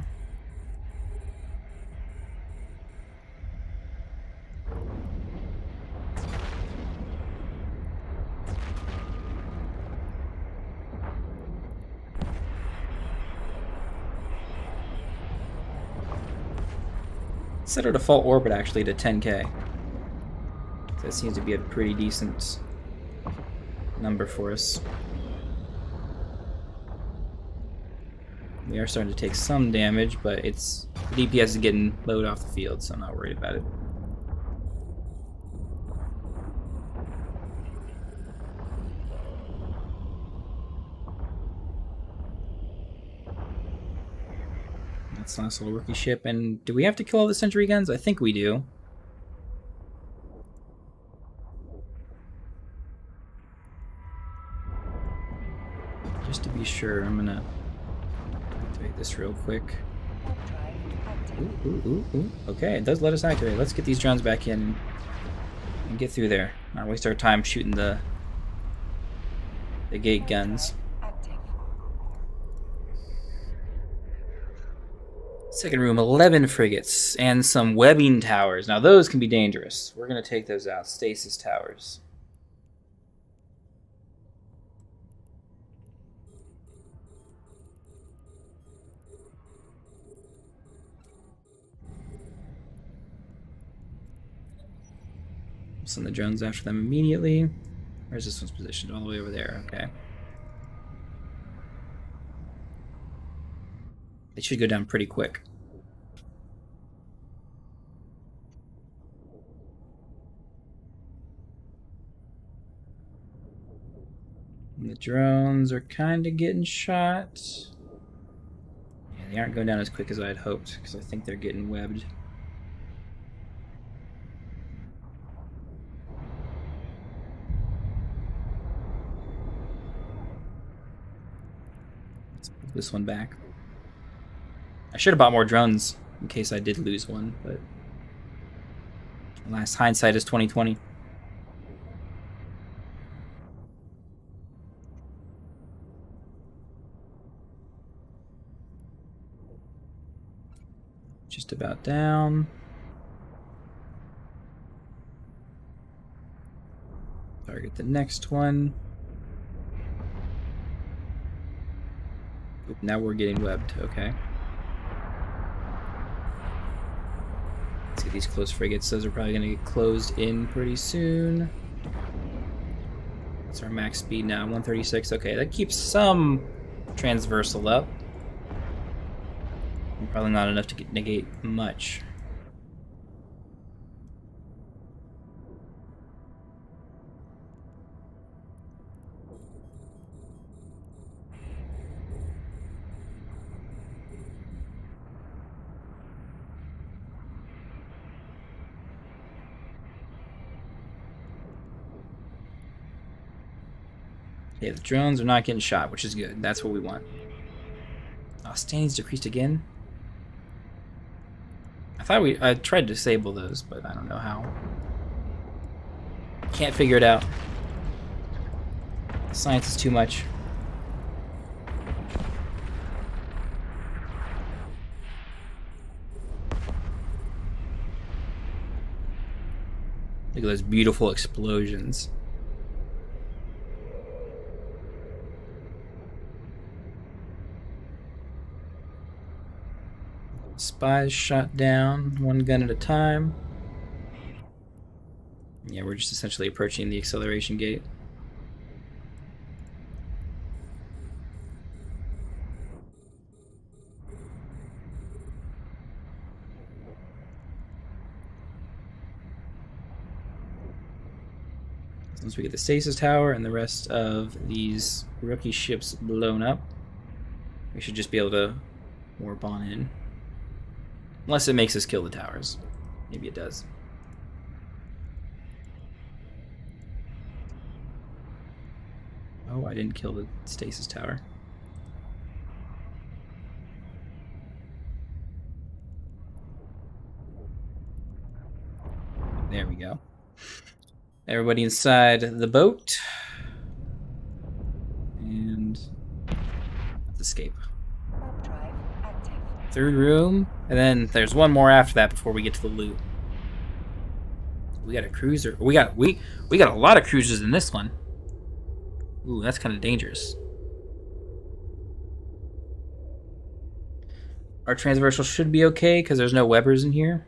Set our default orbit actually to 10k. So that seems to be a pretty decent number for us. We are starting to take some damage, but it's the DPS is getting load off the field, so I'm not worried about it. That's a nice little rookie ship. And do we have to kill all the sentry guns? I think we do. Just to be sure, I'm gonna activate this real quick. Ooh. Okay, it does let us activate. Let's get these drones back in and get through there. Not waste our time shooting the gate guns. Second room, 11 frigates and some webbing towers. Now those can be dangerous. We're going to take those out. Stasis towers. Send the drones after them immediately. Where's this one's positioned? All the way over there. Okay. They should go down pretty quick. And the drones are kind of getting shot. Yeah, they aren't going down as quick as I had hoped, because I think they're getting webbed. Let's put this one back. I should have bought more drones in case I did lose one, but alas, hindsight is 20/20. Just about down. Target the next one. Oop, now we're getting webbed, okay. Let's get these close frigates. Those are probably going to get closed in pretty soon. What's our max speed now? 136. Okay, that keeps some transversal up. Probably not enough to negate much. Yeah, the drones are not getting shot, which is good. That's what we want. Oh, standing's decreased again. I tried to disable those, but I don't know how. Can't figure it out. Science is too much. Look at those beautiful explosions. Spies shot down, one gun at a time. Yeah, we're just essentially approaching the acceleration gate. Once we get the stasis tower and the rest of these rookie ships blown up, we should just be able to warp on in. Unless it makes us kill the towers. Maybe it does. Oh, I didn't kill the stasis tower. There we go. Everybody inside the boat. And let's escape. Third room, and then there's one more after that before we get to the loot. We got a cruiser. We got a lot of cruisers in this one. Ooh, that's kind of dangerous. Our transversal should be okay because there's no Webbers in here.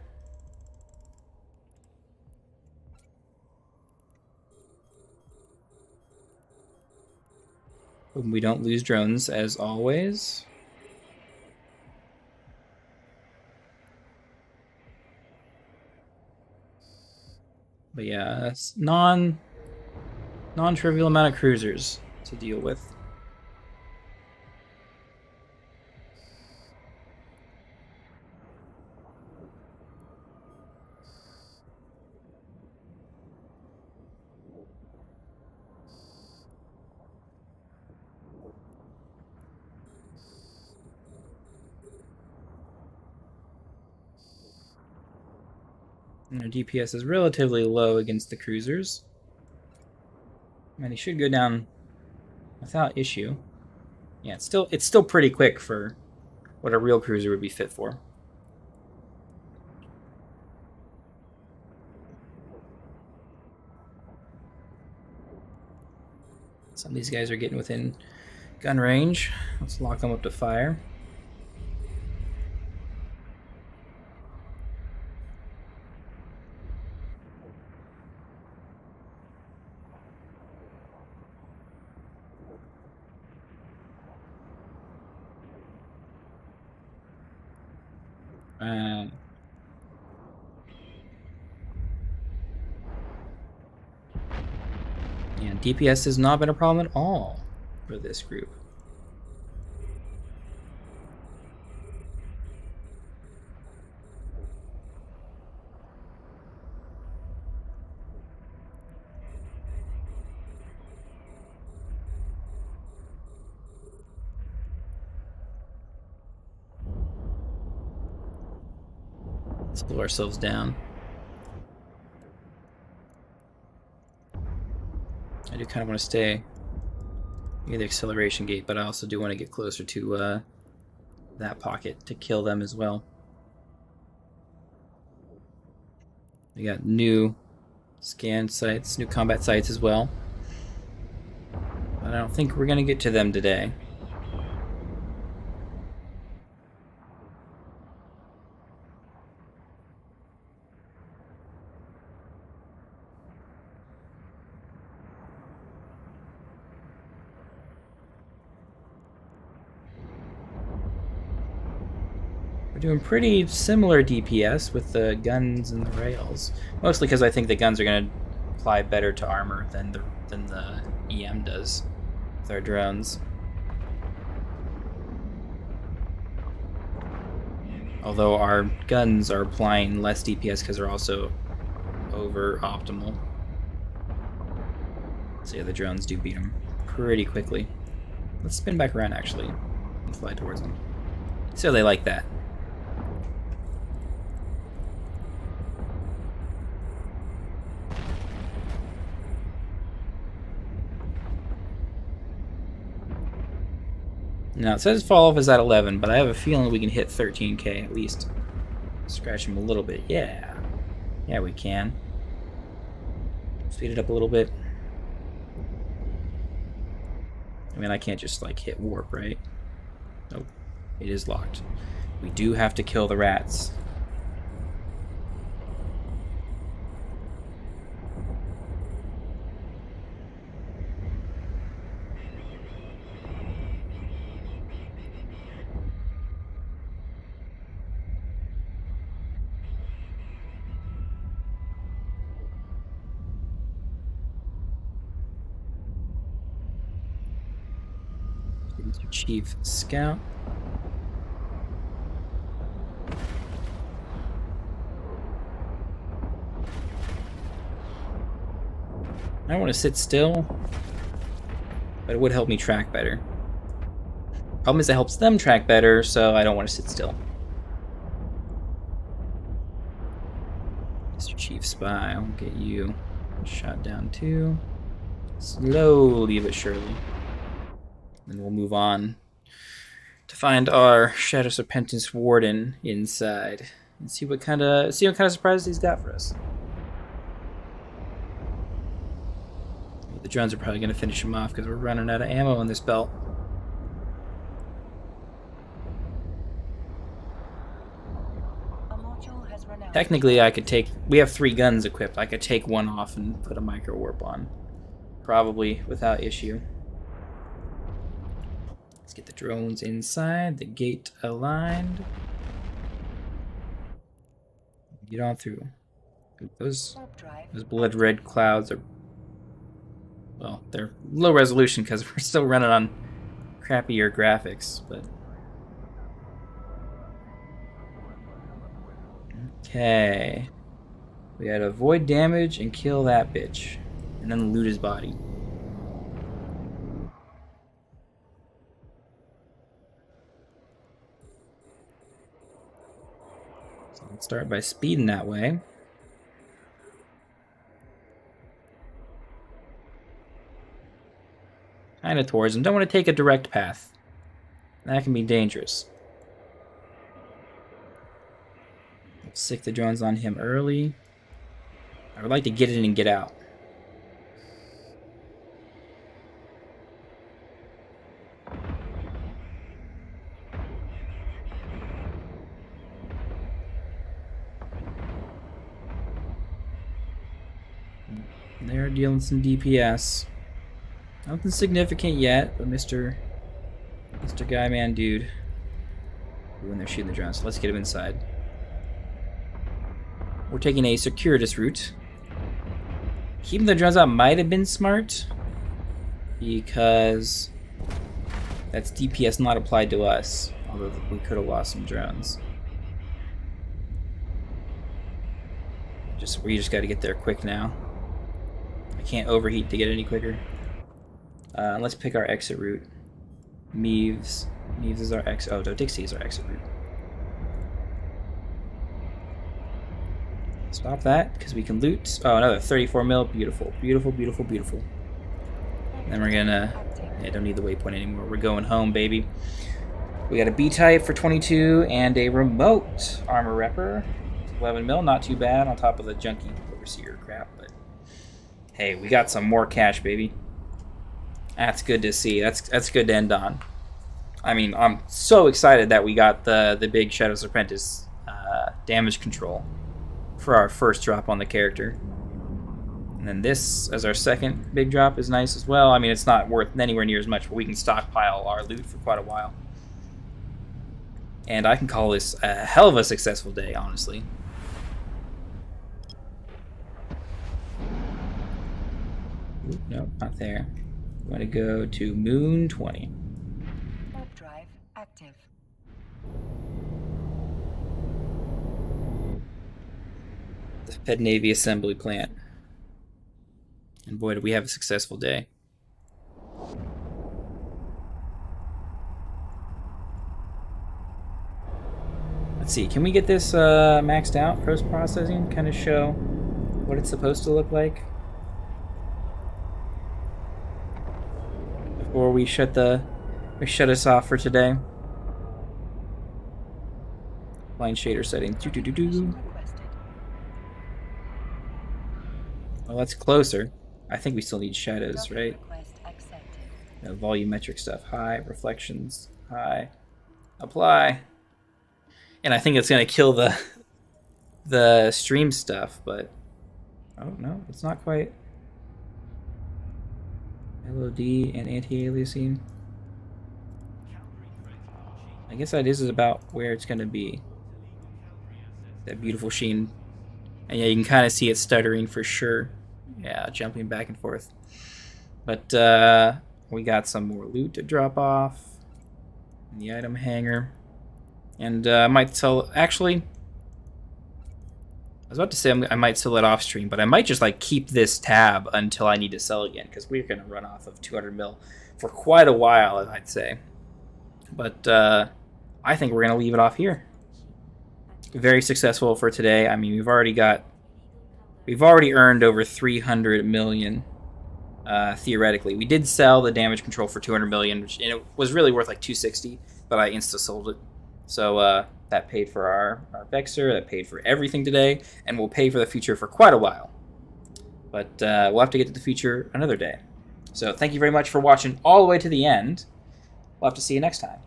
We don't lose drones as always. But yeah, that's non-trivial amount of cruisers to deal with. And our DPS is relatively low against the cruisers. And he should go down without issue. Yeah, it's still pretty quick for what a real cruiser would be fit for. Some of these guys are getting within gun range. Let's lock them up to fire. Yeah, DPS has not been a problem at all for this group. Let's blow ourselves down. I do kind of want to stay near the acceleration gate, but I also do want to get closer to that pocket to kill them as well. We got new scan sites, new combat sites as well. But I don't think we're going to get to them today. We're doing pretty similar DPS with the guns and the rails. Mostly because I think the guns are going to apply better to armor than the EM does with our drones. Although our guns are applying less DPS because they're also over optimal. So yeah, the drones do beat them pretty quickly. Let's spin back around, actually, and fly towards them. So they like that. Now, it says fall off is at 11, but I have a feeling we can hit 13k at least. Scratch him a little bit. Yeah. Yeah, we can. Speed it up a little bit. I mean, I can't just, like, hit warp, right? Nope. It is locked. We do have to kill the rats. Mr. Chief Scout. I don't want to sit still, but it would help me track better. Problem is it helps them track better, so I don't want to sit still. Mr. Chief Spy, I'll get you shot down too. Slowly but surely. Then we'll move on to find our Shadow Serpentis Warden inside and see what kind of surprises he's got for us. The drones are probably going to finish him off because we're running out of ammo in this belt. Technically, I could take... We have 3 guns equipped. I could take one off and put a micro warp on. Probably without issue. Let's get the drones inside. The gate aligned. Get on through. Those blood red clouds are... Well, they're low resolution because we're still running on crappier graphics, but... Okay. We gotta avoid damage and kill that bitch. And then loot his body. So let's start by speeding that way. Kind of towards him. Don't want to take a direct path. That can be dangerous. Sick the drones on him early. I would like to get in and get out. They're dealing some DPS. Nothing significant yet, but Mr. Guy Man Dude. When they're shooting the drones, so let's get him inside. We're taking a circuitous route. Keeping the drones out might have been smart, because that's DPS not applied to us, although we could have lost some drones. We just got to get there quick now. I can't overheat to get any quicker. Let's pick our exit route. Meaves is our exit. Oh, no, Dixie is our exit route. Stop that, because we can loot. Oh, another 34 mil. Beautiful, beautiful, beautiful, beautiful. Then we're gonna... Yeah, don't need the waypoint anymore. We're going home, baby. We got a B-type for 22 and a remote armor repper. 11 mil, not too bad, on top of the junky overseer crap, but... Hey, we got some more cash, baby. That's good to see. That's good to end on. I mean, I'm so excited that we got the big Shadow Serpentis damage control for our first drop on the character. And then this, as our second big drop, is nice as well. I mean, it's not worth anywhere near as much, but we can stockpile our loot for quite a while. And I can call this a hell of a successful day, honestly. Ooh, no, not there. I'm going to go to Moon 20. Warp drive active. The Fed Navy assembly plant. And boy, did we have a successful day. Let's see, can we get this maxed out, post-processing? Kind of show what it's supposed to look like before we shut us off for today. Line shader settings. Well, that's closer. I think we still need shadows, right? Volumetric stuff. High. Reflections. High. Apply. And I think it's going to kill the stream stuff, but... Oh, no. It's not quite. LOD and anti-aliasing. I guess that is about where it's going to be. That beautiful sheen. And yeah, you can kind of see it stuttering for sure. Yeah, jumping back and forth. But we got some more loot to drop off in the item hanger. And I might sell... Actually, I was about to say I might sell it off stream, but I might just like keep this tab until I need to sell again, because we're going to run off of 200 mil for quite a while, I'd say. But I think we're going to leave it off here. Very successful for today. I mean, we've already earned over 300 million theoretically. We did sell the damage control for 200 million, and it was really worth like 260, but I insta sold it. So that paid for our Vexer, that paid for everything today, and will pay for the future for quite a while. But we'll have to get to the future another day. So thank you very much for watching all the way to the end. We'll have to see you next time.